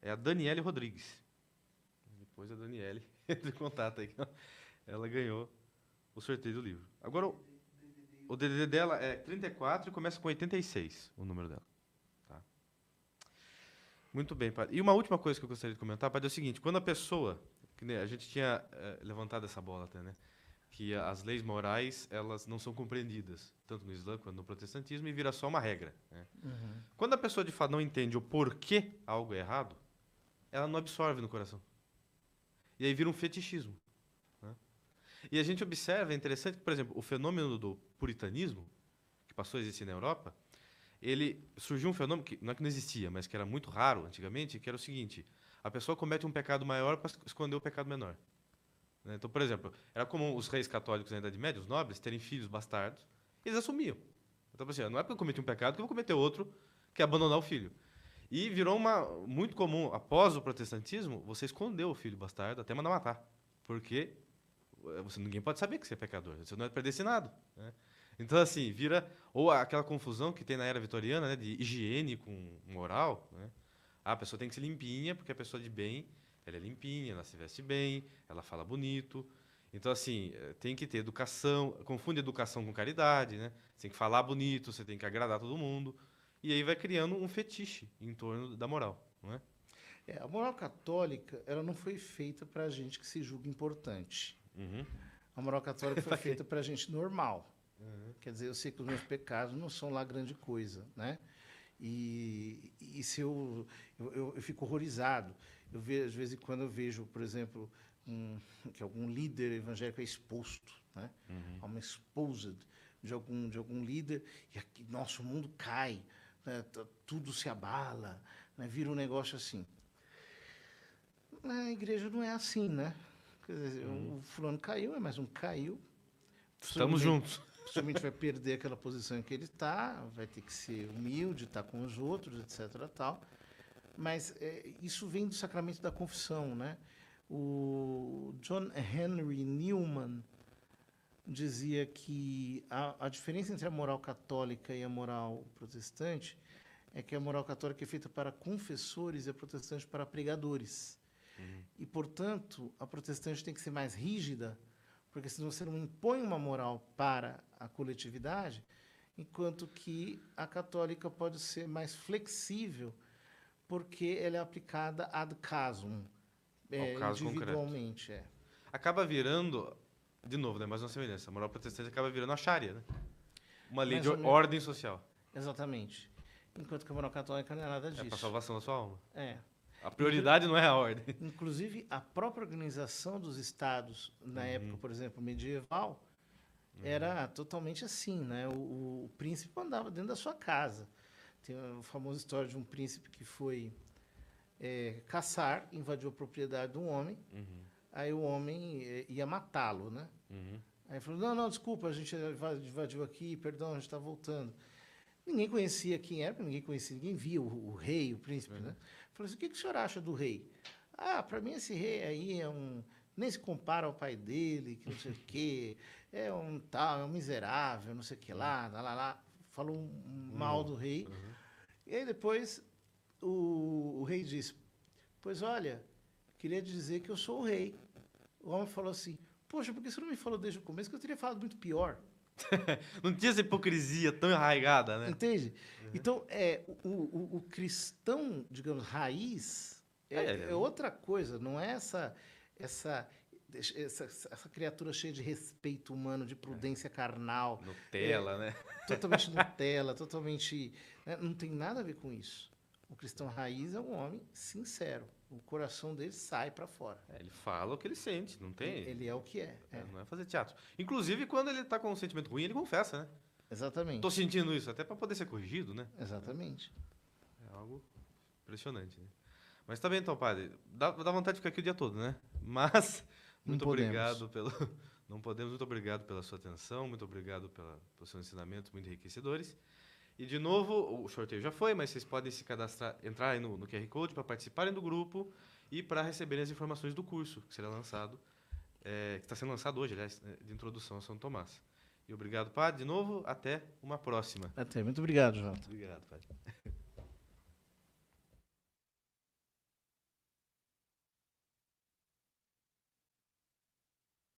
Speaker 1: É a Daniele Rodrigues. Depois a Daniele entra em contato aí. Ela ganhou o sorteio do livro. Agora, o DDD dela é 34 e começa com 86, o número dela. Tá? Muito bem, padre. E uma última coisa que eu gostaria de comentar, padre, é o seguinte. Quando a pessoa... A gente tinha levantado essa bola até, né? Que as leis morais, elas não são compreendidas, tanto no Islã quanto no protestantismo, e vira só uma regra. Né? Quando a pessoa, de fato, não entende o porquê algo é errado, ela não absorve no coração. E aí vira um fetichismo. Né? E a gente observa, é interessante que, por exemplo, o fenômeno do puritanismo, que passou a existir na Europa, surgiu um fenômeno que não existia, mas que era muito raro antigamente, que era o seguinte: a pessoa comete um pecado maior para esconder o pecado menor. Então, por exemplo, era comum os reis católicos na Idade Média, os nobres, terem filhos bastardos, e eles assumiam. Então, assim, não é porque eu cometi um pecado que eu vou cometer outro, que é abandonar o filho. E virou muito comum, após o protestantismo, você esconder o filho bastardo, até mandar matar. Porque ninguém pode saber que você é pecador, você não é predestinado. Né? Então, assim, ou aquela confusão que tem na era vitoriana, né, de higiene com moral. Né? A pessoa tem que ser limpinha, porque a pessoa de bem, ela é limpinha, ela se veste bem, ela fala bonito. Então, assim, tem que ter educação, confunde educação com caridade, né? Você tem que falar bonito, você tem que agradar todo mundo. E aí vai criando um fetiche em torno da moral, não é?
Speaker 2: A moral católica, ela não foi feita para gente que se julga importante. A moral católica foi feita para gente normal. Quer dizer, eu sei que os meus pecados não são lá grande coisa, né? E se eu fico horrorizado. Eu vejo, de vez em quando eu vejo, por exemplo, que algum líder evangélico é exposto, né? Há uma exposed de algum líder, e aqui nosso mundo cai, né? Tudo se abala, né? Vira um negócio assim. Na igreja não é assim, né? Quer dizer, o fulano caiu, mas um caiu.
Speaker 1: Estamos juntos.
Speaker 2: Possivelmente vai perder aquela posição em que ele está, vai ter que ser humilde, estar com os outros, etc. Tal. Mas isso vem do sacramento da confissão, né? O John Henry Newman dizia que a diferença entre a moral católica e a moral protestante é que a moral católica é feita para confessores e a protestante para pregadores. E, portanto, a protestante tem que ser mais rígida, porque senão você não impõe uma moral para a coletividade, enquanto que a católica pode ser mais flexível, porque ela é aplicada ad casum, individualmente.
Speaker 1: Acaba virando, de novo, né, mais uma semelhança, a moral protestante acaba virando a Sharia, né? Uma lei de ordem social.
Speaker 2: Exatamente. Enquanto que a moral católica não é nada disso.
Speaker 1: É para a salvação da sua alma.
Speaker 2: É.
Speaker 1: A prioridade não é a ordem.
Speaker 2: Inclusive, a própria organização dos estados, na época, por exemplo, medieval, era totalmente assim, né? O príncipe andava dentro da sua casa. Tem a famosa história de um príncipe que foi caçar, invadiu a propriedade de um homem, aí o homem ia matá-lo, né? Aí falou, não, desculpa, a gente invadiu aqui, perdão, a gente está voltando. Ninguém conhecia quem era, ninguém via o rei, o príncipe, né? Falou assim, o que o senhor acha do rei? Para mim esse rei aí nem se compara ao pai dele, que não sei o quê, é um miserável, não sei o que lá. Falou mal do rei. E aí depois o rei disse, pois olha, queria dizer que eu sou o rei. O homem falou assim, poxa, por que você não me falou desde o começo que eu teria falado muito pior?
Speaker 1: Não tinha essa hipocrisia tão arraigada, né?
Speaker 2: Entende? Então, o cristão, digamos, raiz, é outra coisa, não é essa criatura cheia de respeito humano, de prudência carnal.
Speaker 1: Nutella, né?
Speaker 2: Totalmente Nutella, totalmente. Né, não tem nada a ver com isso. O cristão raiz é um homem sincero. O coração dele sai para fora.
Speaker 1: Ele fala o que ele sente, não tem.
Speaker 2: Ele é o que é.
Speaker 1: Não é fazer teatro. Inclusive, quando ele tá com um sentimento ruim, ele confessa, né?
Speaker 2: Exatamente.
Speaker 1: Tô sentindo isso, até para poder ser corrigido, né?
Speaker 2: Exatamente.
Speaker 1: É algo impressionante, né? Mas tá bem então, padre. Dá vontade de ficar aqui o dia todo, né? Mas, muito obrigado pelo. Não podemos, muito obrigado pela sua atenção, muito obrigado pelos seus ensinamentos muito enriquecedores. E, de novo, o sorteio já foi, mas vocês podem se cadastrar, entrar aí no QR Code para participarem do grupo e para receberem as informações do curso que será lançado, que está sendo lançado hoje, aliás, de introdução a São Tomás. E obrigado, padre, de novo. Até uma próxima.
Speaker 2: Até. Muito obrigado, Jota.
Speaker 1: Obrigado, padre.